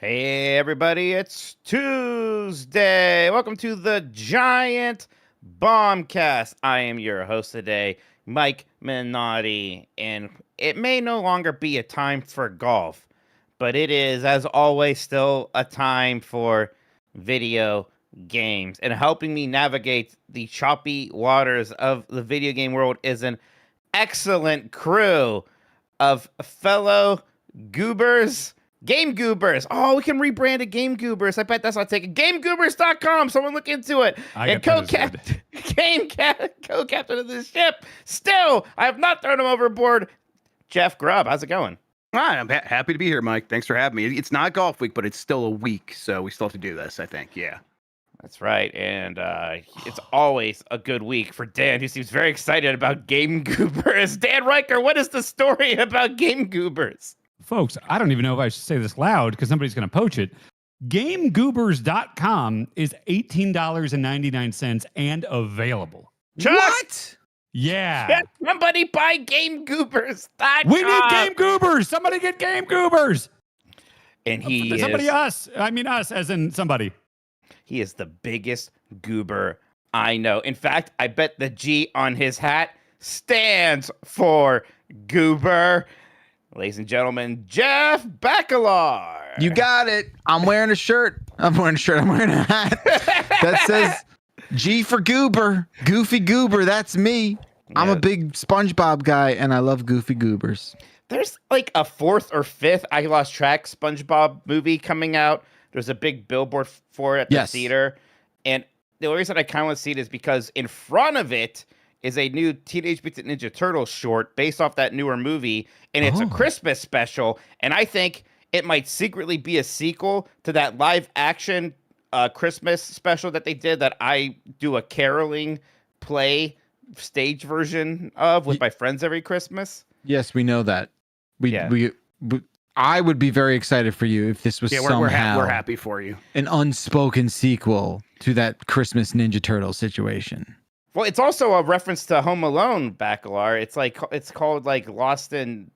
Hey everybody, it's Tuesday. Welcome to the Giant Bombcast. I am your host today, Mike Minotti, and it may no longer be a time for golf, but it is, as always, still a time for video games. And helping me navigate the choppy waters of the video game world is an excellent crew of fellow goobers. Game Goobers. Oh, we can rebrand it Game Goobers. I bet that's not taken. GameGoobers.com. Someone look into it. And co-captain of the ship. Still, I have not thrown him overboard. Jeff Grubb, how's it going? All right, I'm happy to be here, Mike. Thanks for having me. It's not golf week, but it's still a week, so we still have to do this, I think. Yeah. That's right. And it's always a good week for Dan, who seems very excited about Game Goobers. Dan Riker, what is the story about Game Goobers? Folks, I don't even know if I should say this loud because somebody's going to poach it. GameGoobers.com is $18.99 and available. Chuck! What? Yeah. Somebody buy GameGoobers.com. We need Game Goobers. Somebody get Game Goobers. And us. I mean us as in somebody. He is the biggest goober I know. In fact, I bet the G on his hat stands for goober. Ladies and gentlemen, Jeff Bakalar. You got it. I'm wearing a shirt. I'm wearing a hat that says G for goober. Goofy goober. That's me. Yeah. I'm a big SpongeBob guy, and I love goofy goobers. There's like a fourth or fifth, I lost track, SpongeBob movie coming out. There's a big billboard for it at the theater. And the only reason I kind of want to see it is because in front of it is a new Teenage Mutant Ninja Turtles short based off that newer movie, and it's a Christmas special, and I think it might secretly be a sequel to that live-action Christmas special that they did that I do a caroling play stage version of with my friends every Christmas. Yes, we know that. I would be very excited for you if this was somehow we're happy for you. An unspoken sequel to that Christmas Ninja Turtle situation. Well, it's also a reference to Home Alone, Bakalar. It's called like Lost in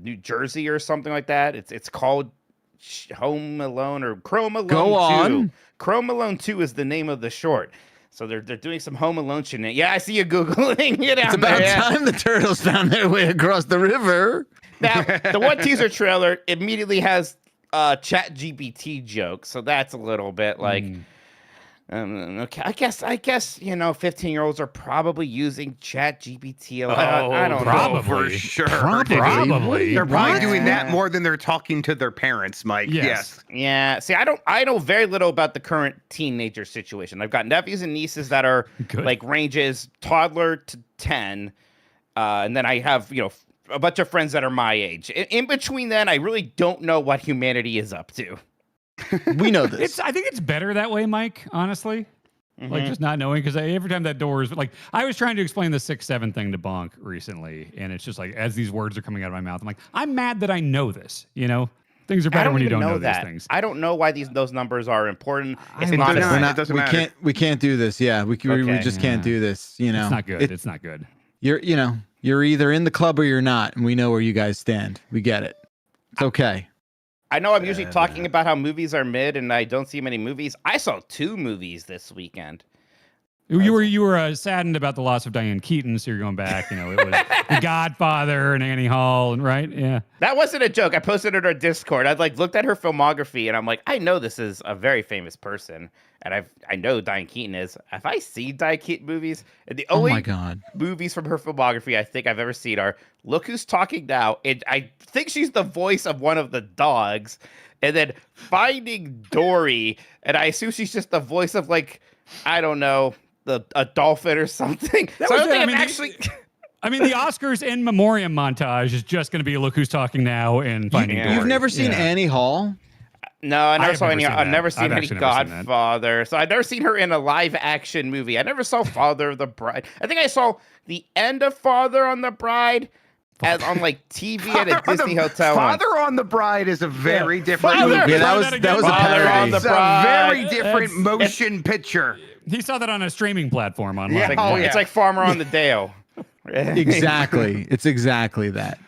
New Jersey or something like that. It's called Home Alone or Chrome Alone 2. Go on. Chrome Alone 2 is the name of the short. So they're doing some Home Alone shenanigans. Yeah, I see you Googling it. It's about time the turtles found their way across the river. Now, the one teaser trailer immediately has ChatGPT jokes, so that's a little bit like... okay, I guess 15-year-olds are probably using ChatGPT a lot. I don't know for sure. Probably. They're probably doing that more than they're talking to their parents, Mike. Yes. Yeah. See, I know very little about the current teenager situation. I've got nephews and nieces that are like ranges toddler to 10, and then I have a bunch of friends that are my age. In between, then I really don't know what humanity is up to. We know this. I think it's better that way, Mike, honestly. Like just not knowing, because every time that door is like, I was trying to explain the 6-7 thing to Bonk recently, and it's just like, as these words are coming out of my mouth, I'm like, I'm mad that I know this, Things are better when you don't know these things. I don't know why those numbers are important. It doesn't matter. We can't do this. Yeah, we just can't do this. It's not good. It's not good. You're either in the club or you're not, and we know where you guys stand. We get it. It's okay. I know I'm usually talking about how movies are mid and I don't see many movies. I saw 2 movies this weekend. You were saddened about the loss of Diane Keaton, so you're going back. It was The Godfather and Annie Hall, and right? Yeah. That wasn't a joke. I posted it on our Discord. I looked at her filmography and I'm like, I know this is a very famous person, and I know Diane Keaton is. Have I seen Diane Keaton movies? And the only movies from her filmography I think I've ever seen are Look Who's Talking Now, and I think she's the voice of one of the dogs, and then Finding Dory, and I assume she's just the voice of I don't know, a dolphin or something. The Oscars in memoriam montage is just going to be Look Who's Talking Now and Finding Dory. You've never seen Annie Hall? No, I never saw any. I've never seen any Godfather. So I've never seen her in a live action movie. I never saw Father of the Bride. I think I saw the end of Father on the Bride on TV at a Disney hotel. Father on the Bride is a very different movie. Yeah, that was a parody. It's a very different motion picture. He saw that on a streaming platform online. It's like Farmer on the Dale. Exactly. It's exactly that.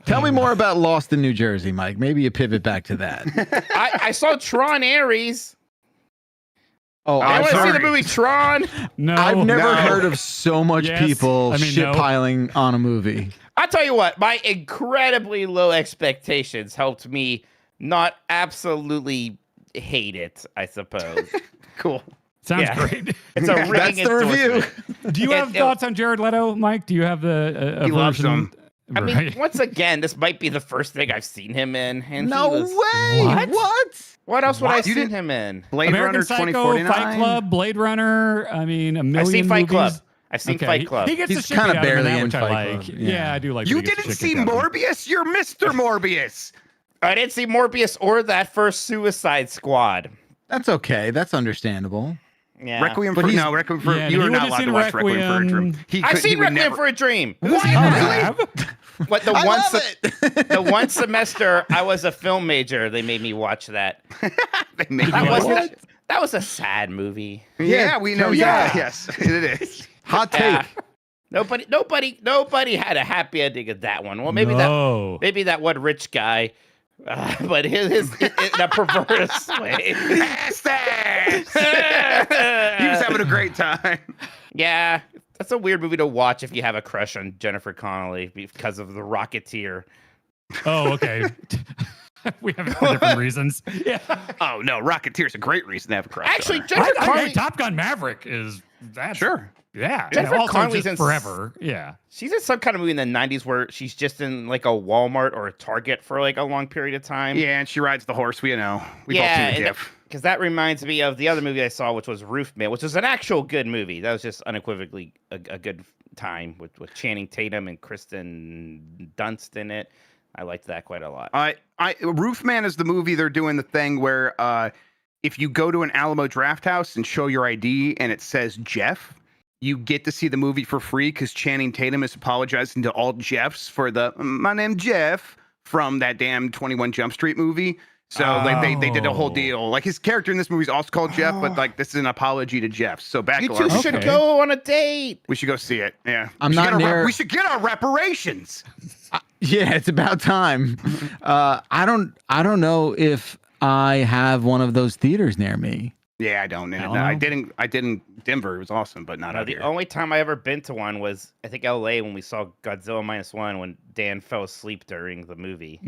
Tell me more about Lost in New Jersey, Mike. Maybe you pivot back to that. I saw Tron Ares. Oh, I I'm want to see the sorry. movie Tron. No, I've never No. heard of so much Yes. people I mean, shit no. piling on a movie. I'll tell you what, my incredibly low expectations helped me not absolutely hate it, I suppose. Cool. Sounds Yeah. great. It's a ringing That's the review. endorsement. Do you have thoughts on Jared Leto, Mike? Do you have the a He loves version? him. I mean, Right. once again, this might be the first thing I've seen him in. And No he was, way. What? What? What else would I What? You seen didn't- him in? Blade American Runner Psycho, 2049. Fight Club, Blade Runner. I mean, a million I've seen Fight Club. movies. I've seen Okay, Fight Club. He gets He's the shit kinda beat out of him in barely that, in which I Fight like. Club. Yeah. Yeah. I do like. You that he gets the didn't shit see kicked out of him. Morbius? You're Mr. Morbius. I didn't see Morbius or that first Suicide Squad. That's okay. That's understandable. Yeah. Requiem But for he's- no Requiem for Yeah, you he are not would've allowed seen to watch Requiem for a Dream. Requiem. I've He seen would Requiem never- for a Dream. What? You have? What the I one love it. the one semester I was a film major, they made me watch that. They made That me was watch it. that was a sad movie. Yeah, we know. turns Yeah, out. yes, it is. Hot take. Yeah. Nobody had a happy ending of that one. Well, maybe No. that one rich guy, but his in a perverse way. He was having a great time. Yeah, that's a weird movie to watch if you have a crush on Jennifer Connelly because of The Rocketeer. Oh, okay. We have it for different reasons. Yeah. Oh no, Rocketeer's a great reason to have a crush. on Actually, her. Jennifer I Connelly, mean, Top Gun Maverick is that. Sure. Yeah. Jennifer also Connelly's just in forever. Yeah. she's in some kind of movie in the 90s where she's just in like a Walmart or a Target for like a long period of time. Yeah, and she rides the horse. We've all seen the gif. Because that reminds me of the other movie I saw, which was Roofman, which was an actual good movie. That was just unequivocally a good time with Channing Tatum and Kristen Dunst in it. I liked that quite a lot. Roofman is the movie they're doing the thing where if you go to an Alamo Draft House and show your ID and it says Jeff, you get to see the movie for free because Channing Tatum is apologizing to all Jeffs for the "my name Jeff" from that damn 21 Jump Street movie. So like they did a whole Oh. deal. Like his character in this movie is also called Jeff, but like this is an apology to Jeff. So back You two should Okay. go on a date. we should go see it. Yeah, I'm We should not get our near- we should get our reparations. Yeah, it's about time. I don't know if I have one of those theaters near me. Yeah, I don't. Hell I no. didn't. I didn't. Denver. It was awesome, but not No, out the here. only time I ever been to one was I think LA when we saw Godzilla -1 when Dan fell asleep during the movie.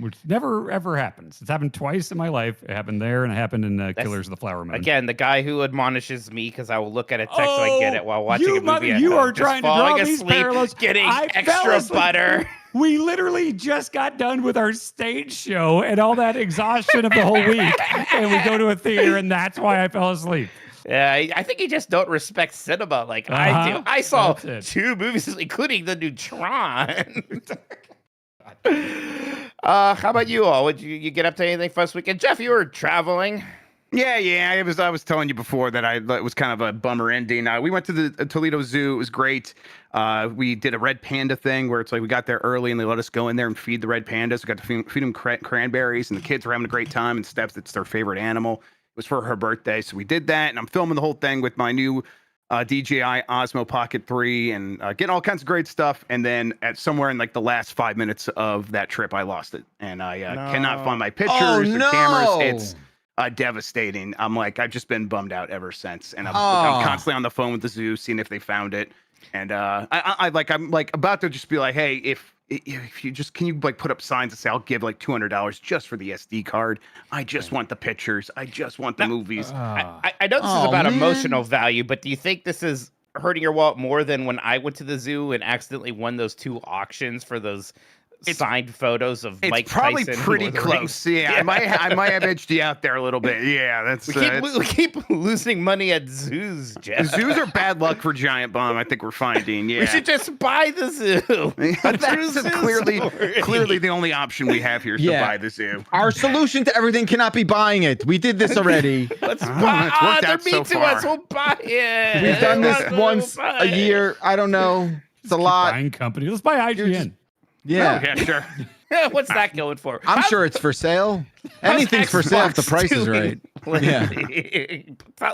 Which never ever happens. It's happened twice in my life. It happened there, and it happened in Killers of the Flower Moon. Again, the guy who admonishes me because I will look at a text so I get it while watching you a movie. at you home, are just trying to draw falling these asleep, parallels. getting I fell extra asleep. butter. We literally just got done with our stage show and all that exhaustion of the whole week, and we go to a theater, and that's why I fell asleep. Yeah, I think you just don't respect cinema like I do. Uh-huh. I saw That's it. 2 movies, including the new Tron. How about you all? Would you get up to anything for this weekend? Jeff, you were traveling. Yeah. I was telling you before that it was kind of a bummer ending. We went to the Toledo Zoo. It was great. We did a red panda thing where it's like we got there early and they let us go in there and feed the red pandas. We got to feed them cranberries, and the kids were having a great time. And Steph's, it's their favorite animal. It was for her birthday, so we did that. And I'm filming the whole thing with my new DJI Osmo Pocket 3 and getting all kinds of great stuff. And then at somewhere in like the last 5 minutes of that trip, I lost it, and I cannot find my pictures Oh, or no. cameras. It's devastating. I'm like, I've just been bummed out ever since, and I'm Oh. constantly on the phone with the zoo seeing if they found it. And I'm like about to just be like, hey, if you just can you like put up signs that say I'll give like $200 just for the SD card. I just want the pictures. I just want the movies. I know this is Oh, about man. emotional value, but do you think this is hurting your wallet more than when I went to the zoo and accidentally won those 2 auctions for those signed photos of It's Mike probably Tyson? pretty Lord of the Rings? close. Yeah, I might have edged you out there a little bit. Yeah, that's We keep losing money at zoos, Jeff. zoos are bad luck for Giant Bomb. I think we're finding. Yeah, We should just buy the zoo. that's Zoo clearly story. the only option we have here is Yeah. to buy the zoo. Our solution to everything cannot be buying it. We did this already. Let's Oh, buy. it's worked They're out mean so to far. us. We'll buy it. We've done this We'll once buy a it. year. I don't know. It's a lot. Buying company. Let's buy IGN. Yeah. Yeah, sure. What's that going for? I'm sure it's for sale. Anything's for sale if the price is right. Yeah.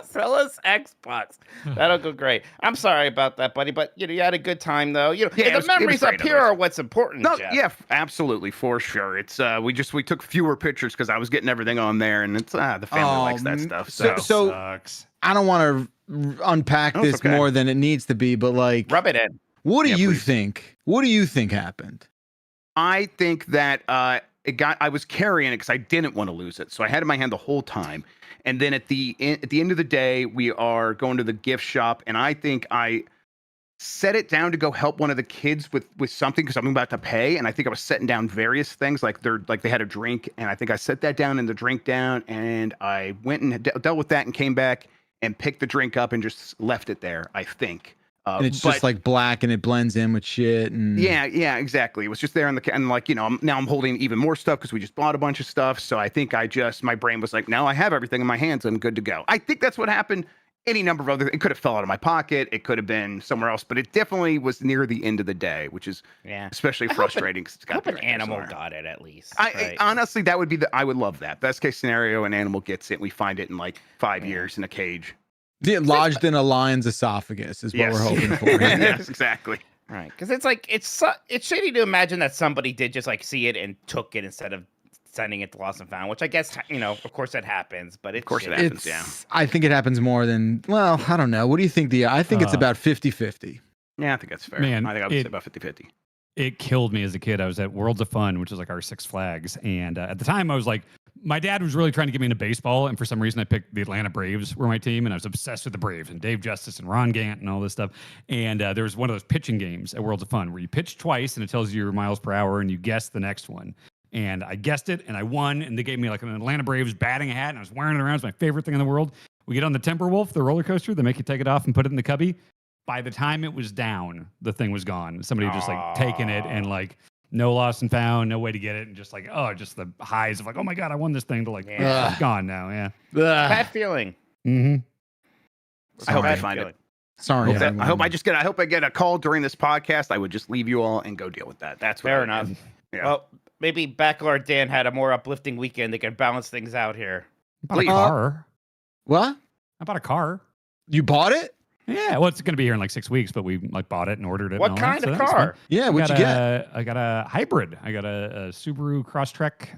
Sell us Xbox. That'll go great. I'm sorry about that, buddy, but you had a good time though. The memories up here are what's important. No, Jeff. yeah, absolutely, for sure. It's we took fewer pictures because I was getting everything on there, and it's the family likes that stuff. So Sucks. I don't want to unpack this okay. more than it needs to be, but like, Rub it in. what do you please. think? What do you think happened? I think that I was carrying it because I didn't want to lose it, so I had it in my hand the whole time. And then at the end of the day, we are going to the gift shop, and I think I set it down to go help one of the kids with something because I'm about to pay, and I think I was setting down various things like they had a drink, and I think I set that down and the drink down, and I went and dealt with that and came back and picked the drink up and just left it there. I think. And it's just like black and it blends in with shit. And yeah, exactly. It was just there in the and like now I'm holding even more stuff because we just bought a bunch of stuff. So I think my brain was like, now I have everything in my hands. I'm good to go. I think that's what happened. Any number of other. It could have fell out of my pocket. It could have been somewhere else. But it definitely was near the end of the day, which is especially frustrating. I hope an animal got it at least. I honestly, that would be I would love that. Best case scenario, an animal gets it. And we find it in like 5 years in a cage. Lodged in a lion's esophagus is what we're hoping for. Yes, exactly. Right, because it's like it's shitty to imagine that somebody did just like see it and took it instead of sending it to Lost and Found, which I guess of course that happens, but of course it happens. Yeah, I think it happens more than I don't know. What do you think? I think it's about 50-50. Yeah, I think that's fair. Man, I think I would say about 50-50. It killed me as a kid. I was at Worlds of Fun, which is like our Six Flags. And at the time, I was like, my dad was really trying to get me into baseball. And for some reason, I picked the Atlanta Braves were my team. And I was obsessed with the Braves and Dave Justice and Ron Gant and all this stuff. And there was one of those pitching games at Worlds of Fun where you pitch twice and it tells you your miles per hour and you guess the next one. And I guessed it and I won. And they gave me like an Atlanta Braves batting hat. And I was wearing it around. It's my favorite thing in the world. We get on the Timberwolf, the roller coaster. They make you take it off and put it in the cubby. By the time it was down, the thing was gone. Somebody had just like taken it and like no lost and found, no way to get it, and just like just the highs of like, oh my god, I won this thing to like it's gone now. Yeah, bad feeling. Mm-hmm. I hope I find it. Sorry, I hope I get a call during this podcast. I would just leave you all and go deal with that. That's fair enough. Yeah. Well, maybe Backlord Dan had a more uplifting weekend. They can balance things out here. I bought a car. What? I bought a car. You bought it? Yeah, well, it's going to be here in like 6 weeks, but we like bought it and ordered it. What kind of car? Yeah, what'd you get? I got a hybrid. I got a Subaru Crosstrek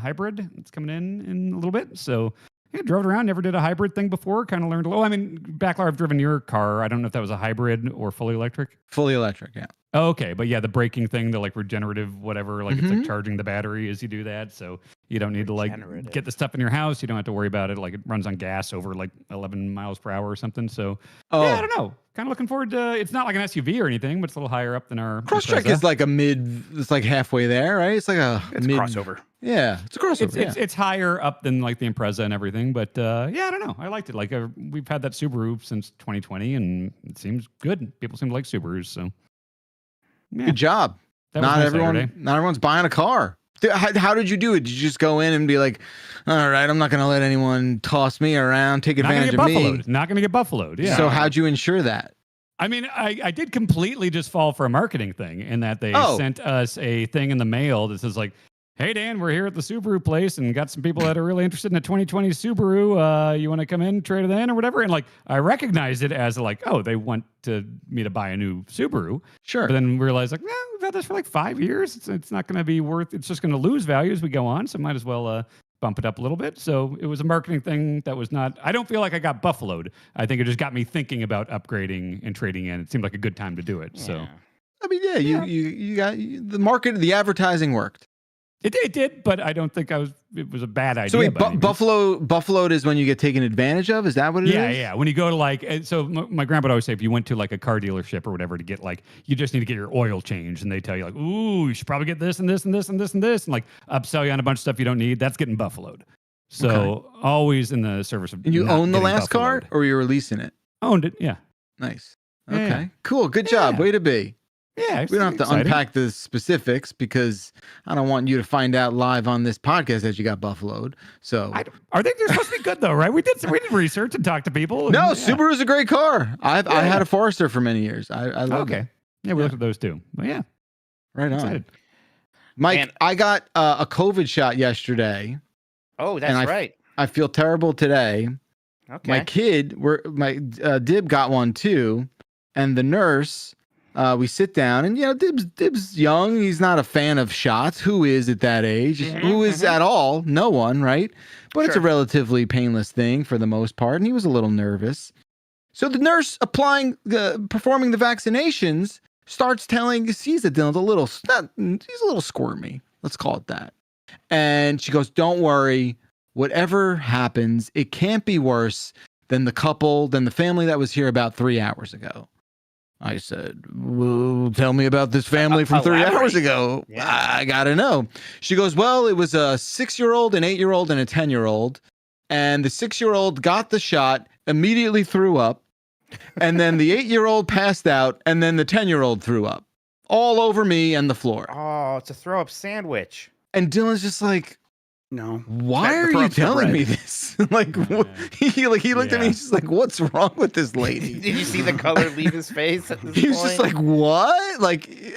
hybrid. It's coming in a little bit. So yeah, drove it around. Never did a hybrid thing before. Kind of learned a little. I mean, Backlar, I've driven your car. I don't know if that was a hybrid or fully electric. Fully electric, yeah. Oh, okay, but yeah, the braking thing, the like regenerative whatever, like it's like charging the battery as you do that, so you don't need to like get the stuff in your house. You don't have to worry about it. Like it runs on gas over like 11 miles per hour or something. So yeah, I don't know. Kind of looking forward to. It's not like an SUV or anything, but it's a little higher up than our Crosstrek is like a mid. It's like halfway there, right? It's like it's mid crossover. Yeah, it's a crossover. It's higher up than like the Impreza and everything, but yeah, I don't know. I liked it. Like we've had that Subaru since 2020, and it seems good. People seem to like Subarus, so. Yeah. Good job. Not everyone's buying a car. How did you do it? Did you just go in and be like, all right, I'm not going to let anyone toss me around, take advantage of me? Not going to get buffaloed. Yeah. So how'd you ensure that? I mean, I did completely just fall for a marketing thing in that they sent us a thing in the mail that says like, hey, Dan, we're here at the Subaru place and got some people that are really interested in a 2020 Subaru. You want to come in, trade it in or whatever? And like, I recognized it as like, they want me to buy a new Subaru. Sure. But then realized like, no, we've had this for like 5 years. It's not going to be worth, it's just going to lose value as we go on. So might as well bump it up a little bit. So it was a marketing thing that was not, I don't feel like I got buffaloed. I think it just got me thinking about upgrading and trading in. It seemed like a good time to do it. Yeah. So, I mean, you got the market, the advertising worked. It did, but I don't think it was a bad idea. So wait, buffaloed is when you get taken advantage of? Is that what it is? Yeah. When you go to like, so my grandpa would always say, if you went to like a car dealership or whatever to get like, you just need to get your oil changed. And they tell you like, ooh, you should probably get this and this and this and this and this. And like upsell you on a bunch of stuff you don't need. That's getting buffaloed. So always in the service of. And you own the last car or you're releasing it? Owned it, yeah. Nice. Okay, cool. Good job. Way to be. Yeah, we don't have to unpack the specifics because I don't want you to find out live on this podcast that you got buffaloed. So they're supposed to be good though, right? We did research and talked to people. No, Subaru's a great car. I had a Forester for many years. I love it. Yeah, we looked at those too. But yeah, right on. Excited. Mike, Man. I got a COVID shot yesterday. Oh, that's right. I feel terrible today. Okay. My kid, Dib got one too, and the nurse. We sit down, and Dib's young. He's not a fan of shots. Who is at that age? Who is at all? No one, right? But it's a relatively painless thing for the most part, and he was a little nervous. So the nurse performing the vaccinations starts sees that Dylan's he's a little squirmy. Let's call it that. And she goes, "Don't worry. Whatever happens, it can't be worse than the family that was here about 3 hours ago." I said, "Well, tell me about this family from 3 hours ago. Yeah. I gotta know." She goes, "Well, it was a 6-year-old, an 8-year-old, and a 10-year-old. And the 6-year-old got the shot, immediately threw up. And then the 8-year-old passed out, and then the 10-year-old threw up. All over me and the floor." Oh, it's a throw up sandwich. And Dylan's just like, No. "Why are you telling me this?" He looked at me, he's just like, "What's wrong with this lady?" Did you see the color leave his face at this He was point? just like, "What?"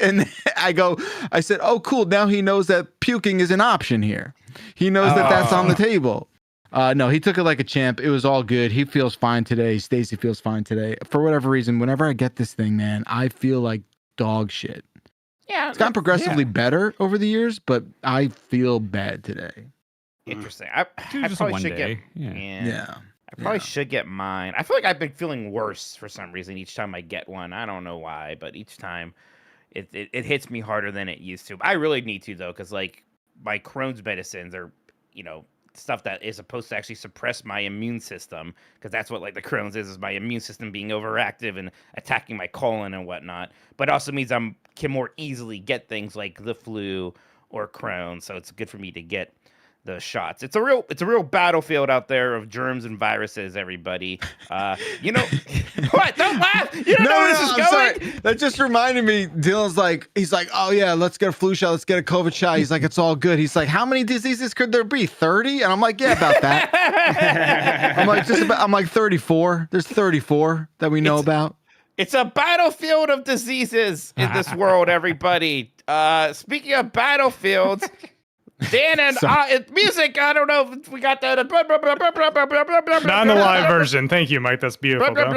And I said, "Oh, cool. Now he knows that puking is an option here. He knows that that's on the table." No, he took it like a champ. It was all good. He feels fine today. Stacy feels fine today. For whatever reason, whenever I get this thing, man, I feel like dog shit. Yeah. It's gotten progressively better over the years, but I feel bad today. Interesting. I just probably one should day. get. Yeah. I probably should get mine. I feel like I've been feeling worse for some reason each time I get one. I don't know why, but each time it hits me harder than it used to. I really need to though, because like my Crohn's medicines are, stuff that is supposed to actually suppress my immune system, because that's what like the Crohn's is my immune system being overactive and attacking my colon and whatnot. But it also means I can more easily get things like the flu or Crohn's, so it's good for me to get the shots. It's a real battlefield out there of germs and viruses, everybody. What? Don't laugh. You don't know where this is going. Sorry. That just reminded me. Dylan's like, he's like, "Oh yeah, let's get a flu shot. Let's get a COVID shot." He's like, "It's all good." He's like, "How many diseases could there be? 30?" And I'm like, "Yeah, about that." I'm like 34. There's 34 that we know about. It's a battlefield of diseases in this world, everybody. Speaking of battlefields, Dan and music. I don't know if we got that. Not in the live version. Thank you, Mike. That's beautiful. Dan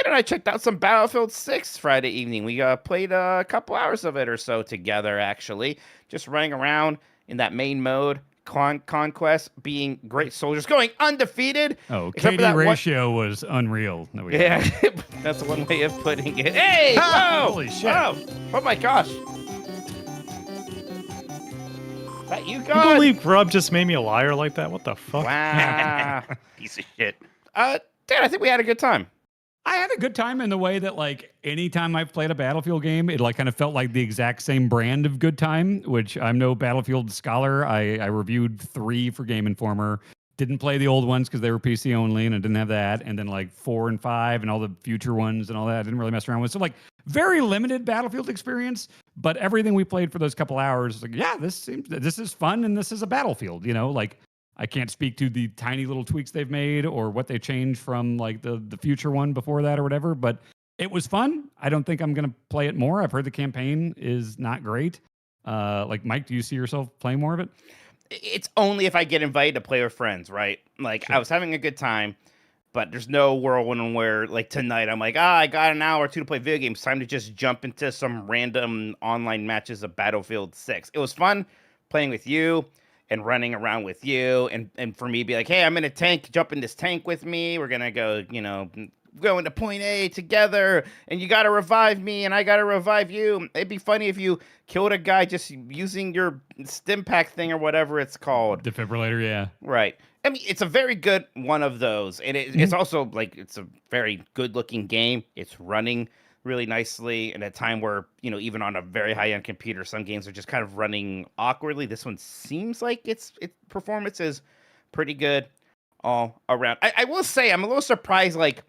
and I checked out some Battlefield 6 Friday evening. We played a couple hours of it or so together, actually. Just running around in that main mode. Conquest, being great soldiers, going undefeated. Oh, KD ratio was unreal. That's one way of putting it. Hey! Whoa! Holy shit. Whoa! Oh my gosh. That you Can got? you believe Grub just made me a liar like that? What the fuck? Wow. Piece of shit. Dan, I think we had a good time. I had a good time in the way that, like, anytime I've played a Battlefield game, it like kind of felt like the exact same brand of good time, which I'm no Battlefield scholar. I reviewed 3 for Game Informer. Didn't play the old ones because they were PC only, and I didn't have that. And then like 4 and 5 and all the future ones and all that, I didn't really mess around with. So like very limited Battlefield experience, but everything we played for those couple hours, like, yeah, this is fun and this is a Battlefield, like I can't speak to the tiny little tweaks they've made or what they changed from like the future one before that or whatever, but it was fun. I don't think I'm going to play it more. I've heard the campaign is not great. Like, Mike, do you see yourself playing more of it? It's only if I get invited to play with friends, right? Like, sure. I was having a good time, but there's no whirlwind where, like, tonight I'm like, I got an hour or 2 to play video games. Time to just jump into some random online matches of Battlefield 6. It was fun playing with you and running around with you. And for me, be like, hey, I'm in a tank. Jump in this tank with me. We're going to go, go into point A together, and you got to revive me, and I got to revive you. It'd be funny if you killed a guy just using your stim pack thing or whatever it's called. Defibrillator, yeah. Right. I mean, it's a very good one of those, and it's also, like, it's a very good-looking game. It's running really nicely in a time where, even on a very high-end computer, some games are just kind of running awkwardly. This one seems like its performance is pretty good all around. I will say, I'm a little surprised, like,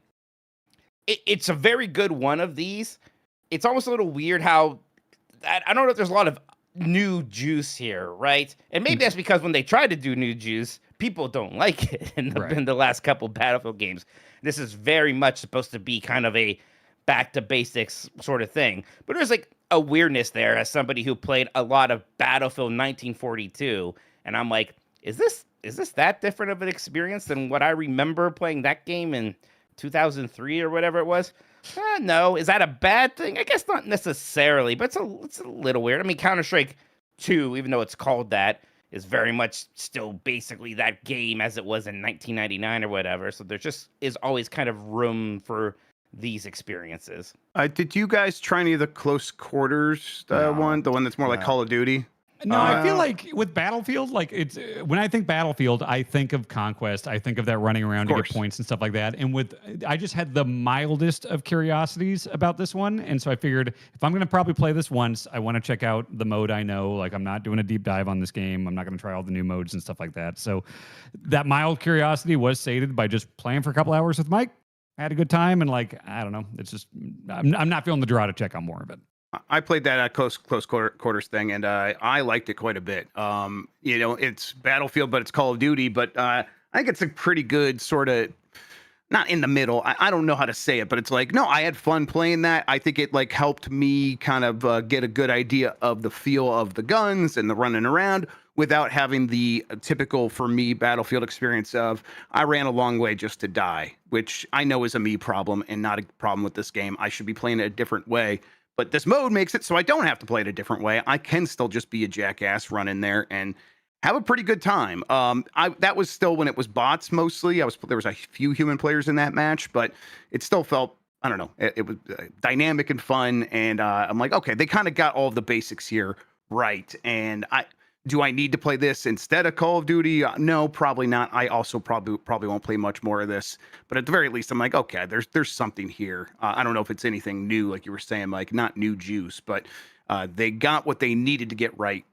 it's a very good one of these. It's almost a little weird how, I don't know if there's a lot of new juice here, right? And maybe that's because when they try to do new juice, people don't like it in the last couple Battlefield games. This is very much supposed to be kind of a back to basics sort of thing. But there's like a weirdness there as somebody who played a lot of Battlefield 1942, and I'm like, is this that different of an experience than what I remember playing that game in 2003 or whatever it was? No. Is that a bad thing? I guess not necessarily, but it's a little weird. I mean, Counter-Strike 2, even though it's called that, is very much still basically that game as it was in 1999 or whatever. So there just is always kind of room for these experiences. Did you guys try any of the close quarters one, the one that's more like Call of Duty? No, I feel like with Battlefield, like it's when I think Battlefield, I think of Conquest. I think of that running around to get points and stuff like that. And I just had the mildest of curiosities about this one, and so I figured if I'm going to probably play this once, I want to check out the mode I know. Like I'm not doing a deep dive on this game. I'm not going to try all the new modes and stuff like that. So that mild curiosity was sated by just playing for a couple hours with Mike. I had a good time, and like I don't know, it's just I'm not feeling the draw to check out more of it. I played that close quarters thing, and I liked it quite a bit. It's Battlefield, but it's Call of Duty. But I think it's a pretty good sort of not in the middle. I don't know how to say it, but it's like no, I had fun playing that. I think it like helped me kind of get a good idea of the feel of the guns and the running around without having the typical for me Battlefield experience of I ran a long way just to die, which I know is a me problem and not a problem with this game. I should be playing it a different way. But this mode makes it so I don't have to play it a different way. I can still just be a jackass, run in there, and have a pretty good time. That was still when it was bots mostly. There was a few human players in that match, but it still felt, I don't know, it was dynamic and fun. And I'm like, okay, they kind of got all of the basics here right. And do I need to play this instead of Call of Duty? No, probably not. I also probably won't play much more of this. But at the very least, I'm like, okay, there's something here. I don't know if it's anything new, like you were saying, like not new juice, but they got what they needed to get right.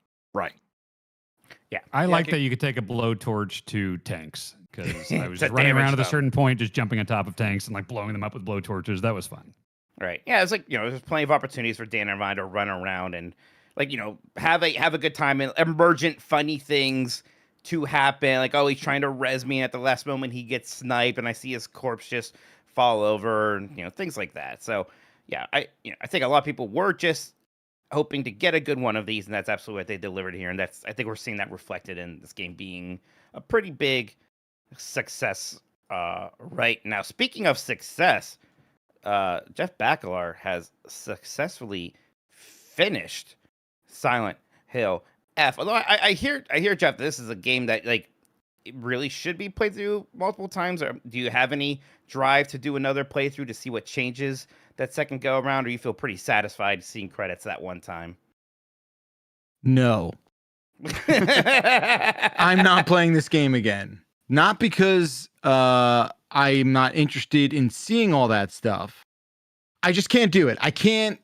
Yeah, I like that you could take a blowtorch to tanks because I was just running around at a certain point, just jumping on top of tanks and like blowing them up with blowtorches. That was fun. Right. Yeah, it's like there's plenty of opportunities for Dan and I to run around and like, have a good time and emergent funny things to happen. Like, oh, he's trying to res me at the last moment. He gets sniped and I see his corpse just fall over and, things like that. So yeah, I think a lot of people were just hoping to get a good one of these, and that's absolutely what they delivered here. And I think we're seeing that reflected in this game being a pretty big success right now. Speaking of success, Jeff Bakalar has successfully finished Silent Hill F. Although I hear Jeff, this is a game that like it really should be played through multiple times. Or do you have any drive to do another playthrough to see what changes that second go around, or you feel pretty satisfied seeing credits that one time? No. I'm not playing this game again. Not because I'm not interested in seeing all that stuff. I just can't do it. I can't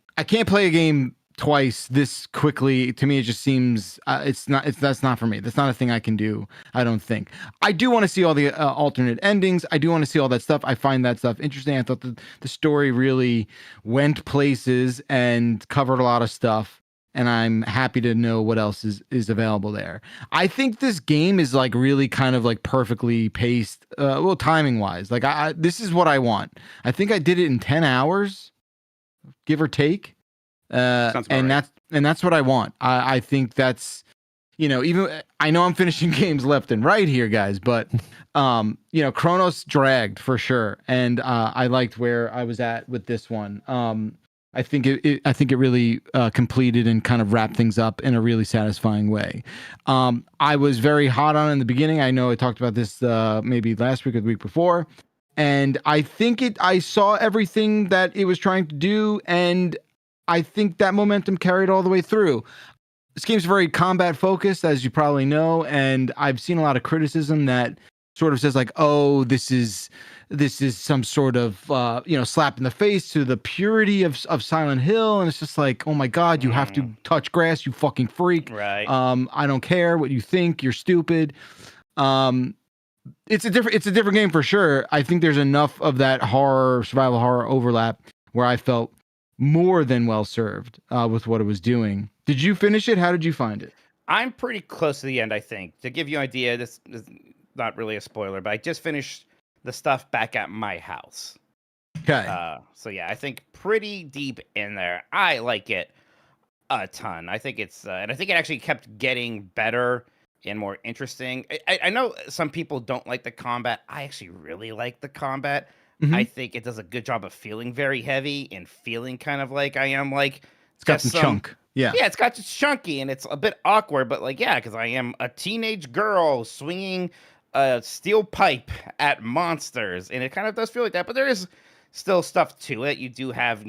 play a game twice this quickly. To me, it just seems that's not for me. That's not a thing I can do. I don't think. I do want to see all the alternate endings. I do want to see all that stuff. I find that stuff interesting. I thought the story really went places and covered a lot of stuff. And I'm happy to know what else is available there. I think this game is like really kind of like perfectly paced, timing wise. Like this is what I want. I think I did it in 10 hours, give or take. And right. that's what I want. I think that's, even I know I'm finishing games left and right here, guys, but Chronos dragged for sure, and I liked where I was at with this one. I think it really completed and kind of wrapped things up in a really satisfying way. I was very hot on it in the beginning. I know I talked about this maybe last week or the week before, and I think I saw everything that it was trying to do, and I think that momentum carried all the way through. This game's very combat focused, as you probably know, and I've seen a lot of criticism that sort of says like, "Oh, this is some sort of slap in the face to the purity of Silent Hill," and it's just like, "Oh my God, you have to touch grass, you fucking freak!" Right? I don't care what you think, you're stupid. It's a different game for sure. I think there's enough of that survival horror overlap where I felt more than well served with what it was doing. Did you finish it? How did you find it? I'm pretty close to the end, I think. To give you an idea, this is not really a spoiler, but I just finished the stuff back at my house. Okay. So yeah, I think pretty deep in there. I like it a ton. I think it's, and I think it actually kept getting better and more interesting. I know some people don't like the combat. I actually really like the combat. I think it does a good job of feeling very heavy and feeling kind of like I am like It's got just some chunk. Yeah. Yeah, it's got just chunky and it's a bit awkward, but like yeah, because I am a teenage girl swinging a steel pipe at monsters, and it kind of does feel like that. But there is still stuff to it. You do have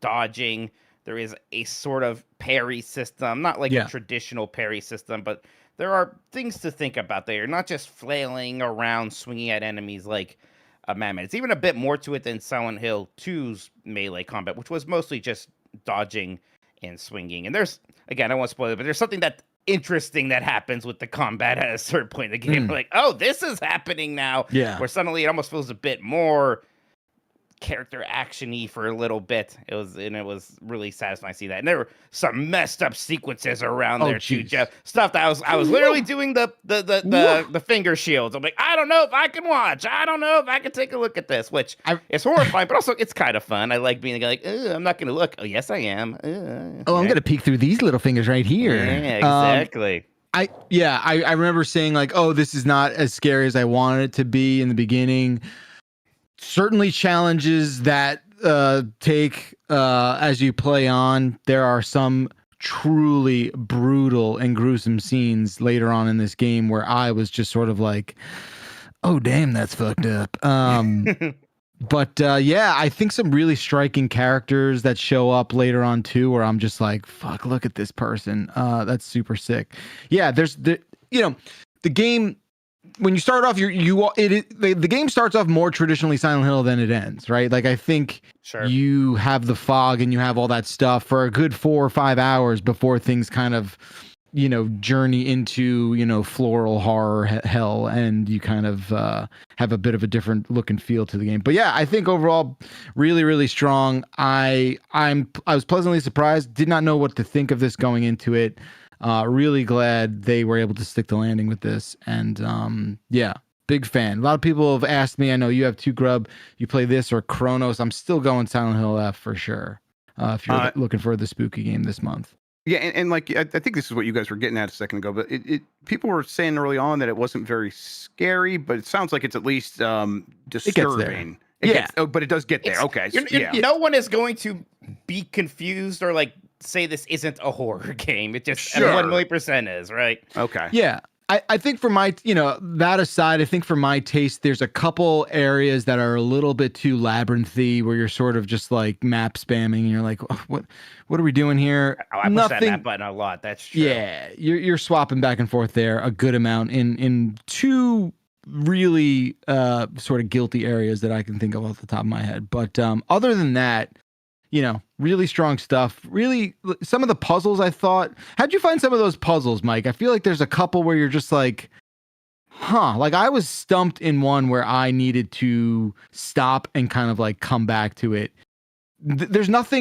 dodging. There is a sort of parry system, not like a traditional parry system, but there are things to think about there. You're not just flailing around, swinging at enemies like a madman. It's even a bit more to it than Silent Hill 2's melee combat, which was mostly just dodging and swinging. And there's, again, I don't want to spoil it, but there's something that interesting that happens with the combat at a certain point in the game. Like, oh, this is happening now. Yeah. Where suddenly it almost feels a bit more character action-y for a little bit. It was really satisfying to see that. And there were some messed up sequences around there too, Jeff. Stuff that I was literally doing the finger shields. I'm like, I don't know if I can watch. I don't know if I can take a look at this, which it's horrifying, but also it's kind of fun. I like being like, I'm not going to look. Oh, yes, I am. I'm going to peek through these little fingers right here. Yeah, exactly. I remember saying like, oh, this is not as scary as I wanted it to be in the beginning. Certainly challenges that take as you play on. There are some truly brutal and gruesome scenes later on in this game where I was just sort of like, oh, damn, that's fucked up. But I think some really striking characters that show up later on too, where I'm just like, fuck, look at this person. That's super sick. Yeah, there's the game. When you start off, the game starts off more traditionally Silent Hill than it ends, right? Like I think you have the fog and you have all that stuff for a good 4 or 5 hours before things kind of, journey into floral horror hell, and you kind of have a bit of a different look and feel to the game. But yeah, I think overall, really, really strong. I was pleasantly surprised. Did not know what to think of this going into it. Really glad they were able to stick the landing with this. And big fan. A lot of people have asked me, I know you have 2 Grub, you play this or Chronos. I'm still going Silent Hill F for sure. If you're looking for the spooky game this month. Yeah, and like I think this is what you guys were getting at a second ago, but people were saying early on that it wasn't very scary, but it sounds like it's at least disturbing. But it does get there. Okay. No one is going to be confused or like say this isn't a horror game. It just 1,000,000% is, right? Okay. Yeah. I think for my, that aside, I think for my taste, there's a couple areas that are a little bit too labyrinthy where you're sort of just like map spamming and you're like, oh, what are we doing here? Oh, I push that map button a lot. That's true. Yeah. You're swapping back and forth there a good amount in 2 really sort of guilty areas that I can think of off the top of my head. But other than that, really strong stuff. Really, some of the puzzles I thought. How'd you find some of those puzzles, Mike? I feel like there's a couple where you're just like, like I was stumped in one where I needed to stop and kind of like come back to it. There's not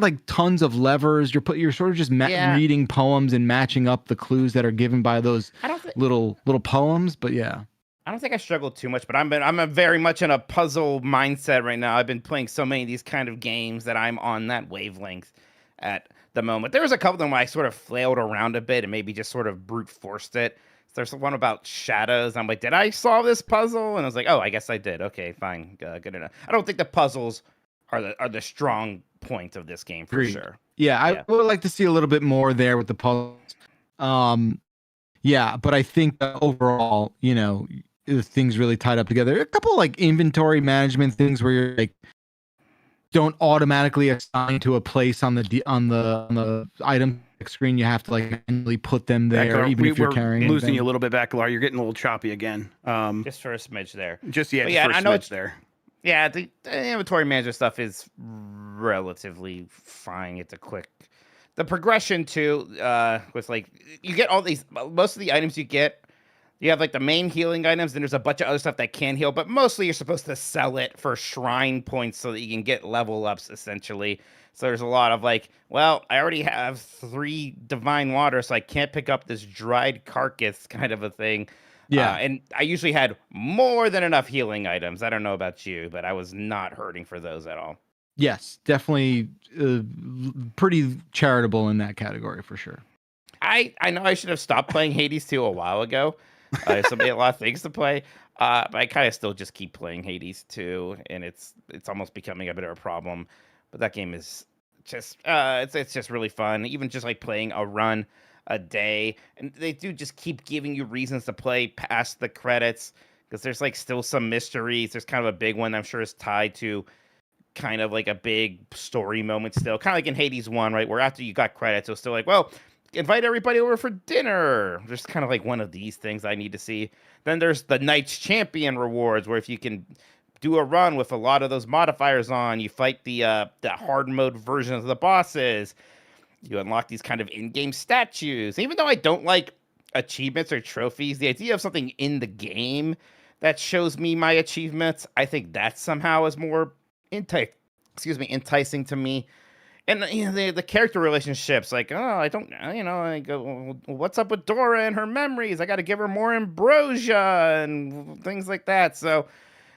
like tons of levers. You're sort of just reading poems and matching up the clues that are given by those little poems. But yeah. I don't think I struggled too much, but I'm very much in a puzzle mindset right now. I've been playing so many of these kind of games that I'm on that wavelength at the moment. There was a couple of them where I sort of flailed around a bit and maybe just sort of brute forced it. So there's one about shadows. I'm like, did I solve this puzzle? And I was like, oh, I guess I did. Okay, fine, good enough. I don't think the puzzles are the strong point of this game for sure. Yeah, I would like to see a little bit more there with the puzzles. But I think overall, things really tied up together. A couple like inventory management things where you're like don't automatically assign to a place on the item screen. You have to like manually put them there, even if you're carrying. Losing you a little bit back, Lar. You're getting a little choppy again. Just for a smidge there. I know it's there. Yeah, the inventory management stuff is relatively fine. It's the progression too. With like you get all these most of the items you get. You have like the main healing items, then there's a bunch of other stuff that can heal, but mostly you're supposed to sell it for shrine points so that you can get level ups essentially. So there's a lot of like, well, I already have 3 divine water, so I can't pick up this dried carcass kind of a thing. Yeah. And I usually had more than enough healing items. I don't know about you, but I was not hurting for those at all. Yes, definitely pretty charitable in that category for sure. I know I should have stopped playing Hades 2 a while ago. A lot of things to play. But I kind of still just keep playing Hades 2, and it's almost becoming a bit of a problem. But that game is just it's just really fun. Even just like playing a run a day, and they do just keep giving you reasons to play past the credits because there's like still some mysteries. There's kind of a big one I'm sure is tied to kind of like a big story moment still, kind of like in Hades 1, right? Where after you got credits, it was still like, well, invite everybody over for dinner. There's kind of like one of these things I need to see. Then there's the Knights Champion rewards, where if you can do a run with a lot of those modifiers on, you fight the hard mode version of the bosses. You unlock these kind of in-game statues. Even though I don't like achievements or trophies, the idea of something in the game that shows me my achievements, I think that somehow is more enticing to me. And the character relationships, like, oh, I don't, I go, well, what's up with Dora and her memories? I got to give her more ambrosia and things like that. So,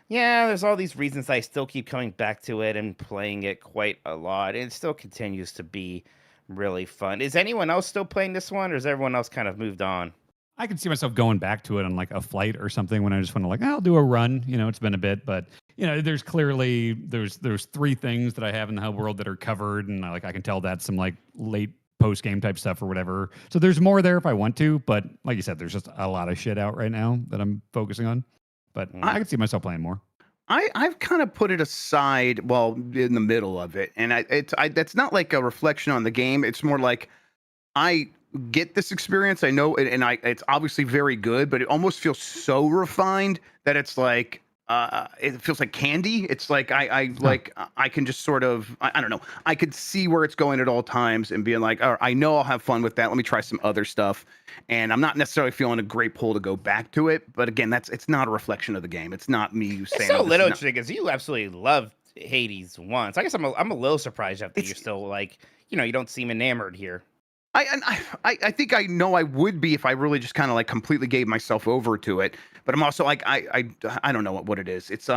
yeah, there's all these reasons I still keep coming back to it and playing it quite a lot. And it still continues to be really fun. Is anyone else still playing this one, or has everyone else kind of moved on? I can see myself going back to it on like a flight or something when I just want to like, I'll do a run. It's been a bit, but there's clearly there's 3 things that I have in the hub world that are covered, and I can tell that's some like late post game type stuff or whatever. So there's more there if I want to, but like you said, there's just a lot of shit out right now that I'm focusing on. But I can see myself playing more. I've kind of put it aside, well, in the middle of it, and that's not like a reflection on the game. It's more like I get this experience. I know, it's obviously very good, but it almost feels so refined that it's like it feels like candy. It's like I can just sort of I don't know. I could see where it's going at all times and being like, oh, I know I'll have fun with that. Let me try some other stuff. And I'm not necessarily feeling a great pull to go back to it. But again, it's not a reflection of the game. It's not me saying. It's so little interesting because you absolutely loved Hades once. I guess I'm a little surprised that you're still like, you don't seem enamored here. I think I know I would be if I really just kind of like completely gave myself over to it. But I'm also like I don't know what it is. It's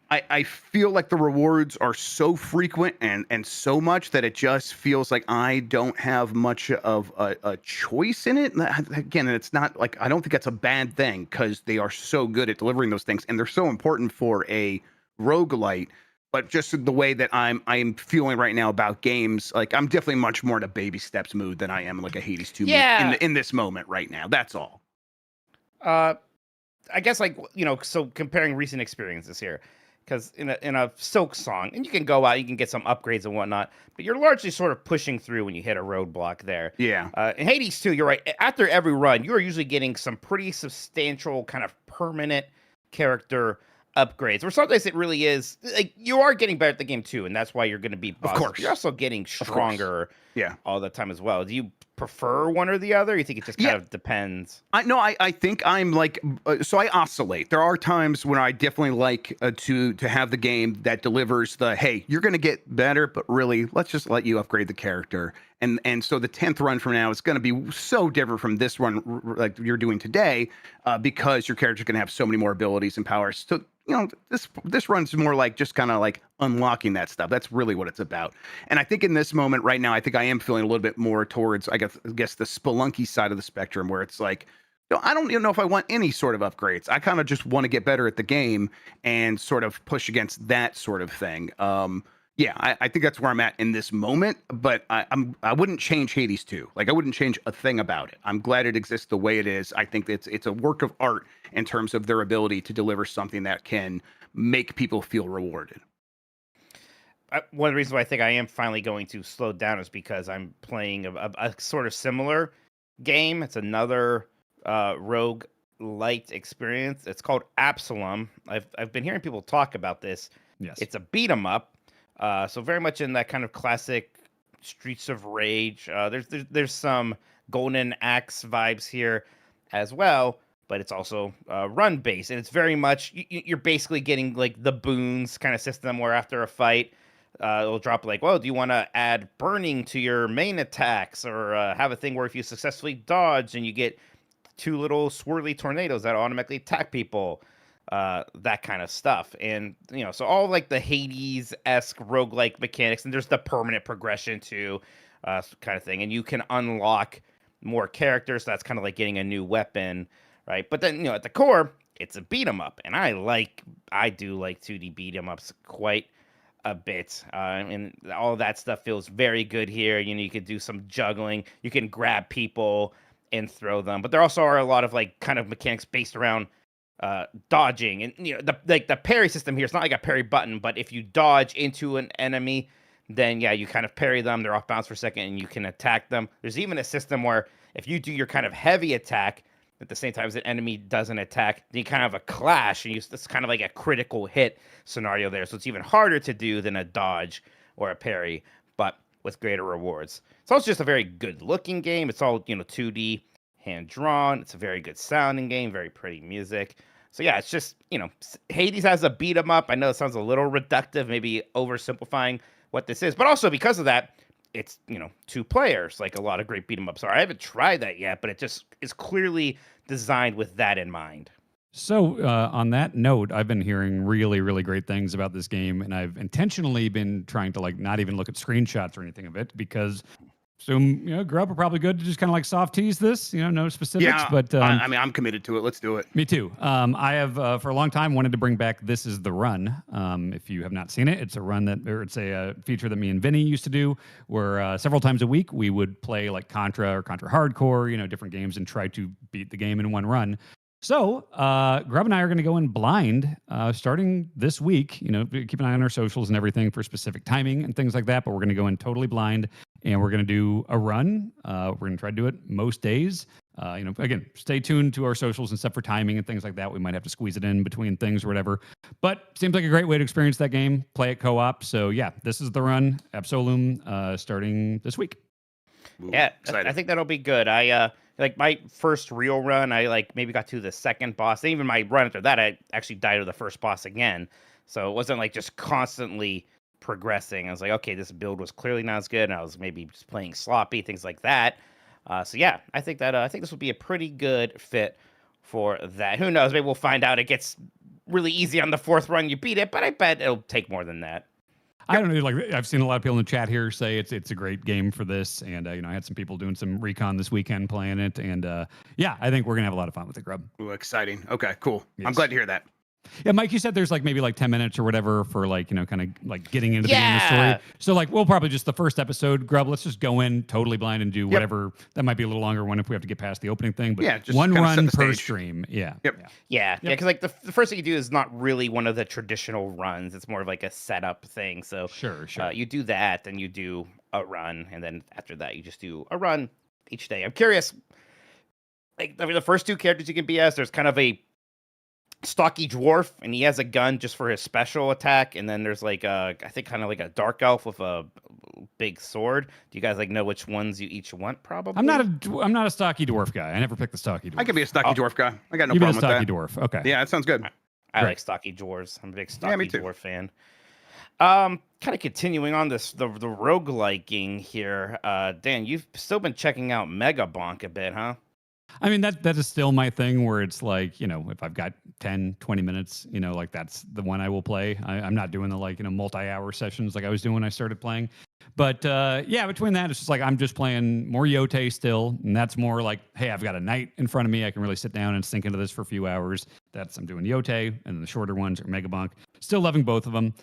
I feel like the rewards are so frequent and so much that it just feels like I don't have much of a choice in it. Again, it's not like I don't think that's a bad thing because they are so good at delivering those things and they're so important for a roguelite. But just the way that I'm feeling right now about games, like I'm definitely much more in a baby steps mood than I am in like a Hades 2 mood in this moment right now. That's all. I guess like, so comparing recent experiences here, because in a Silk Song, and you can go out, you can get some upgrades and whatnot, but you're largely sort of pushing through when you hit a roadblock there. Yeah. In Hades 2, you're right. After every run, you're usually getting some pretty substantial kind of permanent character upgrades, or sometimes it really is like you are getting better at the game too, and that's why you're going to beat bosses. Of course, you're also getting stronger. Yeah, all the time as well. Do you prefer one or the other? You think it just kind of depends? I think I'm like so I oscillate. There are times when I definitely like to have the game that delivers the hey, you're going to get better, but really let's just let you upgrade the character. And so the 10th run from now is going to be so different from this one like you're doing today because your character's going to have so many more abilities and powers. So this run's more like just kind of like unlocking that stuff. That's really what it's about. And I think in this moment right now, I think I am feeling a little bit more towards, I guess the Spelunky side of the spectrum, where it's like, I don't even know if I want any sort of upgrades. I kind of just want to get better at the game and sort of push against that sort of thing. I think that's where I'm at in this moment, but I wouldn't change Hades 2. Like I wouldn't change a thing about it. I'm glad it exists the way it is. I think it's a work of art in terms of their ability to deliver something that can make people feel rewarded. One of the reasons why I think I am finally going to slow down is because I'm playing a sort of similar game. It's another rogue light experience. It's called Absalom. I've been hearing people talk about this. Yes. It's a beat 'em up. So very much in that kind of classic Streets of Rage. There's some Golden Axe vibes here as well, but it's also run based, and it's very much you're basically getting like the boons kind of system where after a fight, it'll drop like, well, do you want to add burning to your main attacks, or have a thing where if you successfully dodge and you get 2 little swirly tornadoes that automatically attack people. that kind of stuff. And, so all like the Hades-esque roguelike mechanics, and there's the permanent progression too, kind of thing. And you can unlock more characters. So that's kind of like getting a new weapon, right? But then, at the core, it's a beat 'em up. And I do like 2D beat 'em ups quite a bit. And all that stuff feels very good here. You could do some juggling. You can grab people and throw them. But there also are a lot of like kind of mechanics based around dodging, and the parry system here. It's not like a parry button, but if you dodge into an enemy, then you kind of parry them. They're off balance for a second, and you can attack them. There's even a system where if you do your kind of heavy attack at the same time as an enemy does an attack, then you kind of have a clash, and it's kind of like a critical hit scenario there. So it's even harder to do than a dodge or a parry, but with greater rewards. It's also just a very good looking game. It's all 2D. Hand drawn. It's a very good sounding game, very pretty music. So yeah, it's just, Hades has a beat 'em up. I know it sounds a little reductive, maybe oversimplifying what this is, but also because of that, it's, 2 players, like a lot of great beat 'em ups are. I haven't tried that yet, but it just is clearly designed with that in mind. So on that note, I've been hearing really, really great things about this game, and I've intentionally been trying to like not even look at screenshots or anything of it because Grub are probably good to just kind of like soft tease this, no specifics. Yeah, but I'm committed to it. Let's do it. Me too. I have for a long time wanted to bring back This Is the Run. If you have not seen it, it's a feature that me and Vinny used to do, where several times a week we would play like Contra or Contra Hardcore, different games, and try to beat the game in one run. So, Grub and I are going to go in blind starting this week. Keep an eye on our socials and everything for specific timing and things like that. But we're going to go in totally blind, and we're going to do a run. We're going to try to do it most days. Again, stay tuned to our socials and stuff for timing and things like that. We might have to squeeze it in between things or whatever. But seems like a great way to experience that game. Play it co-op. So yeah, This Is the Run, Absolum, starting this week. Ooh, Yeah, excited. I think that'll be good. I like my first real run, I like maybe got to the second boss. And even my run after that, I actually died to the first boss again. So it wasn't like just constantly progressing. I was like, okay, this build was clearly not as good, and I was maybe just playing sloppy, things like that. So yeah, I think this will be a pretty good fit for that. Who knows? Maybe we'll find out it gets really easy on the 4th run. You beat it, but I bet it'll take more than that. I don't know. Like I've seen a lot of people in the chat here say it's a great game for this, and I had some people doing some recon this weekend playing it, and I think we're gonna have a lot of fun with it, Grub. Ooh, exciting. Okay, cool. Yes. I'm glad to hear that. Yeah, Mike, you said there's like maybe like 10 minutes or whatever for like, kind of like getting into the game of the story. So like we'll probably just the first episode, Grub, let's just go in totally blind and do whatever. That might be a little longer one if we have to get past the opening thing, but just one kinda set run the per stage. stream. Yeah. Yep. Yeah, because like the first thing you do is not really one of the traditional runs. It's more of like a setup thing. So Sure. you do that, then you do a run, and then after that you just do a run each day. I'm curious, like the first 2 characters you can be as, there's kind of a stocky dwarf, and he has a gun just for his special attack, and then there's like I think kind of like a dark elf with a big sword. Do you guys like know which ones you each want? Probably. I'm not a stocky dwarf guy. I never picked the stocky dwarf. I could be a stocky dwarf guy. I got no You've been a problem with stocky that. dwarf. Okay. Yeah, that sounds good. I Great. like stocky dwarves. I'm a big Yeah, stocky me too. dwarf fan. Kind of continuing on this, the rogueliking here. Dan, you've still been checking out Mega Bonk a bit, huh? I mean, that is still my thing where it's like, if I've got 10, 20 minutes, like that's the one I will play. I'm not doing the like, multi-hour sessions like I was doing when I started playing. But between that, it's just like I'm just playing more Yote still. And that's more like, hey, I've got a night in front of me. I can really sit down and sink into this for a few hours. I'm doing Yote, and then the shorter ones are Mega Bonk. Still loving both of them.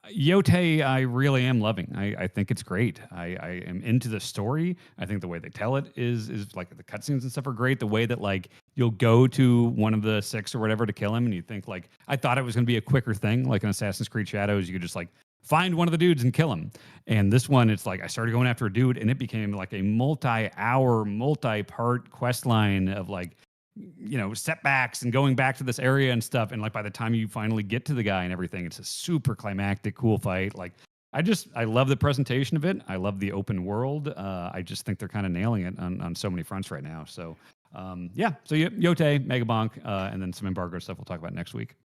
Yote, I really am loving. I think it's great. I am into the story. I think the way they tell it is like the cutscenes and stuff are great. The way that like you'll go to one of the 6 or whatever to kill him, and you think like I thought it was going to be a quicker thing, like in Assassin's Creed Shadows, you could just like find one of the dudes and kill him. And this one, it's like I started going after a dude, and it became like a multi-hour, multi-part quest line of like setbacks and going back to this area and stuff. And like by the time you finally get to the guy and everything, it's a super climactic, cool fight. Like I love the presentation of it. I love the open world. I just think they're kind of nailing it on so many fronts right now. So So Yote, Mega Bonk, and then some embargo stuff we'll talk about next week.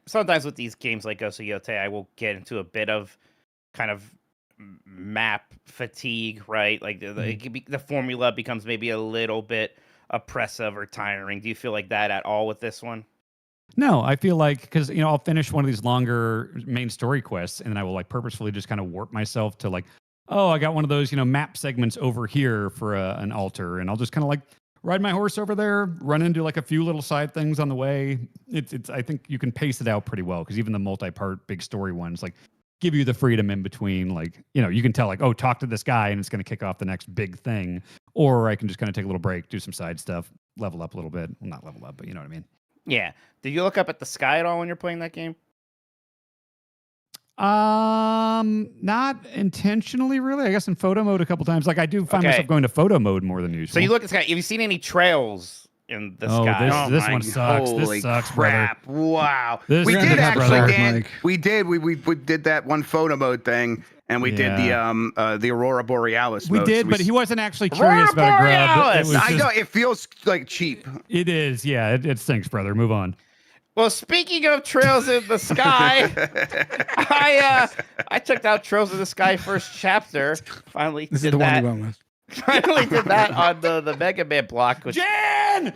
Sometimes with these games like Ghost of Yote, I will get into a bit of kind of map fatigue, right? Like the formula becomes maybe a little bit oppressive or tiring. Do you feel like that at all with this one? No, I feel like because I'll finish one of these longer main story quests, and then I will like purposefully just kind of warp myself to like, oh, I got one of those map segments over here for an altar, and I'll just kind of like ride my horse over there, run into like a few little side things on the way. It's I think you can pace it out pretty well because even the multi-part big story ones like give you the freedom in between. Like you can tell like, oh, talk to this guy, and it's going to kick off the next big thing, or I can just kind of take a little break, do some side stuff, level up a little bit. Well, not level up, but you know what I mean. Yeah. Did you look up at the sky at all when you're playing that game? Not intentionally, really. I guess in photo mode a couple times. Like I do find myself going to photo mode more than usual. So you look at the sky. Have you seen any trails in the Oh, sky? this one sucks. Holy This sucks, crap. brother. Wow. This We sucks, did actually, brother. Dan. Mike. We did. We did that one photo mode thing, and we did the Aurora Borealis We mode. did, So but he wasn't actually curious Aurora about a grub. It Borealis! was I just- know it feels like cheap. It is, yeah. It stinks, brother. Move on. Well, speaking of trails in the sky, I checked out Trails in the Sky first chapter. Finally This did is the that. one you went with. Finally did that on the Mega Man block. Which... Jan!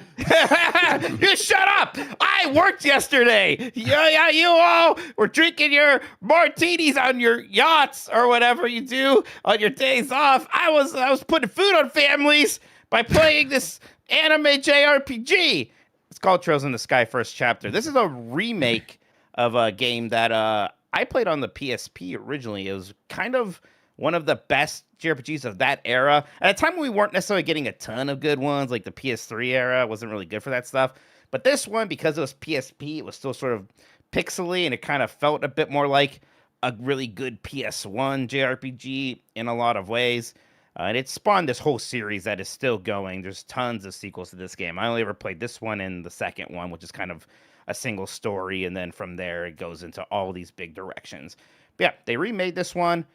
You shut up! I worked yesterday. Yeah, you all were drinking your martinis on your yachts or whatever you do on your days off. I was putting food on families by playing this anime JRPG. It's called Trails in the Sky First Chapter. This is a remake of a game that I played on the PSP originally. It was kind of one of the best JRPGs of that era. At a time when we weren't necessarily getting a ton of good ones, like the PS3 era wasn't really good for that stuff. But this one, because it was PSP, it was still sort of pixely, and it kind of felt a bit more like a really good PS1 JRPG in a lot of ways. And it spawned this whole series that is still going. There's tons of sequels to this game. I only ever played this one and the second one, which is kind of a single story. And then from there, it goes into all these big directions. But yeah, they remade this one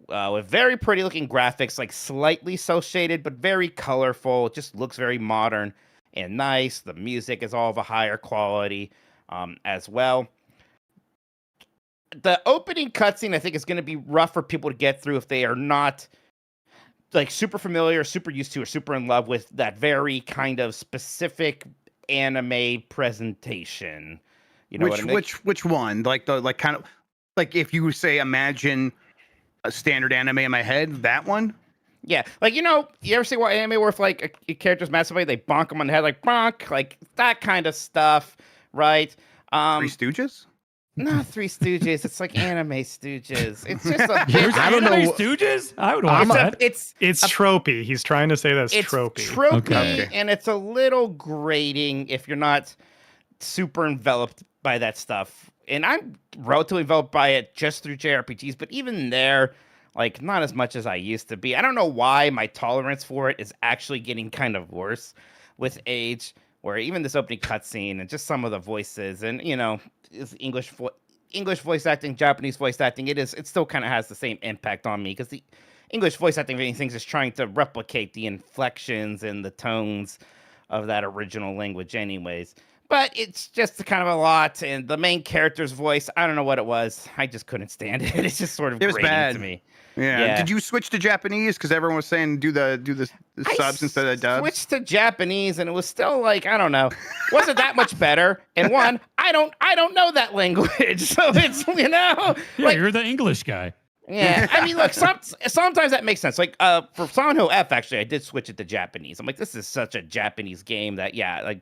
with very pretty looking graphics, like slightly cel shaded, but very colorful. It just looks very modern and nice. The music is all of a higher quality as well. The opening cutscene, I think, is going to be rough for people to get through if they are not like super familiar, super used to, or super in love with that very kind of specific anime presentation. You know what I mean? Which one? Like kind of like if you say imagine a standard anime in my head, that one? Yeah, like you ever see what anime where if like a character's massively they bonk him on the head like bonk, like that kind of stuff, right? Three Stooges? Not Three Stooges. It's like Anime Stooges. It's just a Here's I don't Anime know- Stooges? I would watch that. It's tropey. He's trying to say that's it's tropey. Okay. and it's a little grating if you're not super enveloped by that stuff. And I'm relatively enveloped by it just through JRPGs, but even there, like not as much as I used to be. I don't know why my tolerance for it is actually getting kind of worse with age. Where even this opening cutscene and just some of the voices and is English voice acting, Japanese voice acting, it still kind of has the same impact on me because the English voice acting of anything is trying to replicate the inflections and the tones of that original language anyways. But it's just kind of a lot, and the main character's voice, I don't know what it was. I just couldn't stand it. It's just sort of It was grating bad to me. Yeah. Did you switch to Japanese? Because everyone was saying do the subs instead of dubs. Switched to Japanese, and it was still like I don't know, wasn't that much better. And one, I don't know that language, so it's Yeah, like, you're the English guy. yeah. I mean, look, sometimes that makes sense. Like for Sanho F, actually, I did switch it to Japanese. I'm like, this is such a Japanese game that like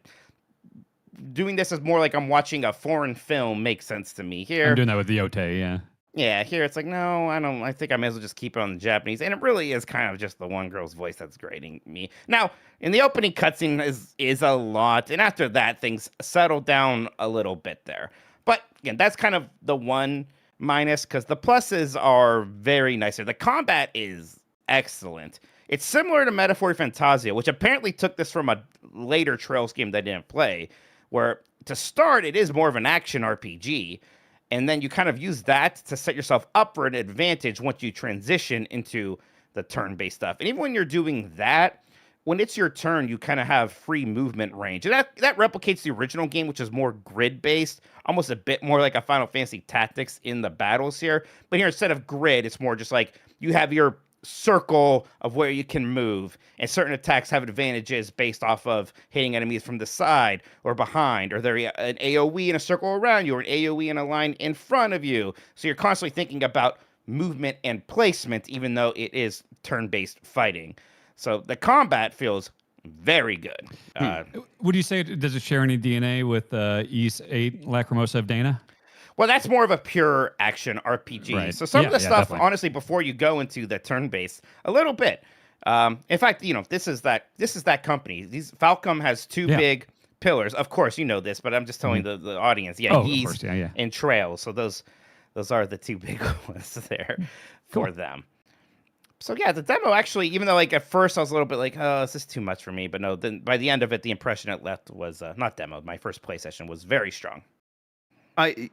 doing this is more like I'm watching a foreign film makes sense to me. Here, I'm doing that with the Otei, yeah. yeah, here it's like, no, I don't. I think I may as well just keep it on the Japanese. And it really is kind of just the one girl's voice that's grating me. Now, in the opening cutscene is a lot. And after that, things settle down a little bit there. But again, that's kind of the one minus because the pluses are very nice here. The combat is excellent. It's similar to Metaphor Fantasia, which apparently took this from a later Trails game that I didn't play, where to start, it is more of an action RPG. And then you kind of use that to set yourself up for an advantage once you transition into the turn-based stuff. And even when you're doing that, when it's your turn, you kind of have free movement range. And that replicates the original game, which is more grid-based, almost a bit more like a Final Fantasy Tactics in the battles here. But here, instead of grid, it's more just like you have your circle of where you can move, and certain attacks have advantages based off of hitting enemies from the side or behind, or they're an AoE in a circle around you or an AoE in a line in front of you. So you're constantly thinking about movement and placement, even though it is turn-based fighting. So the combat feels very good. Would you say does it share any DNA with Ys 8 Lacrimosa of Dana? Well, that's more of a pure action RPG. Right. So some of the stuff, definitely. honestly, before you go into the turn-based, a little bit. In fact, this is that company. Falcom has two big pillars. Of course, you know this, but I'm just telling the audience. Yeah, of Ys course, yeah. and Trails. So those are the two big ones there for them. So yeah, the demo actually, even though like at first I was a little bit like, oh, this is too much for me, but no, then by the end of it, the impression it left was not demo. My first play session was very strong.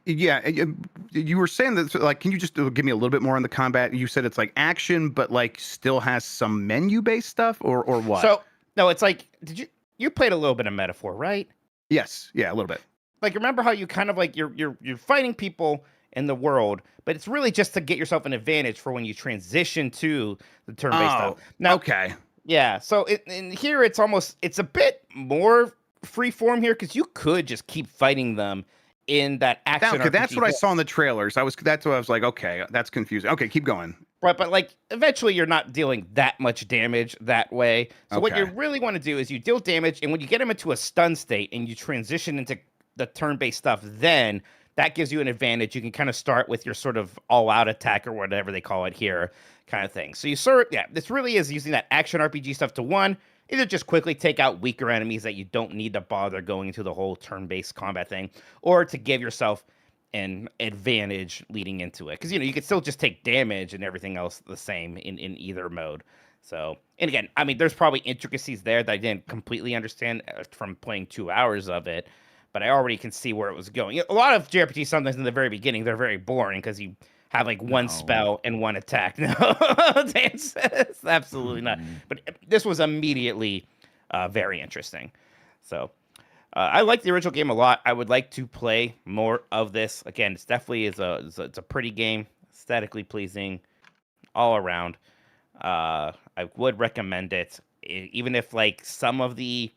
You were saying that, like, can you just give me a little bit more on the combat? You said it's like action, but like still has some menu-based stuff, or what? So no, it's like, you played a little bit of Metaphor, right? Yes, yeah, a little bit. Like, remember how you kind of like you're fighting people in the world, but it's really just to get yourself an advantage for when you transition to the turn-based stuff. Now, okay. Yeah, so in here it's a bit more free form here because you could just keep fighting them in that action. Okay, that's RPG what I saw in the trailers. That's what I was like, okay, that's confusing. Okay, keep going. Right, but like eventually you're not dealing that much damage that way. So what you really want to do is you deal damage, and when you get them into a stun state and you transition into the turn-based stuff, then that gives you an advantage. You can kind of start with your sort of all-out attack or whatever they call it here kind of thing. So this really is using that action RPG stuff to either just quickly take out weaker enemies that you don't need to bother going into the whole turn-based combat thing, or to give yourself an advantage leading into it. Because, you could still just take damage and everything else the same in either mode. So, and again, I mean, there's probably intricacies there that I didn't completely understand from playing 2 hours of it, but I already can see where it was going. A lot of JRPGs, sometimes in the very beginning, they're very boring because you have like one spell and one attack. No, it's absolutely not. But this was immediately very interesting. So I like the original game a lot. I would like to play more of this. Again, it's definitely it's a pretty game, aesthetically pleasing, all around. I would recommend it, even if like some of the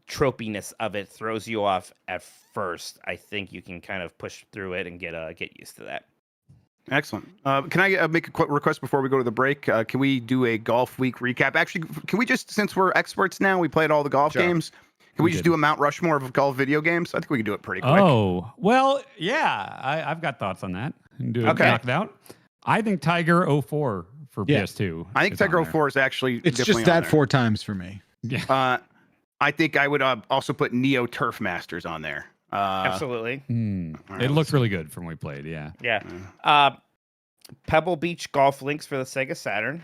tropiness of it throws you off at first. I think you can kind of push through it and get used to that. Excellent. Can I make a quick request before we go to the break? Can we do a golf week recap? Actually, can we just, since we're experts now, we played all the golf games. Can we just do a Mount Rushmore of golf video games? I think we can do it pretty quick. Oh, well, yeah. I've got thoughts on that. Knock it out. I think Tiger 04 for PS2. I think Tiger 04 is actually it's just that 4 times for me. Yeah. I think I would also put Neo Turf Masters on there. Absolutely. It looked really good from when we played. Yeah. Yeah. Pebble Beach Golf Links for the Sega Saturn.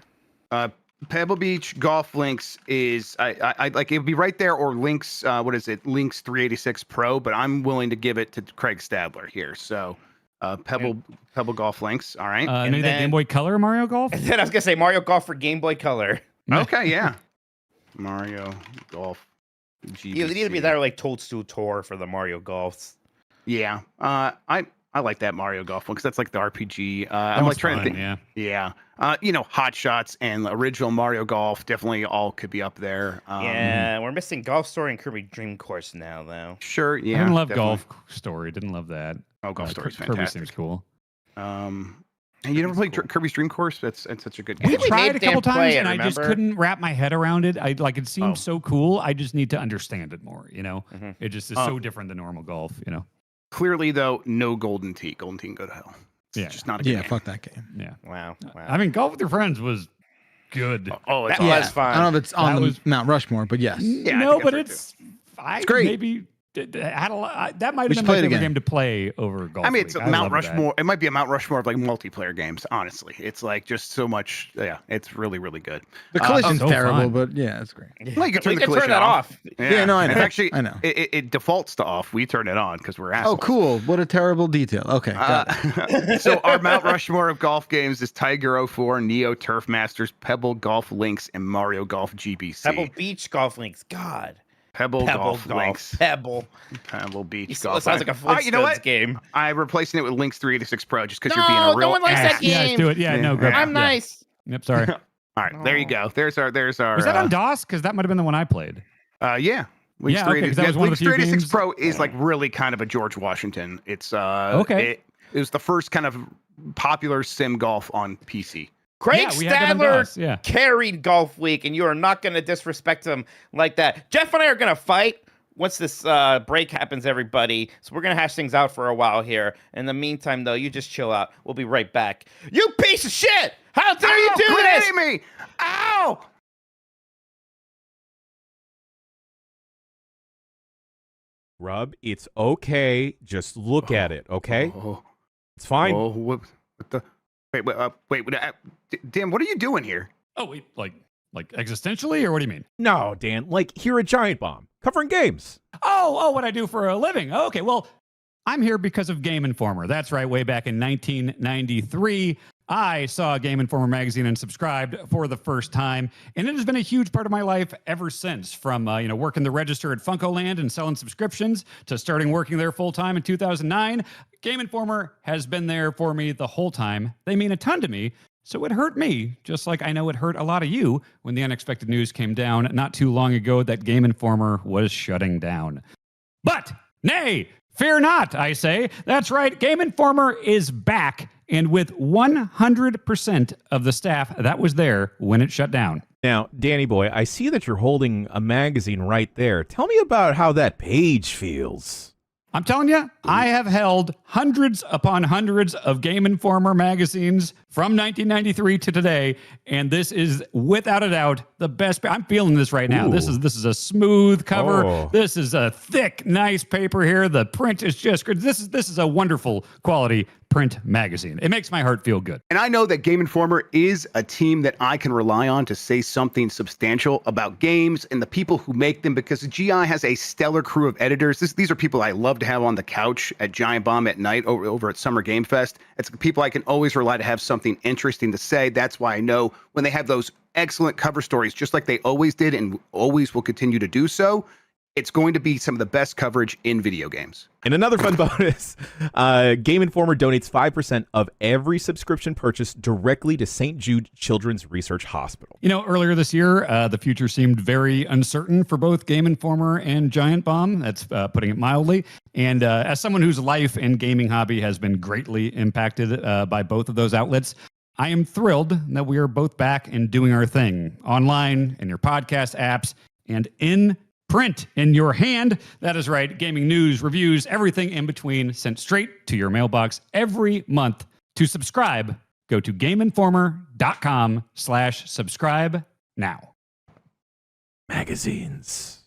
Pebble Beach Golf Links is I like it would be right there, or Links. What is it? Links 386 Pro. But I'm willing to give it to Craig Stadler here. So Pebble Golf Links. All right. Maybe that Game Boy Color Mario Golf. And then I was gonna say Mario Golf for Game Boy Color. Okay. Yeah. Mario Golf. GBC. Yeah, they need to be that or like Toadstool Tour for the Mario Golfs. Yeah. I like that Mario Golf one because that's like the RPG. I'm like trying to think. Yeah. Hot Shots and original Mario Golf definitely all could be up there. Yeah, we're missing Golf Story and Kirby Dream Course now, though. Sure. Yeah. I didn't love Golf Story. Didn't love that. Oh, Golf Story's Kirby fantastic. seems cool. And you never played Kirby's Dream Course? That's such a good game. We tried a couple times, and I just remember? couldn't wrap my head around it. It seemed so cool. I just need to understand it more. It just is so different than normal golf. Clearly, though, no Golden Tee. Golden Tee can go to hell. It's just not a good game. Fuck that game. Yeah. Wow. I mean, Golf with Your Friends was good. Oh, that was fun. I don't know if it's on the Mount Rushmore, but yes. Yeah, no, but it's great. Maybe had a lot. That might have been play my it favorite again. game to play over Golf. I mean, it's League. a Mount loved Rushmore. that. It might be a Mount Rushmore of like multiplayer games. Honestly, it's like just so much. Yeah, it's really, really good. The collision's so terrible, fun. but yeah, it's great. Well, you can turn We the can collision turn that off. Yeah, no, I know. Actually, I know. It defaults to off. We turn it on because we're assholes. Oh, cool. What a terrible detail. Okay. Got it. So our Mount Rushmore of golf games is Tiger 04, Neo Turf Masters, Pebble Golf Links, and Mario Golf GBC. Pebble Beach Golf Links. God. Pebble Golf Links. Pebble Beach It Golf. sounds like a Flintstones You know what? game. I'm replacing it with Links 386 Pro just because No, you're being a real no one likes that ass. game. Yeah, let's do it. Yeah, no, grab I'm yeah. nice. Yep, sorry. All right, there you go. There's our. Was that on DOS? Because that might have been the one I played. Yeah. League Yeah, Street, okay, 'cause that was one of the few League Street 86 games- Pro is like really kind of a George Washington. It's Okay. It was the first kind of popular sim golf on PC. Craig Yeah, we had that on DOS, Stadler yeah. carried Golf Week, and you are not going to disrespect him like that. Jeff and I are going to fight once this break happens, everybody. So we're going to hash things out for a while here. In the meantime, though, you just chill out. We'll be right back. You piece of shit! How dare you do Quit this? hitting me! Ow! Rub, it's okay. Just look at it, okay? Oh, It's fine. oh, what the? Wait. Dan, what are you doing here? Oh, wait, like existentially, or what do you mean? No, Dan, like here at Giant Bomb, covering games. Oh, what I do for a living. Okay, well, I'm here because of Game Informer. That's right. Way back in 1993, I saw Game Informer magazine and subscribed for the first time, and it has been a huge part of my life ever since. From working the register at FuncoLand and selling subscriptions to starting working there full time in 2009, Game Informer has been there for me the whole time. They mean a ton to me. So it hurt me, just like I know it hurt a lot of you when the unexpected news came down not too long ago that Game Informer was shutting down. But, nay, fear not, I say. That's right, Game Informer is back, and with 100% of the staff that was there when it shut down. Now, Danny boy, I see that you're holding a magazine right there. Tell me about how that page feels. I'm telling you, I have held hundreds upon hundreds of Game Informer magazines from 1993 to today, and this is without a doubt the best. I'm feeling this right now. Ooh. This is a smooth cover. Oh. This is a thick, nice paper here. The print is just good. This is a wonderful quality print magazine. It makes my heart feel good. And I know that Game Informer is a team that I can rely on to say something substantial about games and the people who make them, because GI has a stellar crew of editors. These are people I love to have on the couch at Giant Bomb at night over at Summer Game Fest. It's people I can always rely to have something interesting to say. That's why I know when they have those excellent cover stories, just like they always did and always will continue to do so, it's going to be some of the best coverage in video games. And another fun bonus, Game Informer donates 5% of every subscription purchase directly to St. Jude Children's Research Hospital. Earlier this year, the future seemed very uncertain for both Game Informer and Giant Bomb. That's putting it mildly. And as someone whose life and gaming hobby has been greatly impacted by both of those outlets, I am thrilled that we are both back and doing our thing online, in your podcast apps, and in print in your hand. That is right. Gaming news, reviews, everything in between sent straight to your mailbox every month. To subscribe, go to gameinformer.com/subscribe now. Magazines.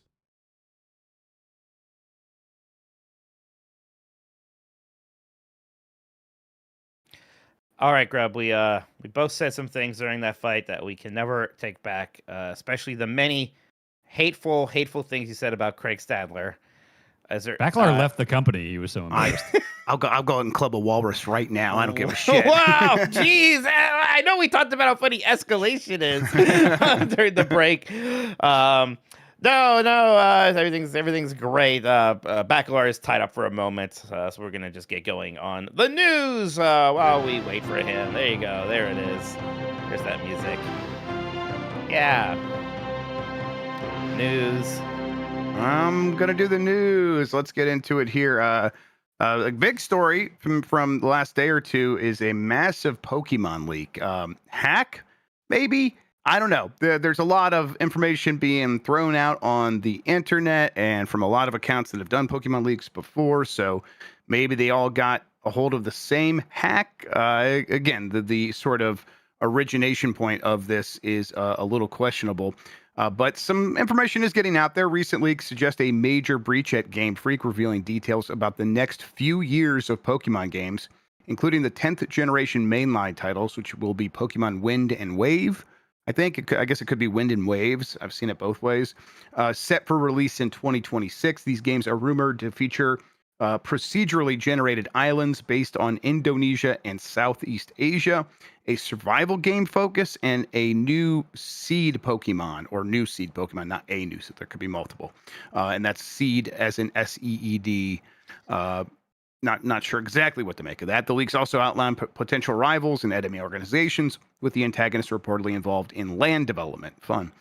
All right, Grub. We both said some things during that fight that we can never take back, especially the many hateful things you said about Craig Stadler. Backlar left the company. He was so embarrassed. I'll go out and club a walrus right now. I don't give a shit. Wow, jeez. I know we talked about how funny escalation is during the break. Everything's great. Backlar is tied up for a moment, so we're gonna just get going on the news while we wait for him. There you go. There it is. There's that music. Yeah. News. I'm gonna do the news. Let's get into it here. A big story from the last day or two is a massive Pokemon leak. Hack, maybe? I don't know. There's a lot of information being thrown out on the internet and from a lot of accounts that have done Pokemon leaks before. So maybe they all got a hold of the same hack. Again, the sort of origination point of this is a little questionable. But some information is getting out there. Recent leaks suggest a major breach at Game Freak, revealing details about the next few years of Pokemon games, including the 10th generation mainline titles, which will be Pokemon Wind and Wave. I guess it could be Wind and Waves. I've seen it both ways. Set for release in 2026. These games are rumored to feature procedurally generated islands based on Indonesia and Southeast Asia, a survival game focus, and a new seed Pokemon, not a new seed. There could be multiple. And that's seed as in SEED not sure exactly what to make of that. The leaks also outline potential rivals and enemy organizations, with the antagonists reportedly involved in land development. Fun.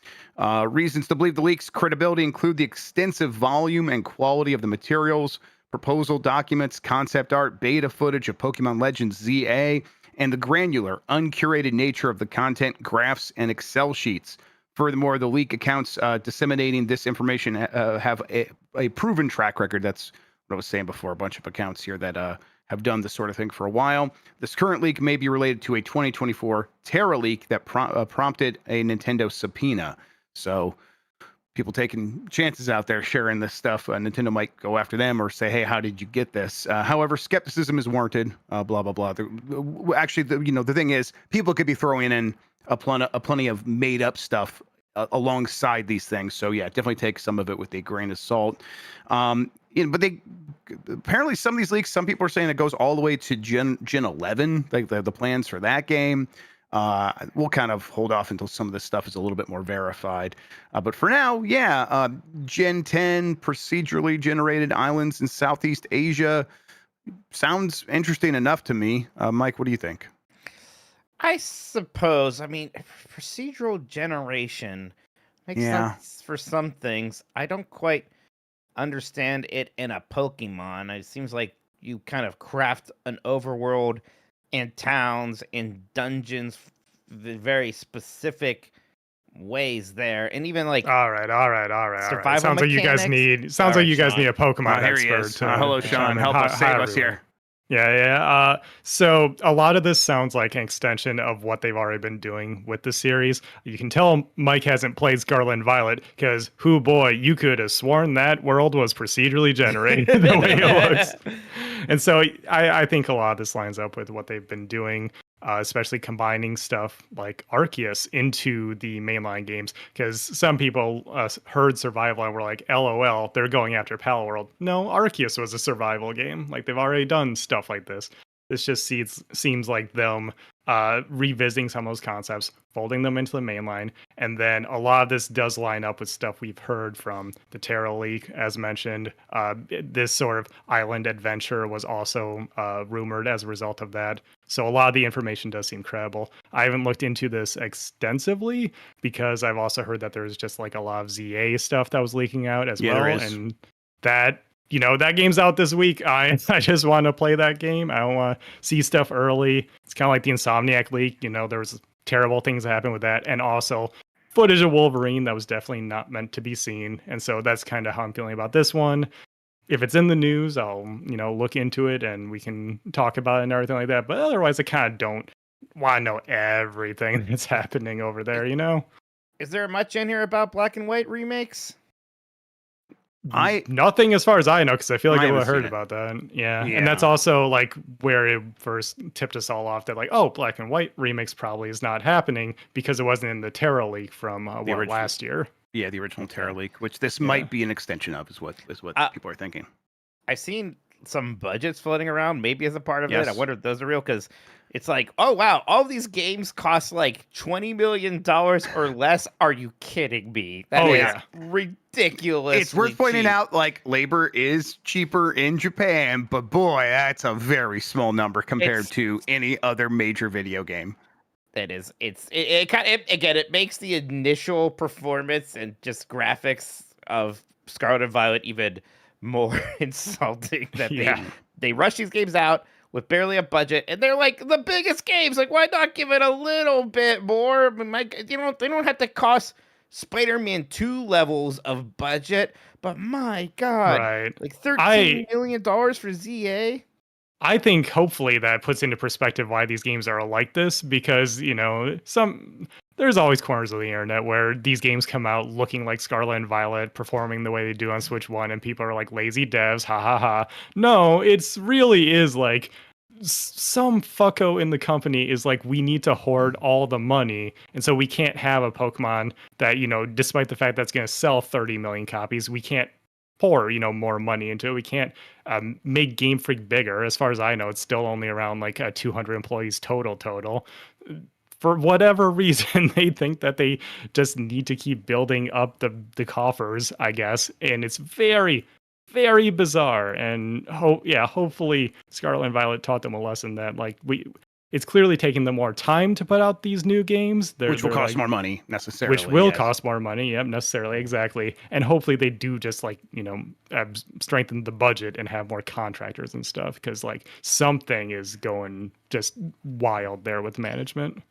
Reasons to believe the leaks' credibility include the extensive volume and quality of the materials, proposal documents, concept art, beta footage of Pokemon Legends ZA, and the granular, uncurated nature of the content, graphs, and Excel sheets. Furthermore, the leak accounts disseminating this information have a proven track record. That's what I was saying before. A bunch of accounts here that have done this sort of thing for a while. This current leak may be related to a 2024 Terra leak that prompted a Nintendo subpoena. So people taking chances out there sharing this stuff. Nintendo might go after them or say, hey, how did you get this? However, skepticism is warranted, blah, blah, blah. Actually, the thing is, people could be throwing in a plenty of made up stuff alongside these things. So yeah, definitely take some of it with a grain of salt. But they apparently, some of these leaks, some people are saying it goes all the way to Gen 11, like the plans for that game. We'll kind of hold off until some of this stuff is a little bit more verified. But for now, yeah, Gen 10 procedurally generated islands in Southeast Asia sounds interesting enough to me. Mike, what do you think? I suppose. I mean, procedural generation makes sense for some things. I don't quite understand it in a Pokemon. It seems like you kind of craft an overworld and towns and dungeons very specific ways there, and even like all right. survival Sounds like you guys mechanics. need. All right, you guys Sean. need a Pokemon Here he expert. is. Hello, Sean. Help us save us here. Yeah. So a lot of this sounds like an extension of what they've already been doing with the series. You can tell Mike hasn't played Scarlet and Violet because, whoo boy, you could have sworn that world was procedurally generated the way it looks. And so I think a lot of this lines up with what they've been doing, especially combining stuff like Arceus into the mainline games. Because some people heard survival and were like, LOL, they're going after Palworld. No, Arceus was a survival game. Like, they've already done stuff like this. This just seems like them revisiting some of those concepts, folding them into the mainline, and then a lot of this does line up with stuff we've heard from the Terra leak, as mentioned. This sort of island adventure was also rumored as a result of that. So a lot of the information does seem credible. I haven't looked into this extensively because I've also heard that there's just like a lot of ZA stuff that was leaking out as well, there is. and that. That game's out this week. I just want to play that game. I don't want to see stuff early. It's kind of like the Insomniac leak. There was terrible things that happened with that. And also footage of Wolverine that was definitely not meant to be seen. And so that's kind of how I'm feeling about this one. If it's in the news, I'll, look into it and we can talk about it and everything like that. But otherwise, I kind of don't want to know everything that's happening over there, Is there much in here about black and white remakes? Nothing as far as I know, because I feel like I would have heard it. about that. Yeah. And that's also like where it first tipped us all off that like, oh, black and white remakes probably is not happening because it wasn't in the Terra leak from last year. Yeah, the original Terra leak, which this might be an extension of, is what people are thinking. I've seen some budgets floating around, maybe as a part of it. I wonder if those are real, because it's like, oh wow, all these games cost like $20 million or less. Are you kidding me? That is ridiculous. It's worth pointing out, like, labor is cheaper in Japan, but boy, that's a very small number compared to any other major video game. That is, it makes the initial performance and just graphics of Scarlet and Violet even more insulting. That they rush these games out with barely a budget, and they're like the biggest games. Like, why not give it a little bit more? They don't have to cost Spider-Man 2 levels of budget, but my God, right? Like $13 million for ZA. I think hopefully that puts into perspective why these games are like this, because there's always corners of the internet where these games come out looking like Scarlet and Violet, performing the way they do on Switch 1, and people are like, lazy devs, ha ha ha. No, it's really is like some fucko in the company is like, we need to hoard all the money, and so we can't have a Pokemon that, despite the fact that's going to sell 30 million copies, we can't pour more money into it. We can't make Game Freak bigger. As far as I know, it's still only around like 200 employees total. For whatever reason, they think that they just need to keep building up the coffers, I guess. And it's very, very bizarre. And hopefully Scarlet and Violet taught them a lesson that like it's clearly taking them more time to put out these new games. Which will they're cost like, more money necessarily. which will yes. cost more money. Yep, necessarily, exactly. And hopefully they do just like strengthen the budget and have more contractors and stuff, because like something is going just wild there with management.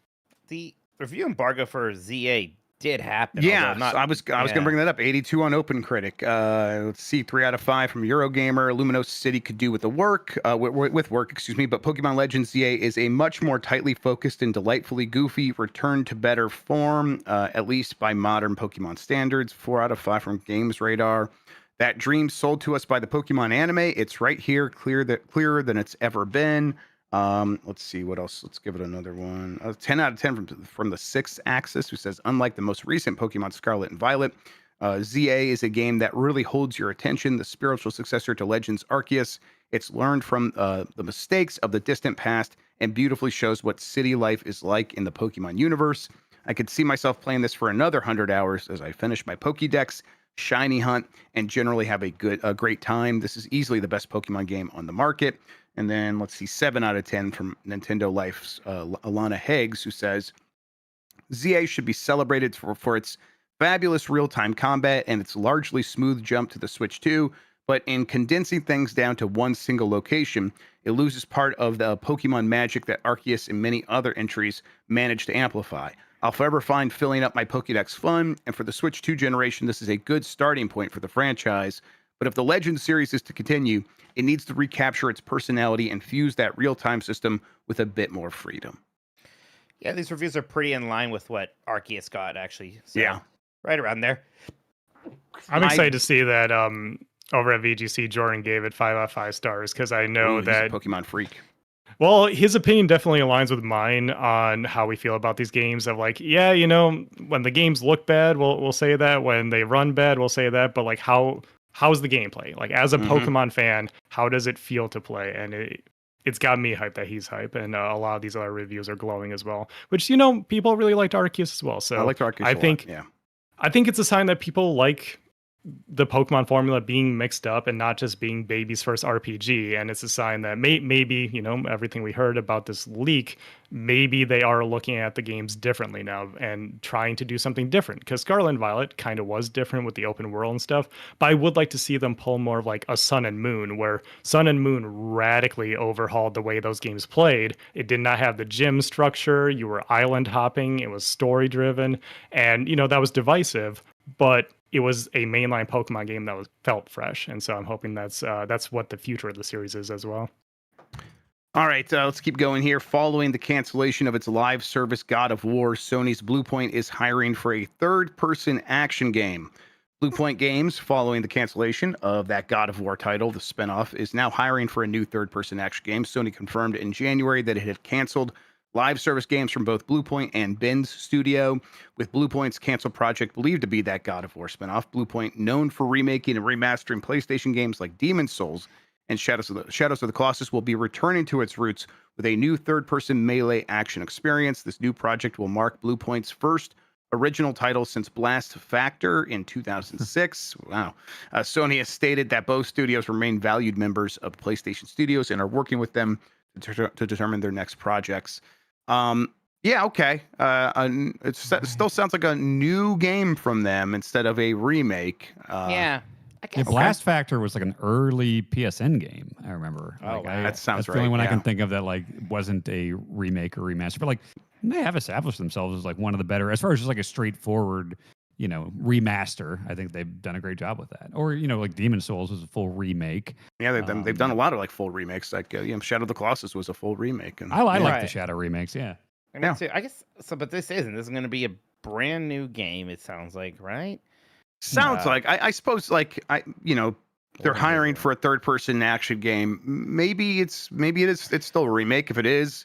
The review embargo for ZA did happen. Yeah, although not, I was gonna bring that up. 82 on OpenCritic. Let's see, 3 out of 5 from Eurogamer. Luminos City could do with the work, with work, excuse me. But Pokemon Legends ZA is a much more tightly focused and delightfully goofy return to better form, at least by modern Pokemon standards. 4 out of 5 from Games Radar. That dream sold to us by the Pokemon anime. It's right here, clearer than it's ever been. Let's see what else. Let's give it another one. 10 out of 10 from the Sixth Axis, who says, unlike the most recent Pokemon Scarlet and Violet, ZA is a game that really holds your attention. The spiritual successor to Legends Arceus. It's learned from the mistakes of the distant past and beautifully shows what city life is like in the Pokemon universe. I could see myself playing this for another 100 hours as I finish my Pokédex, shiny hunt, and generally have a great time. This is easily the best Pokemon game on the market. And then let's see, 7 out of 10 from Nintendo Life's Alana Higgs, who says, ZA should be celebrated for its fabulous real-time combat and its largely smooth jump to the Switch 2, but in condensing things down to one single location, it loses part of the Pokemon magic that Arceus and many other entries managed to amplify. I'll forever find filling up my Pokédex fun, and for the Switch 2 generation, this is a good starting point for the franchise. But if the Legends series is to continue, it needs to recapture its personality and fuse that real-time system with a bit more freedom. Yeah, these reviews are pretty in line with what Arceus got, actually. So, Yeah. right around there. I'm excited to see that over at VGC, Jordan gave it 5 out of 5 stars, because I know He's that a Pokemon freak. Well, his opinion definitely aligns with mine on how we feel about these games. Of like, yeah, when the games look bad, we'll say that. When they run bad, we'll say that. But like, how's the gameplay? Like, as a Pokemon fan, how does it feel to play? And it's got me hyped that he's hype, and a lot of these other reviews are glowing as well. Which people really liked Arceus as well. So I liked Arceus a lot, yeah. I think it's a sign that people like the Pokemon formula being mixed up and not just being baby's first RPG. And it's a sign that maybe, everything we heard about this leak, maybe they are looking at the games differently now and trying to do something different. Because Scarlet and Violet kind of was different with the open world and stuff. But I would like to see them pull more of like a Sun and Moon, where Sun and Moon radically overhauled the way those games played. It did not have the gym structure. You were island hopping. It was story driven. And, that was divisive. But it was a mainline Pokemon game that felt fresh, and so I'm hoping that's what the future of the series is as well. All right, let's keep going here. Following the cancellation of its live service God of War, Sony's Bluepoint is hiring for a third-person action game. Bluepoint Games, following the cancellation of that God of War title, the spinoff, is now hiring for a new third-person action game. Sony confirmed in January that it had canceled live service games from both Bluepoint and Ben's studio, with Bluepoint's canceled project believed to be that God of War spinoff. Bluepoint, known for remaking and remastering PlayStation games like Demon's Souls and Shadows of the Colossus, will be returning to its roots with a new third-person melee action experience. This new project will mark Bluepoint's first original title since Blast Factor in 2006. Wow. Sony has stated that both studios remain valued members of PlayStation Studios and are working with them to determine their next projects. Yeah, okay. It still sounds like a new game from them instead of a remake. Yeah. I Yeah, guess. Blast Factor was like an early PSN game. I remember. Oh, wow. That sounds that's the only right, one I yeah. can think of that like wasn't a remake or remaster. But like they have established themselves as like one of the better, as far as just like a straightforward, remaster. I think they've done a great job with that. Or like Demon's Souls was a full remake. Yeah, they've done a lot of like full remakes. Like Shadow of the Colossus was a full remake. And I like Right. the Shadow remakes. Yeah. I mean, too, I guess so, but this isn't. This is going to be a brand new game. It sounds like, right? sounds like I suppose like they're hiring for a third person action game. Maybe it's still a remake. If it is,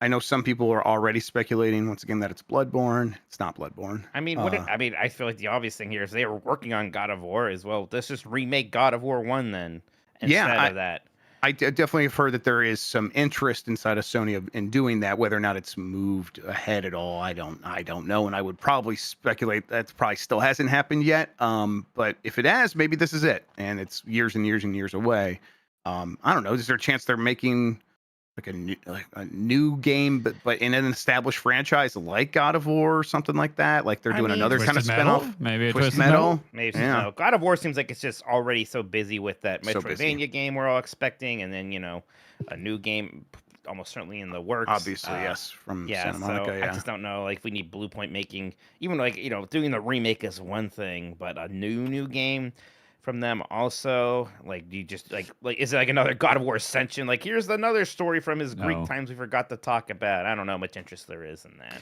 I know some people are already speculating once again that it's Bloodborne. It's not Bloodborne. I mean, I feel like the obvious thing here is they were working on God of War as well. Let's just remake God of War 1 then instead of that. I definitely have heard that there is some interest inside of Sony in doing that. Whether or not it's moved ahead at all, I don't know, and I would probably speculate that probably still hasn't happened yet. But if it has, maybe this is it, and it's years and years and years away. I don't know. Is there a chance they're making like a new game, but in an established franchise like God of War or something like that? Like they're doing another kind of Twisted Metal? spinoff. Maybe a Twisted Twisted Metal. Maybe Yeah. no. God of War seems like it's just already so busy with that So busy. Metroidvania game we're all expecting, and then a new game almost certainly in the works. Obviously, yes, from Yeah, Santa Monica. so Yeah. I just don't know. Like, we need Blue Point making, even like doing the remake is one thing, but a new game from them also. Like, do you just like is it like another God of War Ascension? Like, here's another story from his Greek No. times we forgot to talk about. I don't know how much interest there is in that.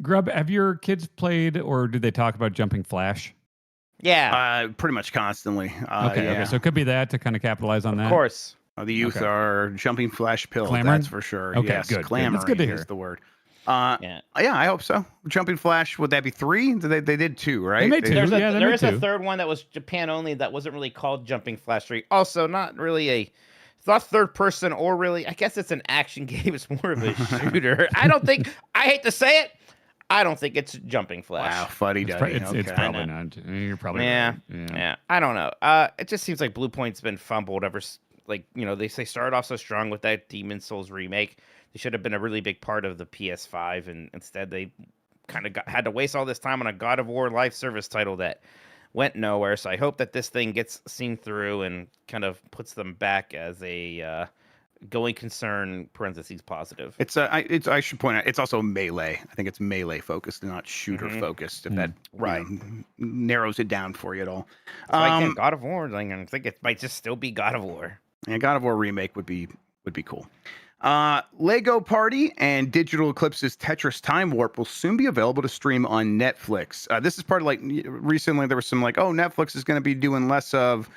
Grub, have your kids played or did they talk about Jumping Flash? Yeah, Pretty much constantly. Okay, so it could be that to kind of capitalize on that. of course. The youth Okay. are jumping flash pill. Clamoring? That's for sure. Okay, yes, good, good. clamoring That's good to is hear. the word. Yeah. Yeah, I hope so. Jumping Flash, would that be 3? They did 2, right? They made 2. There's Yeah, they there made is a 2. third one that was Japan only that wasn't really called Jumping Flash 3. Also, not really it's not third person or really. I guess it's an action game. It's more of a shooter. I hate to say it. I don't think it's Jumping Flash. Wow, fuddy It's, duddy. it's Okay. probably not. You're probably Yeah, right. yeah. I don't know. It just seems like Blue Point's been fumbled ever. Like they started off so strong with that Demon Souls remake. They should have been a really big part of the PS5, and instead they kind of had to waste all this time on a God of War live service title that went nowhere. So I hope that this thing gets seen through and kind of puts them back as a going concern (parentheses positive). I should point out it's also melee. I think it's melee focused and not shooter focused. If that Right. narrows it down for you at all. So I think God of War. Like, I think it might just still be God of War. And God of War remake would be cool. Lego Party and Digital Eclipse's Tetris Time Warp will soon be available to stream on Netflix. This is part of recently there was some Netflix is going to be doing less of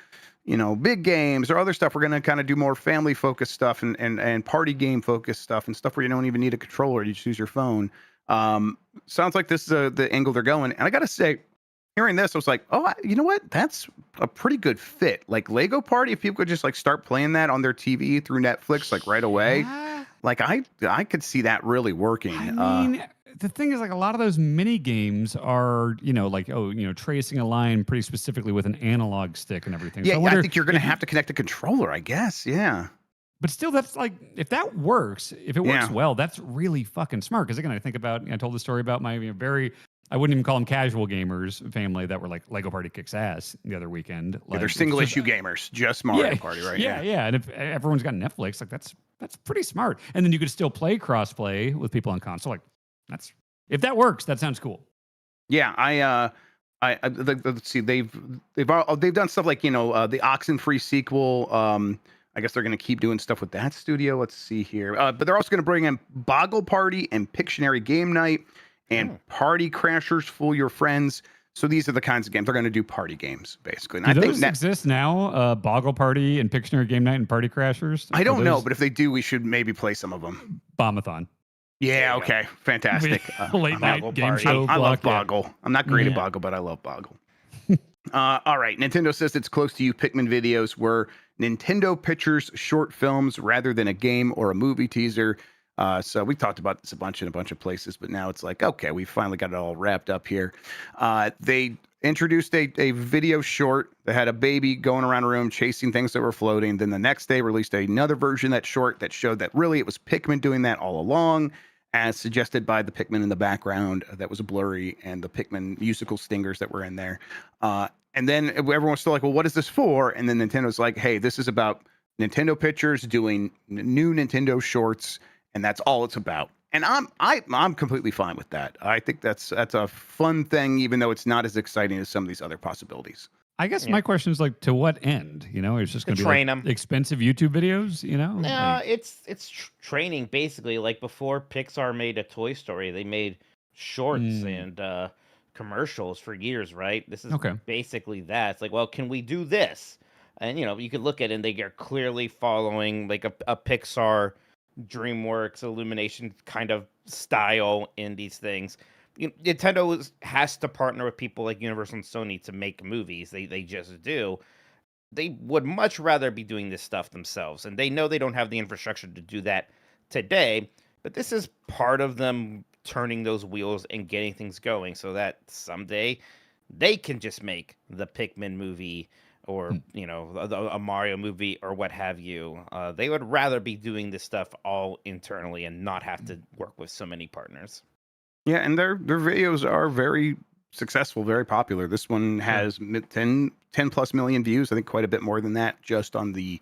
big games or other stuff. We're going to kind of do more family focused stuff and party game focused stuff and stuff where you don't even need a controller. You just use your phone. Sounds like this is the angle they're going. And I got to say, hearing this, I was like, oh, you know what? That's a pretty good fit. Like Lego Party, if people could just start playing that on their TV through Netflix right away, I could see that really working. I mean, the thing is, a lot of those mini games are, tracing a line pretty specifically with an analog stick and everything. Yeah, So I think you're going to have to connect a controller, I guess. Yeah. But still, that's if that works, if it works Yeah. well, that's really fucking smart. Because again, I think about, I told the story about my I wouldn't even call them casual gamers family that were Lego Party kicks ass the other weekend. They're it's single just- issue gamers, just Mario Party, right? Yeah. And if everyone's got Netflix, that's pretty smart. And then you could still play crossplay with people on console. If that works, that sounds cool. Yeah, let's see, they've done stuff like the Oxenfree sequel. I guess they're going to keep doing stuff with that studio. Let's see here, but they're also going to bring in Boggle Party and Pictionary Game Night and Party Crashers Fool Your Friends. So these are the kinds of games they're going to do. Party games, basically. And Do I those think exist now? Boggle Party and Pictionary Game Night and Party Crashers? I don't Are know, those but if they do, we should maybe play some of them. Bombathon. Yeah, okay, fantastic. Late night Boggle game Party. show. I love block, yeah. Boggle. I'm not great at Yeah. Boggle, but I love Boggle. All right. Nintendo says its close to you Pikmin videos were Nintendo Pictures short films rather than a game or a movie teaser. So we talked about this a bunch in a bunch of places, but now it's okay, we finally got it all wrapped up here. They introduced a video short that had a baby going around a room chasing things that were floating. Then the next day released another version of that short that showed that really it was Pikmin doing that all along, as suggested by the Pikmin in the background that was blurry and the Pikmin musical stingers that were in there. And then everyone was still like, well, what is this for? And then Nintendo's like, hey, this is about Nintendo Pictures doing new Nintendo shorts, and that's all it's about. And I'm completely fine with that. I think that's a fun thing, even though it's not as exciting as some of these other possibilities. I guess my question is to what end? It's just going to be train 'em. expensive YouTube videos. No, it's training basically. Like before Pixar made a Toy Story, they made shorts and commercials for years, right? This is basically that. It's well, can we do this? And you could look at it and they are clearly following a Pixar, DreamWorks, Illumination kind of style in these things. Nintendo has to partner with people like Universal and Sony to make movies. They just do. they would much rather be doing this stuff themselves, and they know they don't have the infrastructure to do that today. But this is part of them turning those wheels and getting things going, so that someday they can just make the Pikmin movie or a Mario movie or what have you. They would rather be doing this stuff all internally and not have to work with so many partners. Yeah, and their videos are very successful, very popular. This one has 10 plus million views. I think quite a bit more than that just on the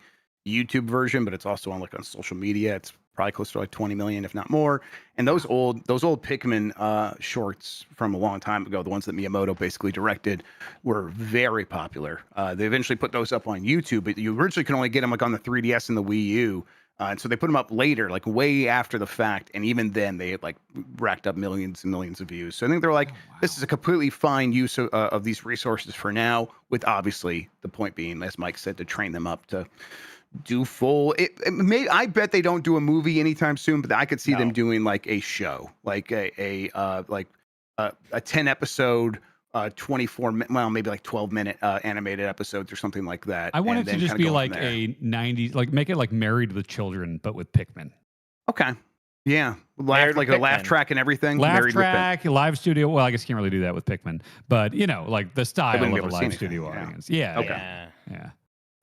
YouTube version, but it's also on social media. It's probably close to like 20 million, if not more. And those old Pikmin shorts from a long time ago, the ones that Miyamoto basically directed, were very popular. They eventually put those up on YouTube, but you originally could only get them like on the 3DS and the Wii U. And so they put them up later, like way after the fact, and even then they like racked up millions and millions of views. So I think they're like, this is a completely fine use of these resources for now, with obviously the point being, as Mike said, to train them up to do full. I bet they don't do a movie anytime soon, but I could see them doing like a show, like a 10 episode. well, maybe like 12-minute animated episodes or something like that. I want it to just be like a 90s, like make it like Married with Children, but with Pikmin. Okay. Yeah. Like a laugh track and everything. Laugh track, live studio. Well, I guess you can't really do that with Pikmin, but like the style of a live studio audience. Yeah. Okay. Yeah.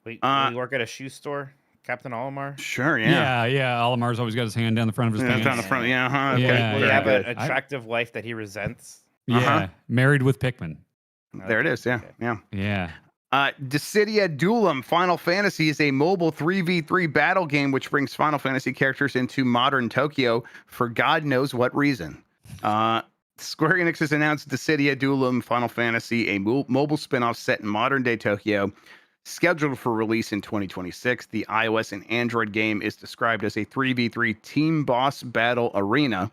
We work at a shoe store, Captain Olimar. Sure. Yeah. Yeah. Olimar's always got his hand down the front of his pants. Down the front. Yeah. Huh. Okay. Yeah, Will you have an attractive wife that he resents? Yeah. Married with Pikmin. There it is. Yeah. Okay. Yeah. Dissidia Duelum Final Fantasy is a mobile 3v3 battle game which brings Final Fantasy characters into modern Tokyo for God knows what reason. Square Enix has announced Dissidia Duelum Final Fantasy, a mobile spin-off set in modern-day Tokyo, scheduled for release in 2026. The iOS and Android game is described as a 3v3 team boss battle arena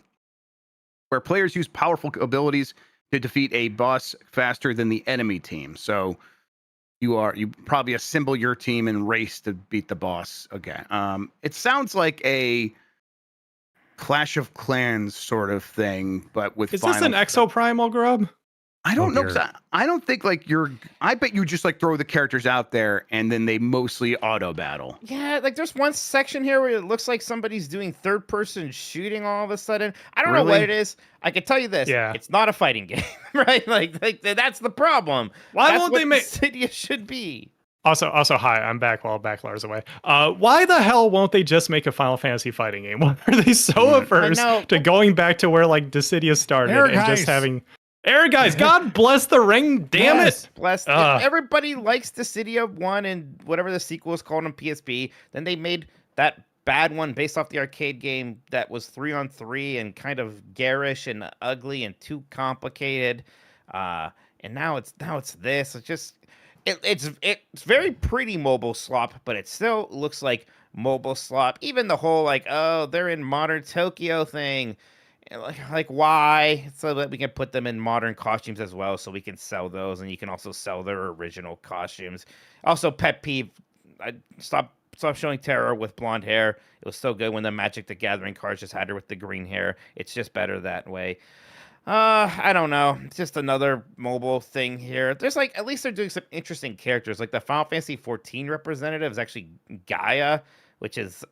where players use powerful abilities to defeat a boss faster than the enemy team. So you probably assemble your team and race to beat the boss. Okay. It sounds like a Clash of Clans sort of thing, but with Is this an Exoprimal, Grub? I don't know. I don't think I bet you just like throw the characters out there and then they mostly auto battle. Yeah, like there's one section here where it looks like somebody's doing third person shooting all of a sudden. I don't know what it is. I can tell you this. Yeah. It's not a fighting game, right? Like that's the problem. Why that's won't what they make Dissidia should be? Also, hi, I'm back while Backlar's away. Why the hell won't they just make a Final Fantasy fighting game? Why are they so averse to going back to where like Dissidia started and just having guys, God bless the ring, damn it! Bless. Everybody likes Dissidia 1 and whatever the sequel is called on PSP. Then they made that bad one based off the arcade game that was 3-on-3 and kind of garish and ugly and too complicated. And now it's this. It's just it's very pretty mobile slop, but it still looks like mobile slop. Even the whole like, oh, they're in modern Tokyo thing. Like why? So that we can put them in modern costumes as well, so we can sell those, and you can also sell their original costumes. Also, pet peeve: stop showing Terra with blonde hair. It was so good when the Magic the Gathering cards just had her with the green hair. It's just better that way. I don't know. It's just another mobile thing here. There's like at least they're doing some interesting characters. Like the Final Fantasy 14 representative is actually Gaia, which is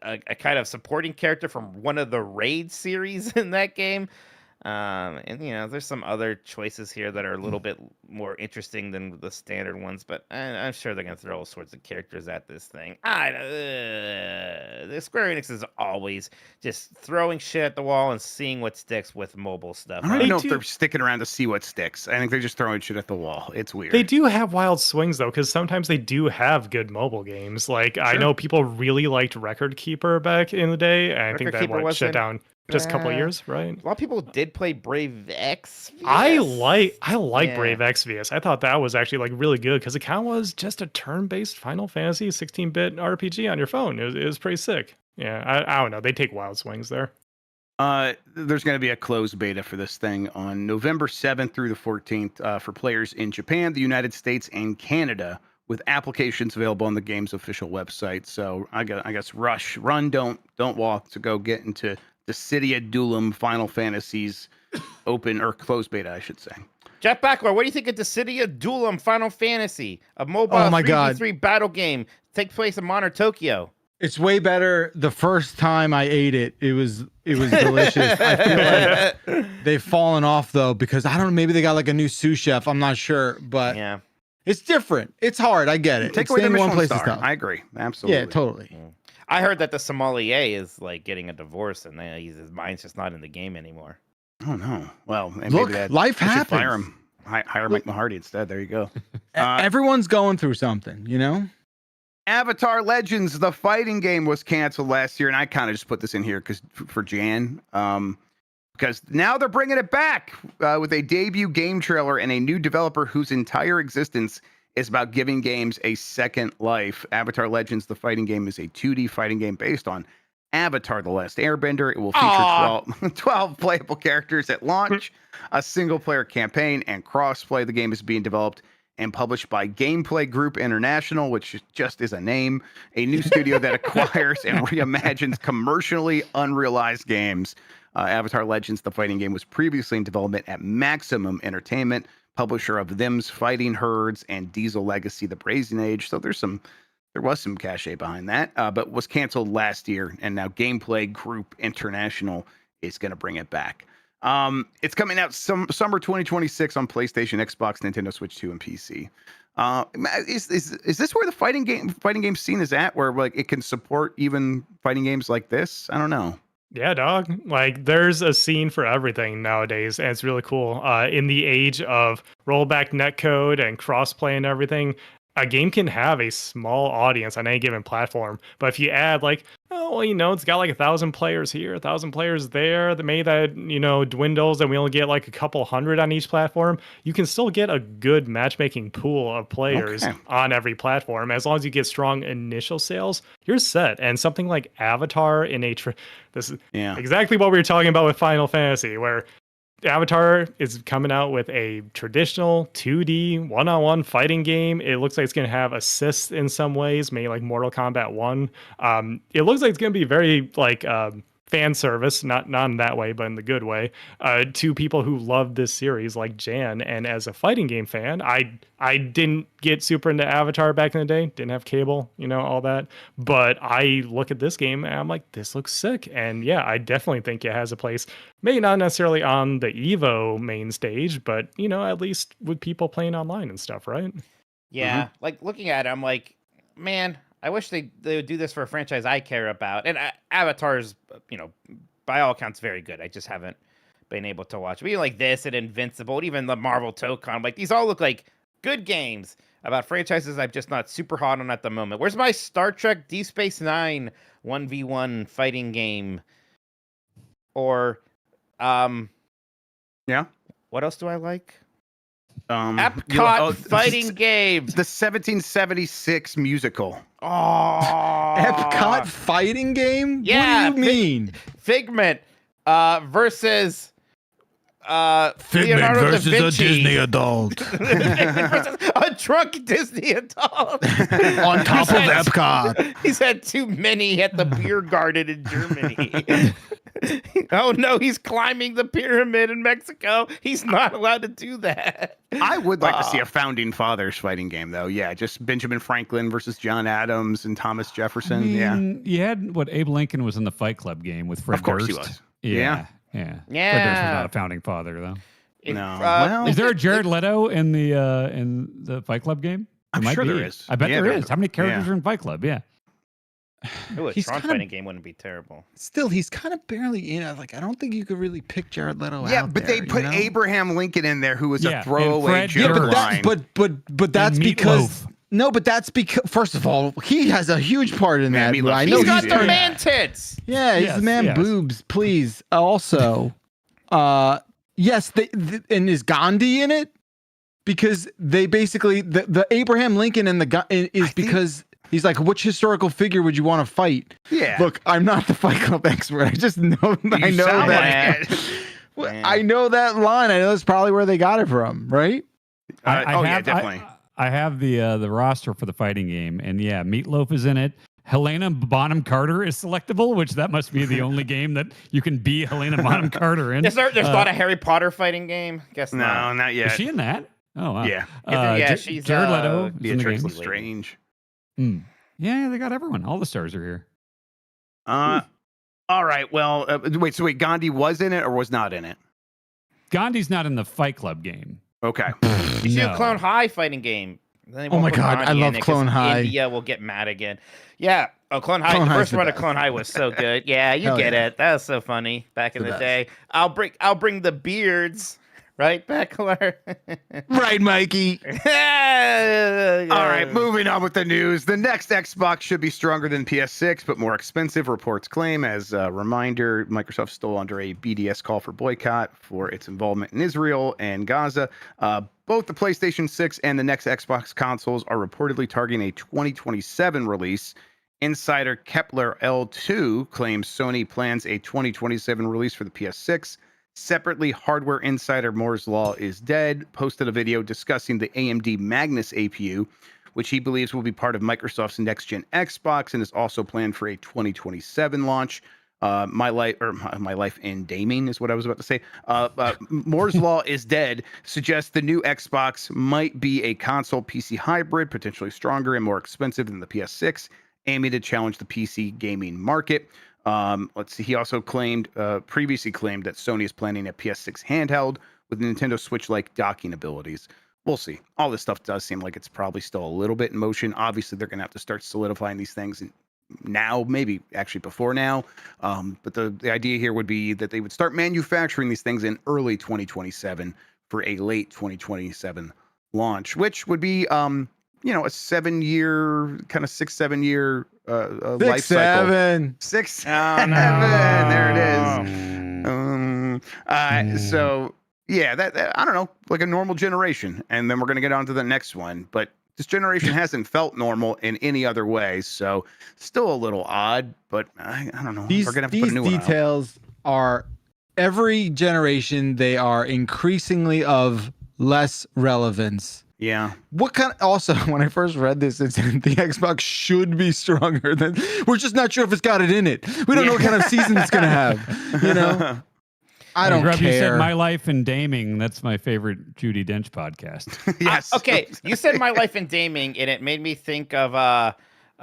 a kind of supporting character from one of the raid series in that game. And there's some other choices here that are a little bit more interesting than the standard ones, but I'm sure they're gonna throw all sorts of characters at this thing. The Square Enix is always just throwing shit at the wall and seeing what sticks with mobile stuff. I don't even know if they're sticking around to see what sticks. I think they're just throwing shit at the wall. It's weird. They do have wild swings though, because sometimes they do have good mobile games. Like sure. I know people really liked Record Keeper back in the day, and I think that shut down. Just a couple of years, right? A lot of people did play Brave X. I like Brave Exvius. I thought that was actually like really good because it kind of was just a turn-based Final Fantasy 16-bit RPG on your phone. It was pretty sick. Yeah, I don't know. They take wild swings there. There's going to be a closed beta for this thing on November 7th through the 14th for players in Japan, the United States, and Canada, with applications available on the game's official website. So I guess run, don't walk to go get into Dissidia Duelum Final Fantasy's open or closed beta, I should say. Jeff Backler, what do you think of Dissidia Duelim Final Fantasy, a mobile Oh my 3v3 battle game? Takes place in modern Tokyo. It's way better. The first time I ate it, it was delicious. I feel like they've fallen off though, because I don't know, maybe they got like a new sous chef. I'm not sure, but Yeah. it's different. It's hard. I get it. Take It's away the staying in one Michelin place is star. tough. I agree. Absolutely. Yeah, totally. I heard that the sommelier is like getting a divorce and his mind's just not in the game anymore. Oh no. Well, and Look, maybe life they should happens. fire him. Hire Mike Mahardy instead. There you go. Everyone's going through something, you know? Avatar Legends, the fighting game, was canceled last year, and I kind of just put this in here because for Jan, because now they're bringing it back with a debut game trailer and a new developer whose entire existence is about giving games a second life. Avatar Legends, the fighting game, is a 2D fighting game based on Avatar: The Last Airbender. It will feature 12 playable characters at launch, a single-player campaign, and cross-play. The game is being developed and published by Gameplay Group International, which just is a name, a new studio that acquires and reimagines commercially unrealized games. Avatar Legends, the fighting game, was previously in development at Maximum Entertainment, publisher of Them's Fighting Herds and Diesel Legacy: The Brazen Age. So there was some cachet behind that, but was canceled last year, and now Gameplay Group International is going to bring it back. It's coming out summer 2026 on PlayStation, Xbox, Nintendo Switch 2, and PC. Is this where the fighting game scene is at, where like it can support even fighting games like this? I don't know. Yeah, dog. Like, there's a scene for everything nowadays, and it's really cool. In the age of rollback netcode and crossplay and everything, a game can have a small audience on any given platform. But if you add like, it's got like 1,000 players here, 1,000 players there, that dwindles, and we only get like a couple hundred on each platform, you can still get a good matchmaking pool of players on every platform. As long as you get strong initial sales, you're set. And something like Avatar this is exactly what we were talking about with Final Fantasy, where Avatar is coming out with a traditional 2D one-on-one fighting game. It looks like it's going to have assists in some ways, maybe like Mortal Kombat 1. It looks like it's going to be very like fan service, not in that way, but in the good way, to people who love this series like Jan. And as a fighting game fan, I didn't get super into Avatar back in the day, didn't have cable, all that. But I look at this game and I'm like, this looks sick. And yeah, I definitely think it has a place, maybe not necessarily on the Evo main stage, but at least with people playing online and stuff, right? Yeah, like looking at it, I'm like, man, I wish they would do this for a franchise I care about. And Avatar's, by all accounts, very good. I just haven't been able to watch. But even like this and Invincible, even the Marvel Tokon, like these all look like good games about franchises I'm just not super hot on at the moment. Where's my Star Trek Deep Space Nine 1v1 fighting game? Or, yeah. What else do I like? Epcot fighting game. The 1776 musical. Oh, Epcot fighting game? Yeah, What do you mean? Figment versus Leonardo da Vinci. adult versus a drunk Disney adult on top of Epcot. He's had too many at the beer garden in Germany. Oh no, he's climbing the pyramid in Mexico. He's not allowed to do that. I would like to see a founding fathers fighting game, though. Yeah, just Benjamin Franklin versus John Adams and Thomas Jefferson. You had Abe Lincoln was in the Fight Club game with Fred Of course Durst. he was. Yeah. Fred Durst was not a founding father, though. No. Is there a Jared Leto in the Fight Club game? I'm sure there is. I bet Yeah, there there- is. How many characters are in Fight Club? Yeah. Ooh, a He's Tron kinda- fighting game wouldn't be terrible. Still, he's kind of barely in. Like, I don't think you could really pick Jared Leto out. Yeah, but they put Abraham Lincoln in there, who was Yeah, a and throwaway Fred joke Durst. line. But that's And because Meatloaf. no, but that's because first of all, he has a huge part in Man, that. Meatloaf. I know He's got he's the turned- man tits. Yeah, he's Yes, the man yes. boobs. Please, also, yes, and is Gandhi in it? Because they basically the Abraham Lincoln and is because he's like, which historical figure would you want to fight? Yeah. Look, I'm not the Fight Club expert. I just know I know sound that. like it. Well, I know that line. I know that's probably where they got it from, right? Yeah, definitely. I have the roster for the fighting game, and yeah, Meatloaf is in it. Helena Bonham Carter is selectable, which that must be the only game that you can be Helena Bonham Carter in. There's not a Harry Potter fighting game? Guess No, not. not yet. Is she in that? Oh, wow. Yeah. She's Jared Leto is in the Beatrix game. Lestrange. Yeah, they got everyone. All the stars are here. All right. Well, wait. Gandhi was in it or was not in it? Gandhi's not in the Fight Club game. Okay. You should do No. a Clone High fighting game. Then they Oh won't my put God, Gandhi I in love it 'cause Clone High. India will get mad again. Yeah. Oh, Clone High. Clone The High's first the run of best. Clone High was so good. Yeah, you Hell get yeah. it. That was so funny back in The the best. day. I'll bring the beards. Right, Beckler? Right, Mikey. All right, moving on with the news. The next Xbox should be stronger than PS6, but more expensive, reports claim. As a reminder, Microsoft stole under a BDS call for boycott for its involvement in Israel and Gaza. Both the PlayStation 6 and the next Xbox consoles are reportedly targeting a 2027 release. Insider Kepler L2 claims Sony plans a 2027 release for the PS6. Separately, hardware insider Moore's Law is Dead posted a video discussing the AMD Magnus APU, which he believes will be part of Microsoft's next-gen Xbox and is also planned for a 2027 launch. My life in gaming is what I was about to say. Moore's Law is Dead suggests the new Xbox might be a console PC hybrid, potentially stronger and more expensive than the PS6, aiming to challenge the PC gaming market. Let's see. He also previously claimed that Sony is planning a PS6 handheld with Nintendo Switch-like docking abilities. We'll see. All this stuff does seem like it's probably still a little bit in motion. Obviously, they're going to have to start solidifying these things now, maybe actually before now. But the idea here would be that they would start manufacturing these things in early 2027 for a late 2027 launch, which would be a 7-year, kind of 6-7 year life cycle. 6, 7. There it is. So yeah, that I don't know, like a normal generation, and then we're gonna get on to the next one. But this generation hasn't felt normal in any other way, so still a little odd. But I don't know. These we're gonna have to put a new one out. details are every generation. They are increasingly of less relevance. Yeah. What kind of, also, when I first read this, it said the Xbox should be stronger than, we're just not sure if it's got it in it. We don't know what kind of season it's going to have. You know? I don't Grub, you said care. My Life in Daming. That's my favorite Judi Dench podcast. Yes. Okay, you said My Life in Daming, and it made me think of a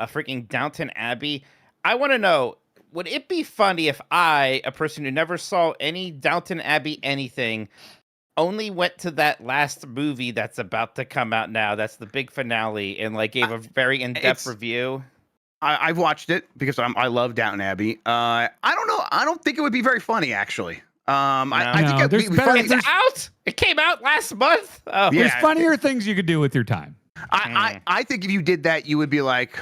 freaking Downton Abbey. I want to know, would it be funny if I, a person who never saw any Downton Abbey anything, only went to that last movie that's about to come out now, that's the big finale, and like gave a very in-depth review? I've watched it because I love Downton Abbey. I don't know. I don't think it would be very funny, actually. I think there's better- It's out. It came out last month. Oh, Yeah. There's funnier things you could do with your time. I think if you did that, you would be like,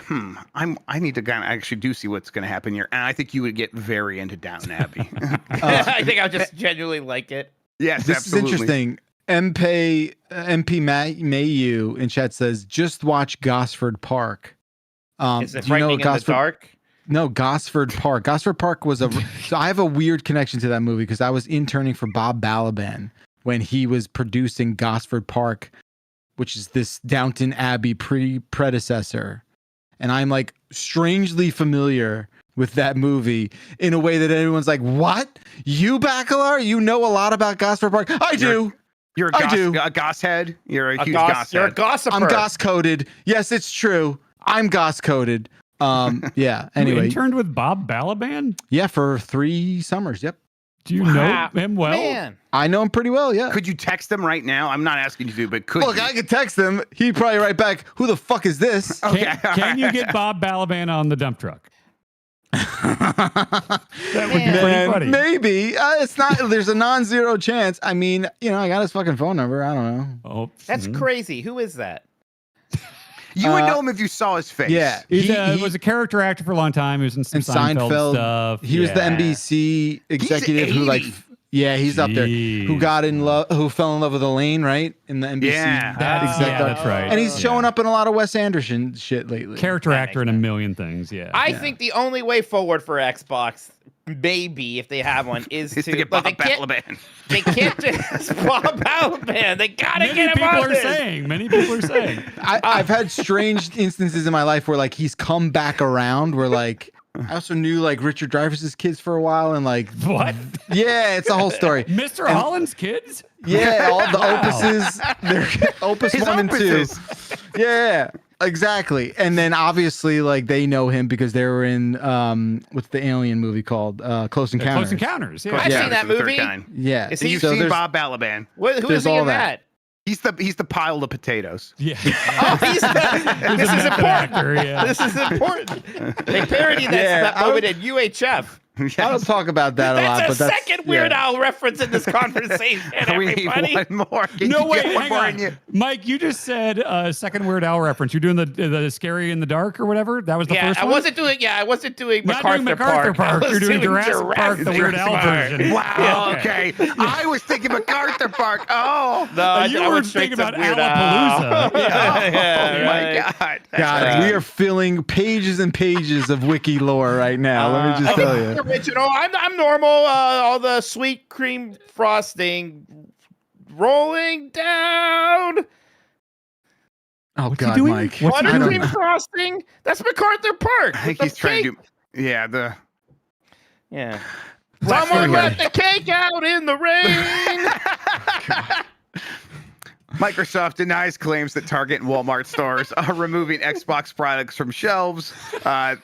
I need to kind of actually do see what's going to happen here, and I think you would get very into Downton Abbey. I think I would just genuinely like it. Yes, This absolutely. is interesting. MP Mayu in chat says, just watch Gosford Park. Is it do you know frightening in the Gosford? dark? No, Gosford Park. Gosford Park was so I have a weird connection to that movie because I was interning for Bob Balaban when he was producing Gosford Park, which is this Downton Abbey predecessor. And I'm like strangely familiar with that movie in a way that everyone's like, what? You, Bacalar? You know a lot about Gosford Park? I do. You're a goss head. You're a huge goss You're a head. gossiper. I'm goss coded. Yes, it's true. I'm goss coded. Yeah. You Anyway, interned with Bob Balaban? yeah, for 3 summers. Yep. Do you Wow. know him well? Man. I know him pretty well. Yeah. Could you text them right now? I'm not asking you to, but could Look, you? I could text him. He'd probably write back, who the fuck is this? Can you get Bob Balaban on the dump truck? That would be Man. pretty funny. Maybe. It's not, there's a non-zero chance. I mean, I got his fucking phone number. I don't know. Oh, That's crazy. Who is that? You would know him if you saw his face. Yeah. He was a character actor for a long time. He was in some in Seinfeld, Seinfeld stuff. He was the Yeah. NBC executive who like 80. yeah, he's up there. Who Jeez. got in love who fell in love with Elaine, right? In the NBC. Yeah. That's right. And he's Yeah. showing up in a lot of Wes Anderson shit lately. Character That actor makes in a sense. million things. Yeah. I think the only way forward for Xbox, maybe if they have one is Is to get Bob Balaban. They can't just Bob Balaban. They gotta Many get him people on are this. saying. Many people are saying. I've had strange instances in my life where like he's come back around. Where like I also knew like Richard Dreyfuss's kids for a while, and like What? yeah, it's a whole story. Mr. Holland's kids? Yeah, all the Wow. opuses, they're opus His 1 and 2. opuses. Yeah, exactly. And then obviously like they know him because they were in what's the alien movie called? Close Encounters. Close Encounters. Yeah. I've Yeah. seen that It's the third movie. kind. Yeah. Is And he- you've So seen there's- Bob Balaban. Who is There's he all in that. that? He's the pile of potatoes. Yeah. Oh, this is method important. actor, yeah. This is important. They parody Yeah, that I moment don't- in UHF. I don't talk about that a lot, That's but a that's second Weird yeah. Al reference in this conversation, We need everybody. one more. Can No, you wait, get one hang more on. in you? Mike, you just said second Weird Al reference. You're doing the Scary in the Dark or whatever? That was the Yeah, first I one? wasn't doing. Yeah, I wasn't doing Not MacArthur, doing MacArthur Park. I was You're doing Jurassic Park, the Weird Al Park. version. Wow. Yeah, Okay. I was thinking MacArthur Park. Oh. No, You I were went straight thinking to about Weird Al. Alapalooza. Yeah. Yeah, Oh my right. God. God, right. we are filling pages and pages of wiki lore right now. Let me just tell you. Original. I'm normal. All the sweet cream frosting rolling down. Oh What's he God, doing? Mike. What's he I don't doing? Buttercream frosting. That's MacArthur Park. I think The he's trying cake. to. Yeah. The. Yeah. Black Someone finger. let the cake out in the rain. Microsoft denies claims that Target and Walmart stores are removing Xbox products from shelves.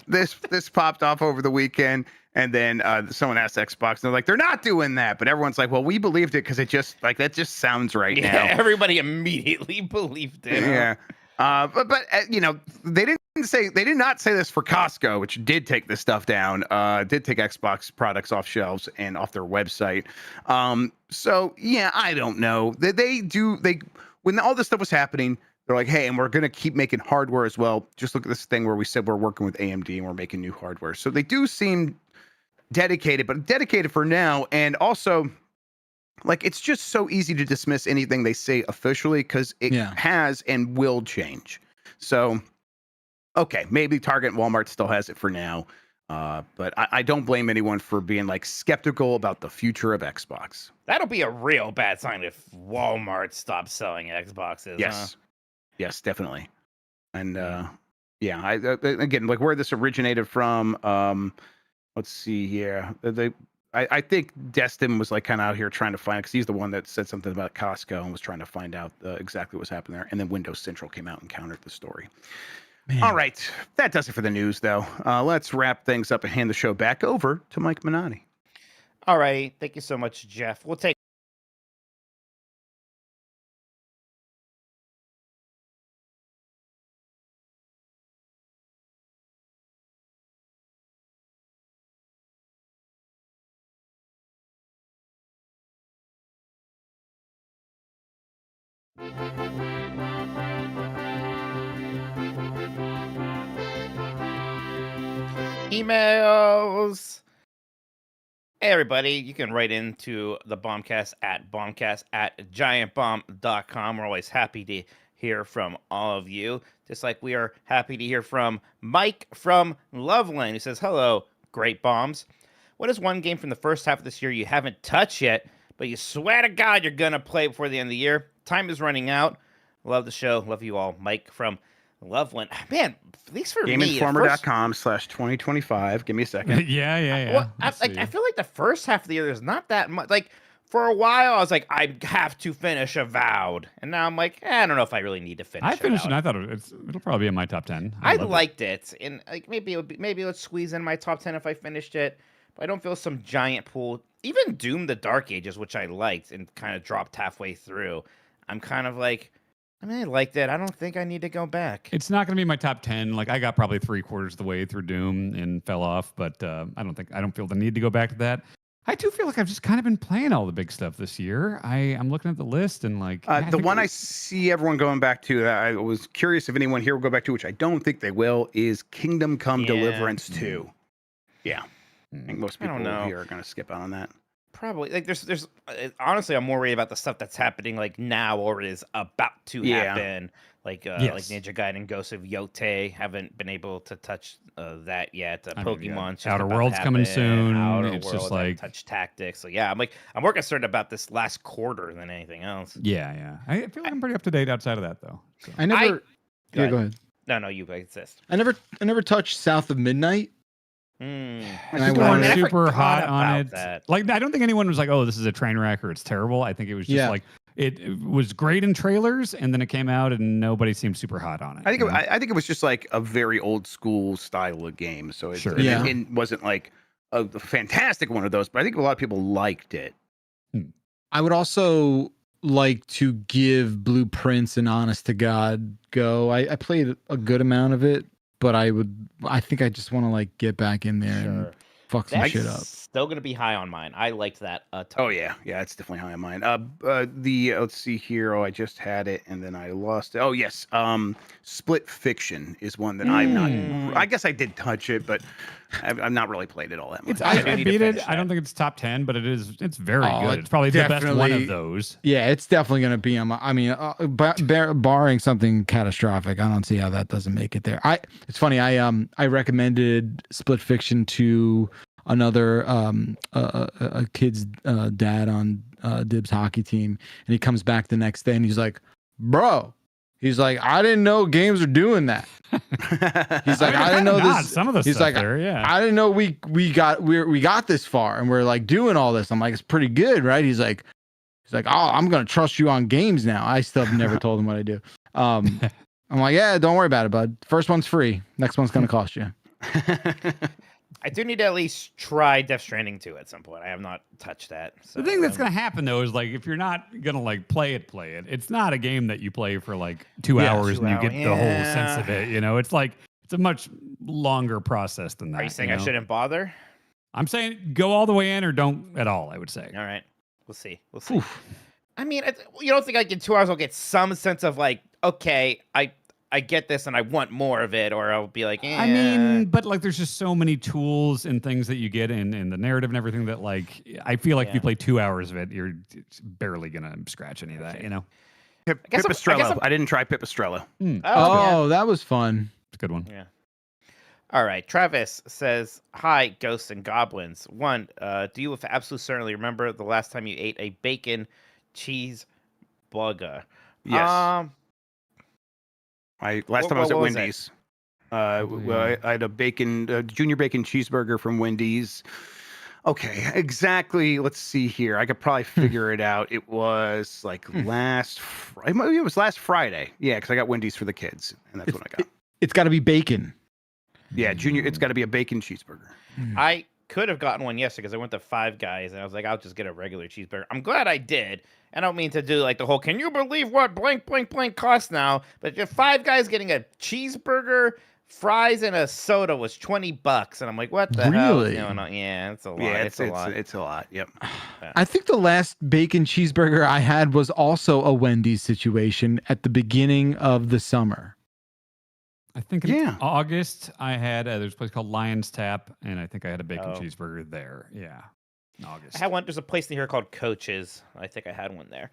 This popped off over the weekend, and then someone asked Xbox, and they're like, "They're not doing that," but everyone's like, "Well, we believed it because it just like that just sounds right Yeah, now." everybody immediately believed it. Yeah. But you know, they did not say this for Costco, which did take this stuff down, did take Xbox products off shelves and off their website. So yeah, I don't know. They when all this stuff was happening, they're like, hey, and we're gonna keep making hardware as well. Just look at this thing where we said we're working with AMD and we're making new hardware. So they do seem dedicated, but dedicated for now, and also like it's just so easy to dismiss anything they say officially because it has and will change. So, okay, maybe Target and Walmart still has it for now, but I don't blame anyone for being like skeptical about the future of Xbox. That'll be a real bad sign if Walmart stops selling Xboxes. Yes, yes, definitely. And yeah, again, like where this originated from. Let's see here. I think Destin was like kind of out here trying to find it because he's the one that said something about Costco and was trying to find out exactly what's happened there. And then Windows Central came out and countered the story. Man. All right. That does it for the news, though. Let's wrap things up and hand the show back over to Mike Minotti. All right. Thank you so much, Jeff. We'll take. Emails. Hey, everybody. You can write into the Bombcast at giantbomb.com. We're always happy to hear from all of you, just like we are happy to hear from Mike from Loveland, who says, hello, great bombs. What is one game from the first half of this year you haven't touched yet, but you swear to God you're going to play before the end of the year? Time is running out. Love the show. Love you all. Mike from Loveland. Man, at least for me. GameInformer.com/2025. Give me a second. yeah. Well, I Let's see. feel like the first half of the year, there's not that much. Like, for a while, I was like, I have to finish Avowed. And now I'm like, I don't know if I really need to finish I finished it. Avowed. and I thought it'll probably be in my top 10. I loved it. liked it. And like maybe let's squeeze in my top 10 if I finished it. But I don't feel some giant pool. Even Doom the Dark Ages, which I liked and kind of dropped halfway through. I'm kind of like, I mean, I liked it. I don't think I need to go back. It's not going to be my top 10. Like I got probably 3/4 of the way through Doom and fell off, but I don't feel the need to go back to that. I do feel like I've just kind of been playing all the big stuff this year. I'm looking at the list and like The one I see everyone going back to that I was curious if anyone here will go back to, which I don't think they will, is Kingdom Come Yeah. Deliverance 2. Yeah. I think most I people don't know. here are going to skip out on that. Probably like there's honestly I'm more worried about the stuff that's happening like now or is about to Yeah. happen. like Yes. Ninja Gaiden, Ghost of Yote. Haven't been able to touch that yet. I mean, yeah. Pokemon's just Outer about to Worlds coming happen. soon. Outer It's just Worlds, I haven't like- touched Tactics. So yeah, I'm more concerned about this last quarter than anything else. Yeah. I feel like I'm pretty up to date outside of that though. So. I never. Go Go ahead. No, you insist. I never touched South of Midnight. Mm. And I People wanted- were I super forgot hot on about it. that. Like, I don't think anyone was like, "Oh, this is a train wreck" or "It's terrible." I think it was just Yeah. like it was great in trailers, and then it came out, and nobody seemed super hot on it. I think you know? I think it was just like a very old school style of game. So Sure. it wasn't like a fantastic one of those, but I think a lot of people liked it. I would also like to give Blueprints an honest to God go. I played a good amount of it, but I think I just want to like get back in there and Sure. fuck some That's shit up. still gonna be high on mine. I liked that a ton. Oh yeah, it's definitely high on mine. Let's see here. Oh, I just had it and then I lost it. Oh yes, Split Fiction is one that I'm not. I guess I did touch it, but I've not really played it all that much. It's, I do I need to beat it. finish I don't that. think it's top 10, but it's very Oh, good. It's probably the best one definitely- of those. Yeah, it's definitely going to be on my. I mean, barring something catastrophic, I don't see how that doesn't make it there. It's funny. I recommended Split Fiction to another a kid's dad on Dib's hockey team, and he comes back the next day and he's like, "Bro." He's like, I didn't know games are doing that. He's like, I didn't know Not this. some of the He's stuff like, there, yeah. I didn't know we got this far and we're like doing all this. I'm like, it's pretty good, right? He's like, oh, I'm gonna trust you on games now. I still have never told him what I do. I'm like, yeah, don't worry about it, bud. First one's free. Next one's gonna cost you. I do need to at least try Death Stranding 2 at some point. I have not touched that. So, The thing that's going to happen though is like if you're not going to like play it, it's not a game that you play for like 2 hours 2 and you get hours, the whole sense of yeah. it. You know, it's like it's a much longer process than that. Are you saying you I know? shouldn't bother? I'm saying go all the way in or don't at all. I would say. All right, we'll see. We'll see. I mean, you don't think like in 2 hours I'll get some sense of like, okay, I get this and I want more of it, or I'll be like, I mean, but like there's just so many tools and things that you get in the narrative and everything that like I feel like if you Yeah. play 2 hours of it, you're barely gonna scratch any of that. You know, guess I'm- Pipistrello. I didn't try Pipistrello. Oh, that was fun. it's a good one. yeah. All right, Travis says, "Hi, ghosts and goblins. One, do you with absolute certainty remember the last time you ate a bacon cheeseburger?" Yes. Last time I was what at was it? Wendy's. Well, I had a junior bacon cheeseburger from Wendy's. Okay, exactly. Let's see here. I could probably figure it out. It was like last. It was last Friday. Yeah, because I got Wendy's for the kids, and that's what I got. It's got to be bacon. Yeah, junior. It's got to be a bacon cheeseburger. I could have gotten one yesterday because I went to Five Guys and I was like, I'll just get a regular cheeseburger. I'm glad I did. I don't mean to do like the whole, can you believe what blank, blank, blank costs now? But if Five Guys getting a cheeseburger, fries, and a soda was $20. And I'm like, what the hell is Really? going on? Yeah, it's a lot. Yeah, it's a lot. It's a lot. Yep. I think the last bacon cheeseburger I had was also a Wendy's situation at the beginning of the summer. I think in Yeah. August I had there's a place called Lion's Tap, and I think I had a bacon Oh. cheeseburger there. Yeah, in August. I had one. There's a place near here called Coach's. I think I had one there.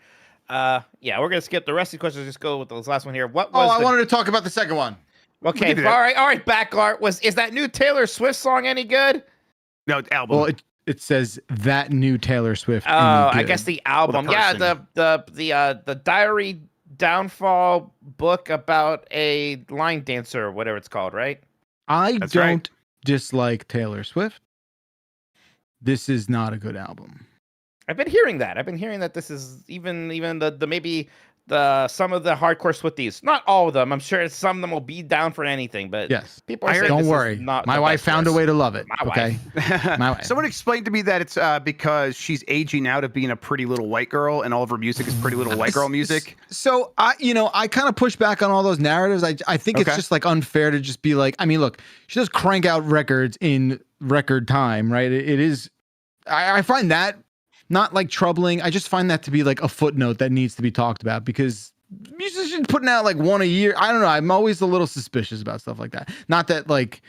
Yeah, we're gonna skip the rest of the questions. Just go with this last one here. What was I the... wanted to talk about the second one. Okay, do that. all right, Backart. Is that new Taylor Swift song any good? No, album. Well, it says that new Taylor Swift. Oh, any I good. guess the album. Yeah, person. the diary downfall book about a line dancer or whatever it's called, right? I That's don't right. dislike Taylor Swift. This is not a good album. I've been hearing that. I've been hearing that this is even the maybe the some of the hardcore Swifties, not all of them. I'm sure some of them will be down for anything, but Yes. people are saying Don't this is worry. not My the wife best found a list. way to love it. My Okay. My wife. Someone explained to me that it's because she's aging out of being a pretty little white girl, and all of her music is pretty little white girl music. So I kind of push back on all those narratives. I think it's Okay. just like unfair to just be like, I mean, look, she does crank out records in record time, right? It is, I find that not like troubling. I just find that to be like a footnote that needs to be talked about because musicians putting out like one a year. I don't know. I'm always a little suspicious about stuff like that. Not that like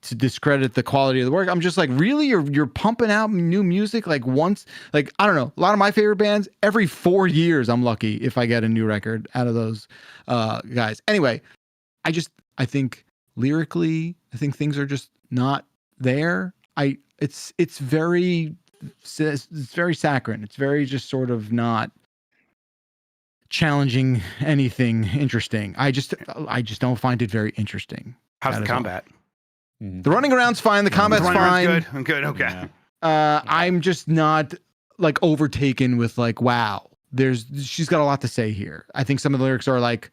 to discredit the quality of the work. I'm just like, really, you're pumping out new music like once, like I don't know. A lot of my favorite bands, every 4 years, I'm lucky if I get a new record out of those guys. Anyway, I think lyrically, I think things are just not there. It's very saccharine. It's very just sort of not challenging anything interesting. I just don't find it very interesting. How's That the is all. combat? The running around's fine. The combat's Running around's fine. Good. Okay. Yeah. I'm just not like overtaken with like, wow, she's got a lot to say here. I think some of the lyrics are like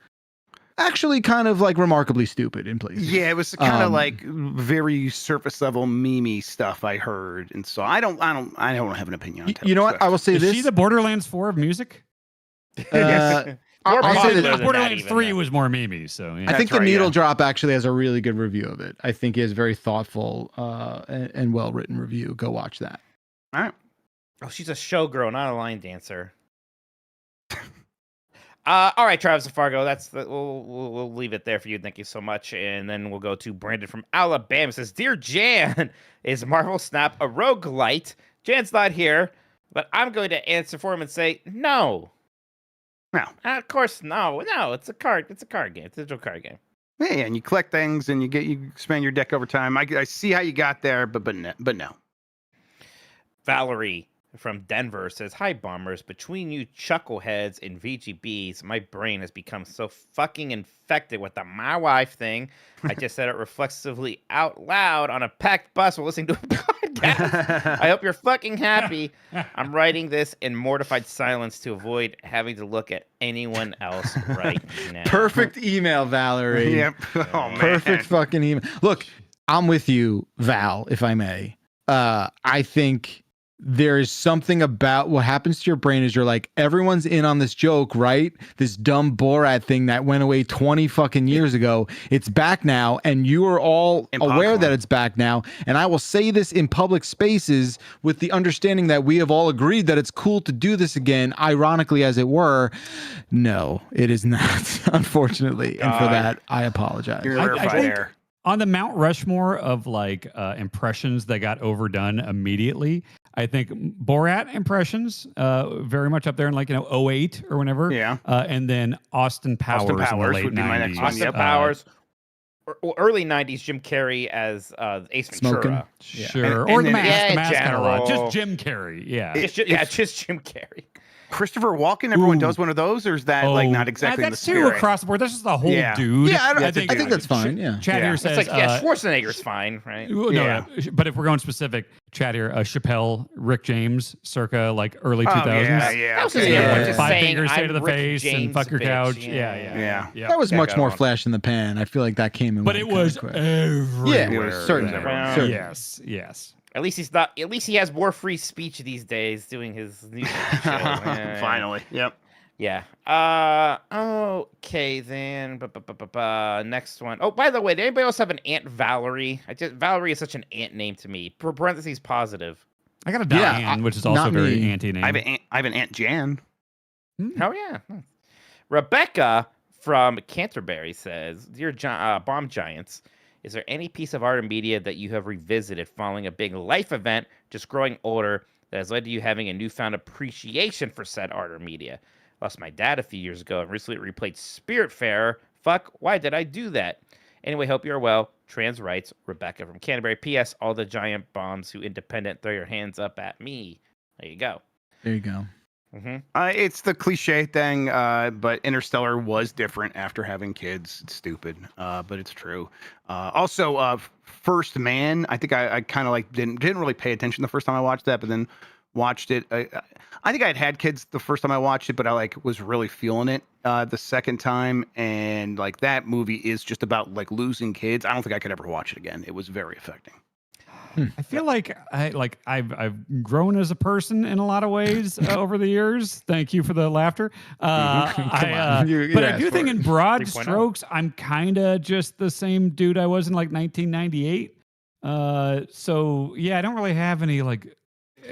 actually kind of like remarkably stupid in places. Yeah, it was kind of like very surface level memey stuff I heard, and so I don't have an opinion on. You know what? I will say Is this. she the Borderlands 4 of music? Uh, More I'll say popular that- than that Borderlands even, 3 though. was more Mimi, so yeah. I think That's the right, Needle yeah. Drop actually has a really good review of it. I think he has a very thoughtful and well written review. Go watch that. All right. Oh, she's a showgirl, not a line dancer. All right, Travis and Fargo. We'll leave it there for you. Thank you so much. And then we'll go to Brandon from Alabama. It says, "Dear Jan, is Marvel Snap a roguelite? Jan's not here, but I'm going to answer for him and say no. No. Of course, no. It's a card game. It's a digital card game. Yeah, and you collect things and you expand your deck over time. I see how you got there, but no. Valerie from Denver says, "Hi, bombers. Between you chuckleheads and VGBs, my brain has become so fucking infected with the my wife thing. I just said it reflexively out loud on a packed bus while listening to a podcast. I hope you're fucking happy. I'm writing this in mortified silence to avoid having to look at anyone else right now." Perfect email, Valerie. Yep. Oh man. Perfect fucking email. Look, I'm with you, Val, if I may. I think there is something about what happens to your brain is you're like, everyone's in on this joke, right? This dumb Borat thing that went away 20 fucking years ago. It's back now, and you are all And aware popcorn. that it's back now. And I will say this in public spaces with the understanding that we have all agreed that it's cool to do this again, ironically as it were. No, it is not, unfortunately. And for that, I apologize. You're I verified think- there. On the Mount Rushmore of like impressions that got overdone immediately, I think Borat impressions very much up there in like 08 or whenever. Yeah. And then Austin Powers, in the Powers late would be my 90s. next one, Austin yep. Powers. Or early 90s, Jim Carrey as Ace Smoking. Ventura. Sure. And- or and the then- mask. Yeah, The in mask kind of general. just Jim Carrey. Yeah. Just Jim Carrey. Christopher Walken, everyone Ooh. does one of those, or is that like not exactly in the that's too spirit? across the board. That's just the whole Yeah. dude. Yeah, I think that's fine. Yeah. Chad Yeah. here It's says, It's like, Schwarzenegger's fine, right? No, Yeah. but if we're going specific, Chad here, Chappelle, Rick James, circa like early 2000s. Yeah. That was his okay. name, Yeah. just Five saying, fingers, straight I'm to the Rick face, and James, fuck your bitch. couch. Yeah. That was Yeah, much got more one. flash in the pan. I feel like that came and But went it kinda was quick. everywhere. certainly. Around. Certainly. Yes. At least he's not. At least he has more free speech these days doing his news show. Yeah. Finally. Yep. Yeah. Okay then. Next one. Oh, by the way, did anybody else have an Aunt Valerie? Valerie is such an aunt name to me. Parentheses positive. I got a Yeah, Diane, which is also not very me. anti name. I have an Aunt Jan. Oh yeah. Nice. Rebecca from Canterbury says, "Dear Bomb Giants, is there any piece of art or media that you have revisited following a big life event, just growing older, that has led to you having a newfound appreciation for said art or media? Lost my dad a few years ago and recently replayed Spiritfarer. Fuck, why did I do that? Anyway, hope you're well. Trans writes, Rebecca from Canterbury. P.S. All the giant bombs who independent, throw your hands up at me." There you go. There you go. Mm-hmm. It's the cliche thing, but Interstellar was different after having kids. It's stupid, but it's true. Also, First Man. I think I kind of like didn't really pay attention the first time I watched that, but then watched it. I think I had kids the first time I watched it, but I like was really feeling it the second time, and like that movie is just about like losing kids. I don't think I could ever watch it again. It was very affecting. I feel like I've grown as a person in a lot of ways over the years. Thank you for the laughter. Come on. You But I asked do for think it. in broad 3.0. strokes, I'm kind of just the same dude I was in like 1998. So yeah, I don't really have any like,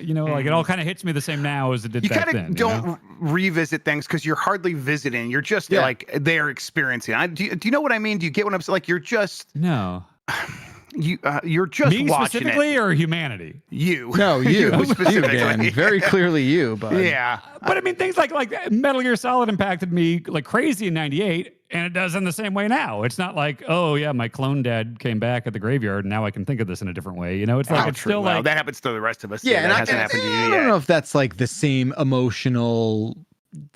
like it all kind of hits me the same now as it did You back kind then. of don't revisit things because you're hardly visiting. You're just like there experiencing. Do you know what I mean? Do you get what I'm saying? Like you're just. No. you're just Me watching specifically it. or humanity? You. No, you specifically. Dan. Very clearly you, but Yeah. But I mean, things like Metal Gear Solid impacted me like crazy in '98, and it does in the same way now. It's not like, oh yeah, my clone dad came back at the graveyard, and now I can think of this in a different way. You know, it's like it's still Well, like that happens to the rest of us. yeah, and that hasn't happened to you I yet. don't know if that's like the same emotional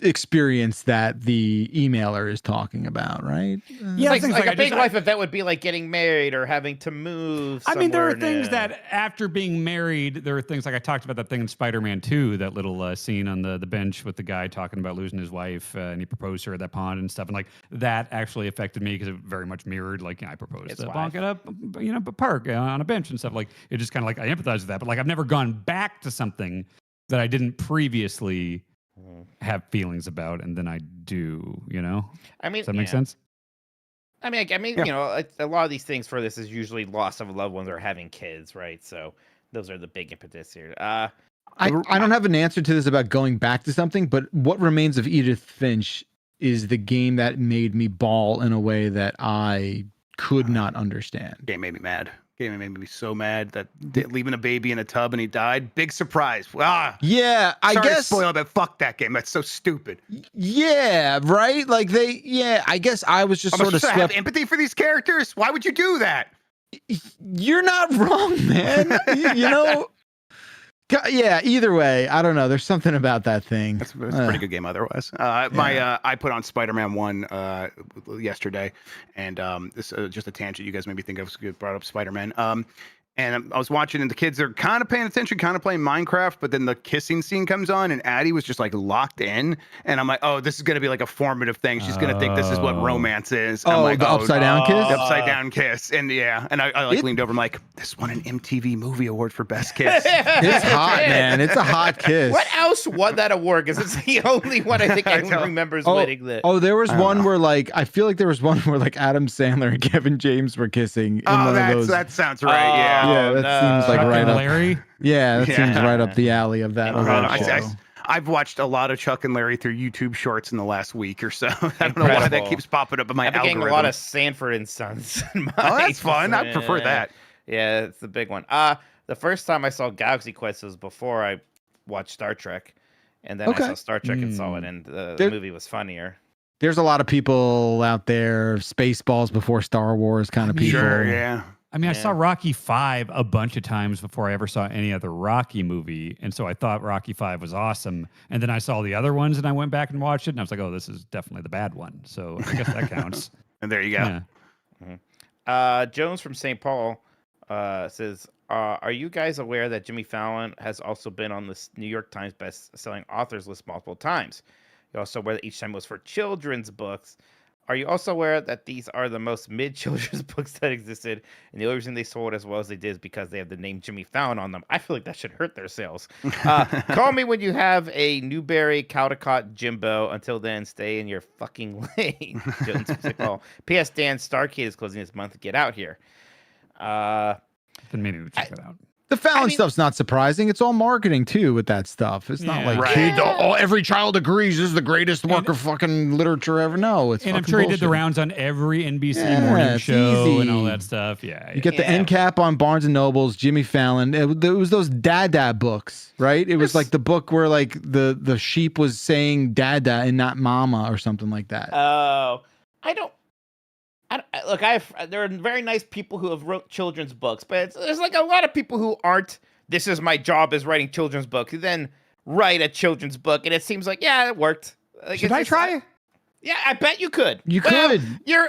experience that the emailer is talking about, right? yeah, Like, things like a I big just- life event would be like getting married or having to move. I mean, there are somewhere things new. that after being married, there are things like I talked about that thing in Spider-Man 2, that little scene on the bench with the guy talking about losing his wife and he proposed to her at that pond and stuff. And like that actually affected me because it very much mirrored, like, I proposed His to wife. Bonk at a park on a bench and stuff. Like it just kind of like I empathize with that. But like I've never gone back to something that I didn't previously have feelings about, and then I do, you know? I mean, Does that make yeah. sense? I mean, Yeah. you know, a lot of these things for this is usually loss of loved ones or having kids, right? So those are the big impetus here. I don't have an answer to this about going back to something, but What Remains of Edith Finch is the game that made me bawl in a way that I could not understand. Game made me mad. Game made me so mad that leaving a baby in a tub and he died. Big surprise. Yeah, I Sorry to guess. spoil that. Fuck that game. That's so stupid. Yeah, right. Like I guess I was just I'm sort of supposed to have swept. empathy for these characters. Why would you do that? You're not wrong, man. you know. Yeah. Either way, I don't know. There's something about that thing. That's a pretty good game otherwise. I put on Spider-Man 1 yesterday, and this just a tangent. You guys maybe think I was brought up Spider-Man. And I was watching, and the kids are kind of paying attention, kind of playing Minecraft, but then the kissing scene comes on, and Addie was just like locked in, and I'm like, oh, this is gonna be like a formative thing. She's gonna think this is what romance is. And I'm like, the upside down kiss. the upside down kiss, and I like leaned over, I'm like, this won an MTV Movie Award for best kiss. It's hot, man. It's a hot kiss. What else won that award? Because it's the only one I think anyone remembers winning the. Oh, there was one where like I feel like there was one where like Adam Sandler and Kevin James were kissing in one of those. That sounds right. Yeah. Yeah, that seems like Chuck right and up. Larry. Yeah, that seems Yeah. right up the alley of that. show. I've watched a lot of Chuck and Larry through YouTube Shorts in the last week or so. I don't know why that Incredible. keeps popping up in my I've been getting algorithm. a lot of Sanford and Sons. In my Oh, that's fun. I prefer that. Yeah, it's the big one. The first time I saw Galaxy Quest was before I watched Star Trek, and then I saw Star Trek and saw it, and the movie was funnier. There's a lot of people out there, Spaceballs before Star Wars kind of people. Sure, yeah. I mean, I saw Rocky V a bunch of times before I ever saw any other Rocky movie. And so I thought Rocky V was awesome. And then I saw the other ones and I went back and watched it and I was like, oh, this is definitely the bad one. So I guess that counts. And there you go. Yeah. Jones from St. Paul says, are you guys aware that Jimmy Fallon has also been on the New York Times best-selling authors list multiple times? You're also aware that each time was for children's books. Are you also aware that these are the most mid-children's books that existed, and the only reason they sold as well as they did is because they have the name Jimmy Fallon on them? I feel like that should hurt their sales. Call me when you have a Newberry Caldecott Jimbo. Until then, stay in your fucking lane. Jones from St. Paul. P.S. Dan Starcade is closing this month. Get out here. Been meaning to check it out. The Fallon stuff's not surprising. It's all marketing too with that stuff. It's not Yeah. like Right. kids, every child agrees this is the greatest work of fucking literature ever. No, it's And I'm fucking sure he did the bullshit. rounds on every NBC Yeah, morning it's show and all easy. that stuff. Yeah. You get the end cap on Barnes and Nobles, Jimmy Fallon. It was those Dada books, right? It was like the book where like the sheep was saying Dada and not Mama or something like that. Oh, look. There are very nice people who have wrote children's books, but there's like a lot of people who aren't. This is my job is writing children's books. Who then write a children's book, and it seems like it worked. Like, Should I try? Yeah, I bet you could. You Well, could. You're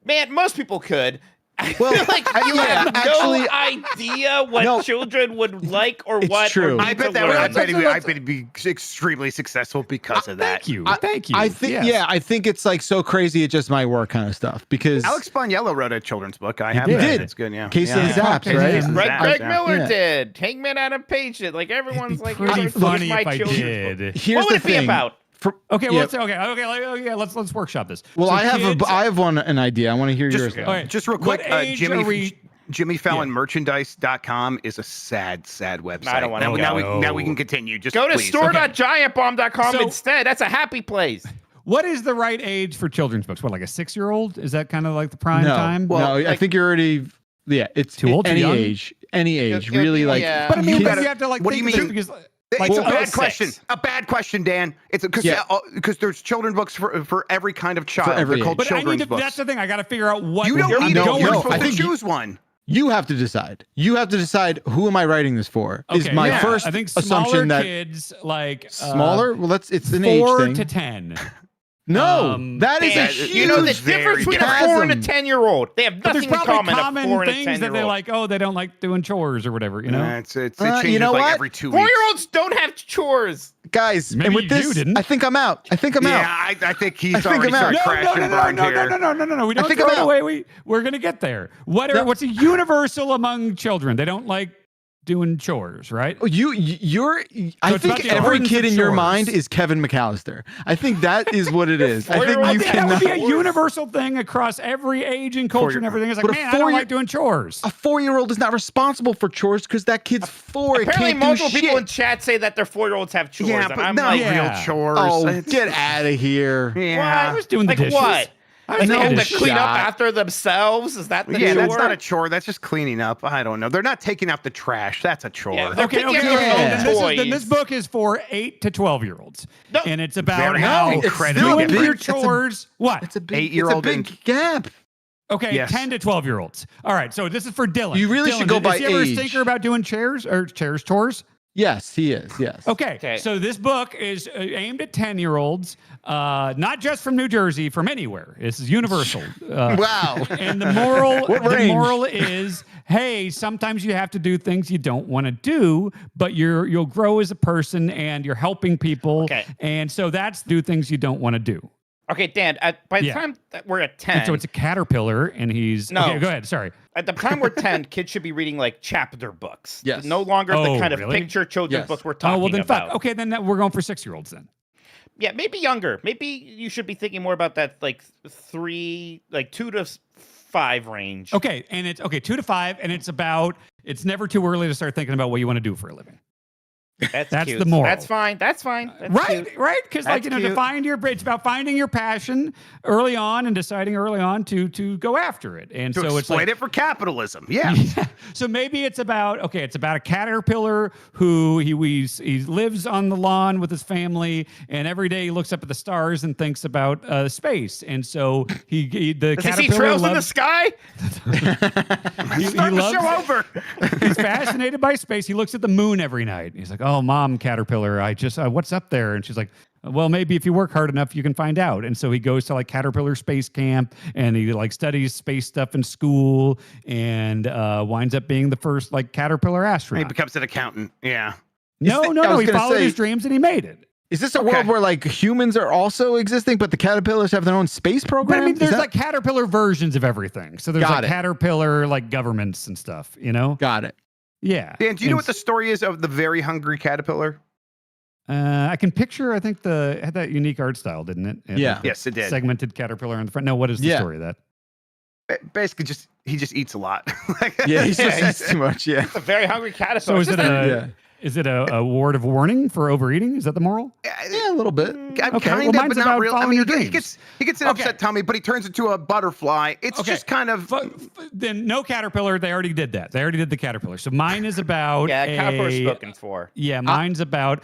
man. Most people could. I Well, feel like you yeah, have actually- no idea what No. children would like or It's what. true. Or I need bet to that would. learn. I bet it'd be extremely successful because of that. Thank you. Thank you. I think, Yes. I think it's like so crazy it just might work kind of stuff because Alex Spaniello wrote a children's book. I have did. read He it. did. It's good. Yeah. Casey yeah. and Zaps, Casey right? and Greg, Zaps, Greg yeah. Miller Yeah. did. Hangman Adam Page did. Like everyone's like, Pretty this is funny my if I children's did. book. Here's What would the it be thing. about? Okay, Yeah. let's workshop this. Well, So I have kids- I have an idea. I want to hear yours. Just, Okay. just real What quick, age are we- Jimmy Fallon Merchandise.com is a sad website. I don't wanna now we can continue. Just Go to please. store.giantbomb.com So- instead. That's a happy place. What is the right age for children's books? What, like a 6-year-old? Is that kind of like the prime No, time? no, I like- think you're already Yeah, it's Too old, too any young? age, any age. It'll Really, be- like. yeah. But I mean, You you gotta- have to like what do think you of mean? this because It's like, a bad 06. question. A bad question, Dan. It's because Yeah. there's children's books for every kind of child. every They're called but I need children's to, books. that's the thing. I got to figure out what You don't I'm need it. going You're no, for. supposed I to think choose one. You have to decide. You have to decide who am I writing this for? Is Okay, my yeah. first I think smaller assumption that kids like smaller? Well, it's an age 4 thing. to 10. No, that is a Dan, huge you know the very difference between a chasm. 4 and a 10-year-old. They have But there's nothing in probably common. A 4 common and a things that 10-year-old. they're like, oh, they don't like doing chores or whatever, you know? It changes you know like what? every 2 weeks. 4-year-olds don't have chores. Guys, Maybe and with you this, didn't. I think I'm out. I think I'm Yeah, out. I think he's I think already I'm out. started crashing burned here. No. We don't think throw I'm it out. away. We're going to get there. No. What's a universal among children? They don't like doing chores, right? I it's about think the every importance kid of in your chores. mind is Kevin McAllister. I think that is what it is. I think I I you think that would cannot. be a universal thing across every age and culture and everything. It's like, But a man, I don't 4-year like doing chores. A 4-year-old is not responsible for chores because that kid's 4. It Apparently, can't do multiple shit. people in chat say that their 4-year-olds have chores. Yeah, and but I'm not like, Yeah. real chores. Oh, It's- get out of here. Yeah. I was doing the like dishes. what? I was Like they doing have to dishes. clean up shot. after themselves? Is that the Yeah, chore? that's not a chore. That's just cleaning up. I don't know. They're not taking out the trash. That's a chore. Yeah, they're Okay, picking okay, up okay. their Then, own this toys. then this book is for 8 to 12-year-olds. No. And it's about Very how incredible doing your difference. chores. What? It's a big, 8-year-old it's a big gap. Okay, Yes. 10 to 12-year-olds. All right, so this is for Dylan. You really Dylan, should go by is he ever a age. stinker about doing chores? Yes, he is. Yes. Okay, so this book is aimed at 10-year-olds, not just from New Jersey, from anywhere. This is universal. Wow. And the moral, What the range? moral is, hey, sometimes you have to do things you don't want to do, but you'll grow as a person and you're helping people. Okay. And so that's do things you don't want to do. Okay, Dan, by the Yeah. time that we're at 10, And so it's a caterpillar, and he's No. Okay, go ahead. Sorry. at the time we're 10, kids should be reading like chapter books. Yes. No longer the Oh, kind of really? picture children's Yes. books we're talking Oh well, then about. fuck. Okay, then we're going for 6-year-olds then. Yeah, maybe younger. Maybe you should be thinking more about that like 2 to 5 range. Okay, and it's 2 to 5, and it's never too early to start thinking about what you want to do for a living. That's cute. the moral. That's fine. That's fine. That's Right, cute. right, because like That's to cute. find it's about finding your passion early on and deciding early on to go after it, and To so it's exploit like it for capitalism. Yeah. so maybe it's about a caterpillar who he lives on the lawn with his family, and every day he looks up at the stars and thinks about space, and so the Does he see caterpillar trails in the loves sky? he Start the loves show over. he's fascinated by space. He looks at the moon every night. He's like, "Oh, mom, caterpillar, I just what's up there?" And she's like, "Well, maybe if you work hard enough, you can find out." And so he goes to like Caterpillar Space Camp, and he like studies space stuff in school, and winds up being the first like caterpillar He astronaut. becomes an accountant. Yeah. No. I was He gonna followed say- his dreams and he made it. Is this a Okay. world where like humans are also existing, but the caterpillars have their own space program? But I mean, Is there's that- like caterpillar versions of everything. So there's Got like it. caterpillar like governments and stuff. You know? Got it. Yeah. Dan, do you know And what the story is of the very hungry caterpillar? I can picture. I think it had that unique art style, didn't it? Had, Yeah. like, the Yes, it did. Segmented caterpillar on the front. No, what is the Yeah. story of that? Basically, he just eats a lot. Yeah, he's just eats too much. Yeah. It's a very hungry So caterpillar. is it Yeah. is it a word of warning for overeating? Is that the moral? Yeah, a little bit. Okay, Kind well, of, mine's but not about really. I following mean, your he dreams. gets an Okay. upset tummy, but he turns into a butterfly. It's Okay. just kind of. Then no caterpillar. They already did that. They already did the caterpillar. So mine is about Yeah, caterpillar's a spoken for. yeah. Mine's about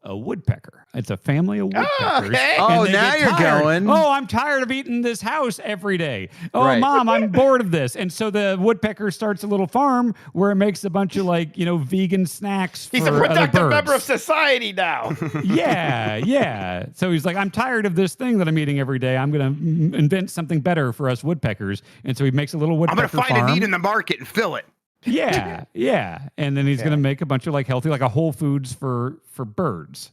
a woodpecker. It's a family of woodpeckers. okay. and Oh, they now get you're tired. going. Oh, I'm tired of eating this house every day. Oh, Right. mom, I'm bored of this. And so the woodpecker starts a little farm where it makes a bunch of like vegan snacks. He's a for other productive birds. member of society now. Yeah. So he's like, I'm tired of this thing that I'm eating every day. I'm going to invent something better for us woodpeckers. And so he makes a little I'm woodpecker going to find farm. a need in the market and fill it. Yeah. And then he's going to make a bunch of like healthy, like a Whole Foods for birds.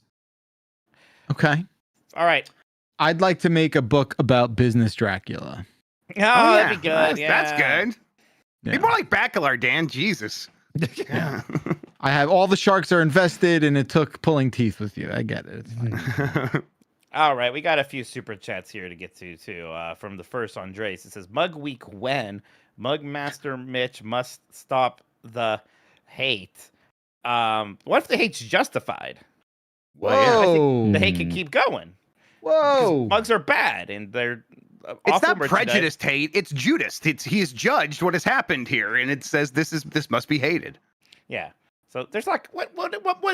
Okay. All right. I'd like to make a book about business Dracula. Oh, that'd be good. That's, yeah. that's good. Yeah. Be more like Bacalar, Dan. Jesus. Yeah. I have all the sharks are invested, and it took pulling teeth with you. I get it. It's fine. All right, we got a few super chats here to get to too. From the first Andres, it says Mug Week when Mug Master Mitch must stop the hate. What if the hate's justified? Well, yeah, I Whoa. The hate can keep going. 'Cause Whoa. mugs are bad, and they're It's awful not merchandise. prejudiced hate. It's Judas. He has judged what has happened here, and it says this must be hated. Yeah. So there's like what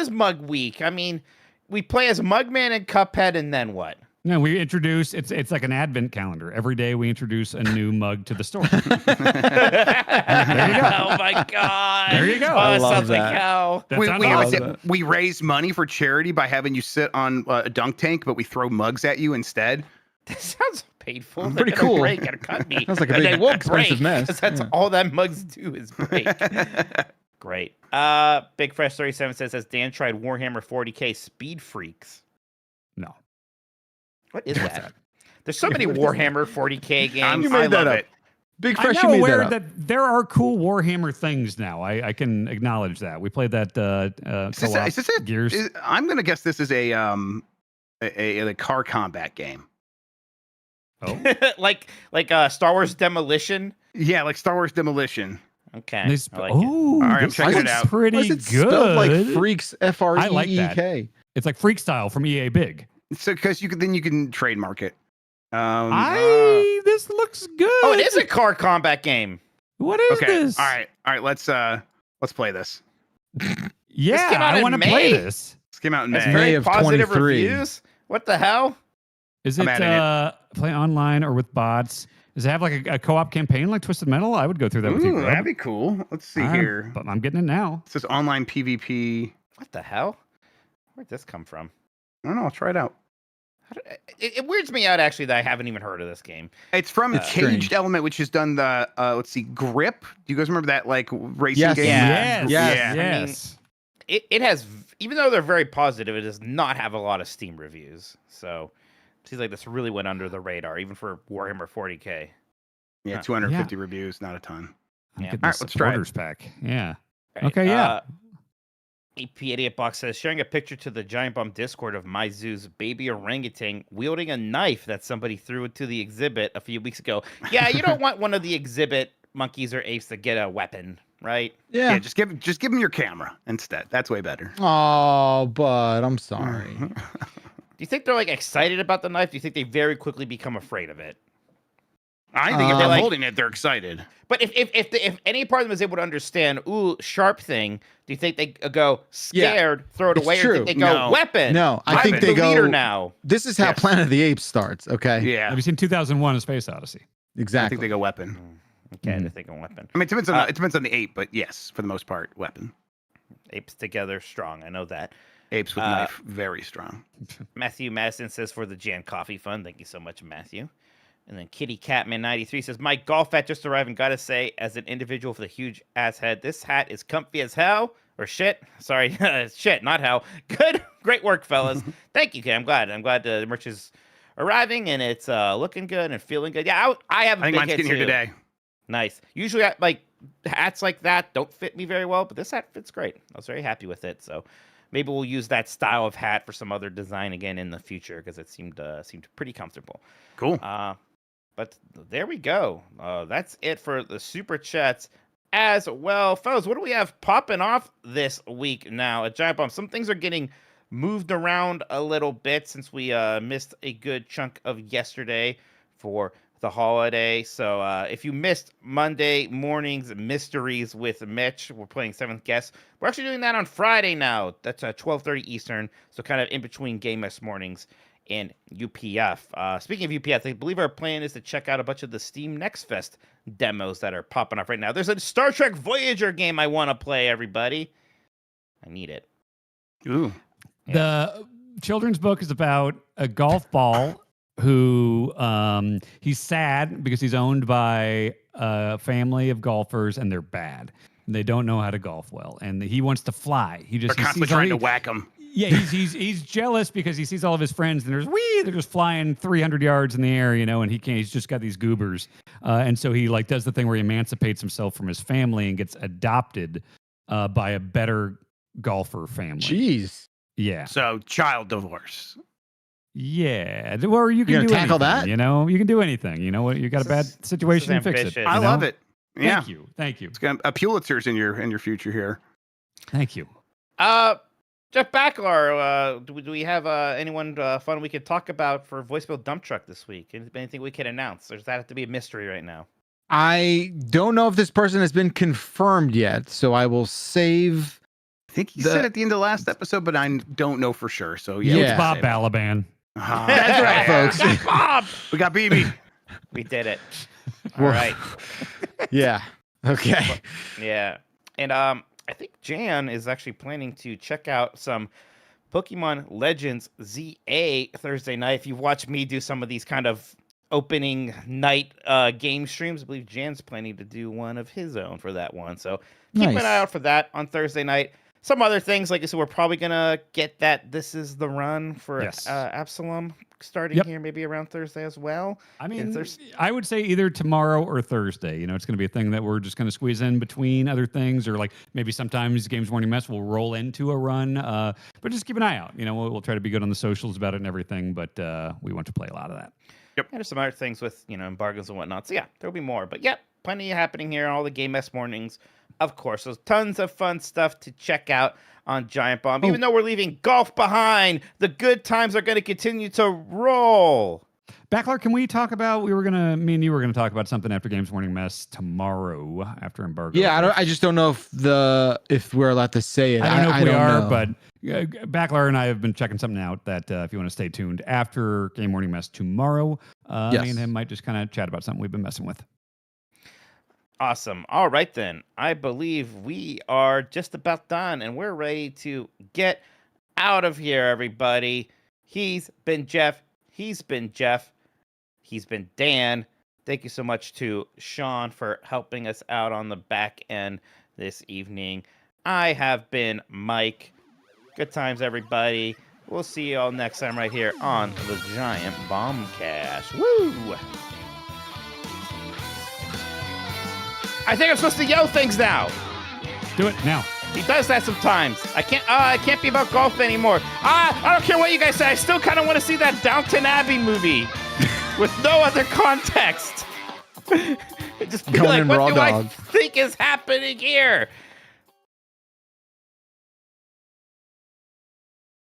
is Mug Week? I mean, we play as Mugman and Cuphead, and then what? No, we introduce it's like an advent calendar. Every day we introduce a new mug to the store. There you go. Oh my god. There you go. Oh, I it love sounds like that. hell. That We, sounds we, awesome. we raise money for charity by having you sit on a dunk tank, but we throw mugs at you instead. That sounds painful. They're Pretty gonna cool. break and cut me. Sounds like a And big, they will expensive break, mess. 'cause that's Yeah. all that mugs do is break. Great. Big Fresh 37 says, has Dan tried Warhammer 40k Speed Freaks? No. What is that? There's so many Warhammer 40k games. You made that up. Big Fresh, I'm you now made aware that up. that there are cool Warhammer things now. I can acknowledge that. We played that co-op Is this a, Gears. I'm gonna guess this is a car combat game. Oh. like Star Wars Demolition. Yeah, like Star Wars Demolition. Okay. They I like it. oh, All right, I'm this checking it looks out. pretty Why is it good. spelled like Freaks? I like that. Freek. It's like Freak Style from EA Big. So because you can trademark it. This looks good. Oh, it is a car combat game. What is Okay. this? All right. Let's play this. Yeah, came out I in want to May. play this. This came out in That's May. May very of positive 23. reviews. What the hell? Is I'm it adding play online or with bots? Does it have like a co-op campaign like Twisted Metal? I would go through that with you. Ooh, Grub. that'd be cool. Let's see here. But I'm getting it now. It says online PvP. What the hell? Where'd this come from? I don't know. I'll try it out. It weirds me out actually that I haven't even heard of this game. It's from It's Caged strange. Element, which has done the let's see, Grip. Do you guys remember that like racing Yes. game? Yeah. Yes. Yes. I mean, it has, even though they're very positive, it does not have a lot of Steam reviews. So it seems like this really went under the radar, even for Warhammer 40k. Yeah, Huh. 250 reviews, not a ton. I'm Yeah. getting All the right, let's try it. supporters pack. Yeah. Right. Okay, yeah. AP Idiot Box says, sharing a picture to the Giant Bomb Discord of my zoo's baby orangutan wielding a knife that somebody threw into the exhibit a few weeks ago. Yeah, you don't want one of the exhibit monkeys or apes to get a weapon, right? Yeah, Yeah. just give him your camera instead. That's way better. Oh, but I'm sorry. Do you think they're like excited about the knife? Do you think they very quickly become afraid of it? I think if they're like- holding it, they're excited. But if any part of them is able to understand, ooh, sharp thing, do you think they go scared, throw it It's away, or true. do you think they go No. weapon? No, I I'm think the they go. leader now. This is how Yes. Planet of the Apes starts. Okay. Yeah, Have you seen 2001: A Space Odyssey? I Exactly. think they go weapon. Okay, Mhm. they're thinking weapon. I mean, it depends on the ape, but yes, for the most part, weapon. Apes together strong. I know that. Apes with knife, very strong. Matthew Madison says for the Jan Coffee Fund. Thank you so much, Matthew. And then Kitty Catman 93 says, my golf hat just arrived and gotta say, as an individual with a huge ass head, this hat is comfy as hell. Or shit. Sorry, shit, not hell. Good, great work, fellas. Thank you, Kid. I'm glad the merch is arriving and it's looking good and feeling good. Yeah, I have a I think big mine's head getting here too. today. Nice. Usually, like hats like that don't fit me very well, but this hat fits great. I was very happy with it. So maybe we'll use that style of hat for some other design again in the future because it seemed pretty comfortable. Cool. But there we go. That's it for the super chats as well, fellas. What do we have popping off this week now at Giant Bomb? Some things are getting moved around a little bit since we missed a good chunk of yesterday for the holiday. So if you missed Monday morning's Mysteries with Mitch, we're playing Seventh Guest. We're actually doing that on Friday now. That's 12:30 Eastern, so kind of in between Game S mornings and UPF. Speaking of UPF, I believe our plan is to check out a bunch of the Steam Next Fest demos that are popping up right now. There's a Star Trek Voyager game I want to play, everybody. I need it. Ooh. The children's book is about a golf ball who he's sad because he's owned by a family of golfers and they're bad. They don't know how to golf well, and he wants to fly. He They're just he constantly sees all trying to he- whack them. Yeah, he's jealous because he sees all of his friends and they're just flying 300 yards in the air, and he can't. He's just got these goobers, and so he like does the thing where he emancipates himself from his family and gets adopted by a better golfer family. Jeez. Yeah, So child divorce. yeah. Or you can You're do gonna tackle anything, that? You can do anything. You know what? You got a bad This is situation, you fix it. ambitious. you I love know? it. Yeah. Thank you. It's gonna a Pulitzer's in your future here. Thank you. Jeff Backlar, do we have anyone fun we could talk about for voicemail dump truck this week? Anything we can announce? Or does that have to be a mystery right now? I don't know if this person has been confirmed yet, so I will save. I think he said at the end of the last episode, but I don't know for sure. So yeah, Yeah. It's Bob Balaban. That's right, folks. Jeff Bob! we got BB. We did it. All right. Yeah. Okay. Yeah. And I think Jan is actually planning to check out some Pokemon Legends ZA Thursday night. If you've watched me do some of these kind of opening night game streams, I believe Jan's planning to do one of his own for that one. So keep an Nice. eye out for that on Thursday night. Some other things, like I said, we're probably going to get that This Is the Run for Yes. Absalom starting Yep. here maybe around Thursday as well. I mean, Is there's- I would say either tomorrow or Thursday. You know, it's going to be a thing that we're just going to squeeze in between other things, or like maybe sometimes Games Morning Mess will roll into a run. But just keep an eye out. You know, we'll try to be good on the socials about it and everything. But we want to play a lot of that. And there's some other things with, embargoes and whatnot. So yeah, there'll be more. But yeah, plenty happening here on all the Game Mess mornings. Of course, there's tons of fun stuff to check out on Giant Bomb. Even though we're leaving golf behind, the good times are going to continue to roll. Backlar, can we talk about? Me and you were gonna talk about something after Games Morning Mess tomorrow after embargo. Yeah, I just don't know if we're allowed to say it. I don't know if we are, know. but Backlar and I have been checking something out that if you want to stay tuned after Game Morning Mess tomorrow, Yes. me and him might just kind of chat about something we've been messing with. Awesome. All right, then. I believe we are just about done, and we're ready to get out of here, everybody. He's been Jeff. He's been Jeff. He's been Dan. Thank you so much to Sean for helping us out on the back end this evening. I have been Mike. Good times, everybody. We'll see you all next time right here on the Giant Bombcast. Woo! I think I'm supposed to yell things now. Do it now. He does that sometimes. I can't be about golf anymore. I don't care what you guys say. I still kind of want to see that Downton Abbey movie with no other context. Just be Conan like, what Raw do I Dog. think is happening here?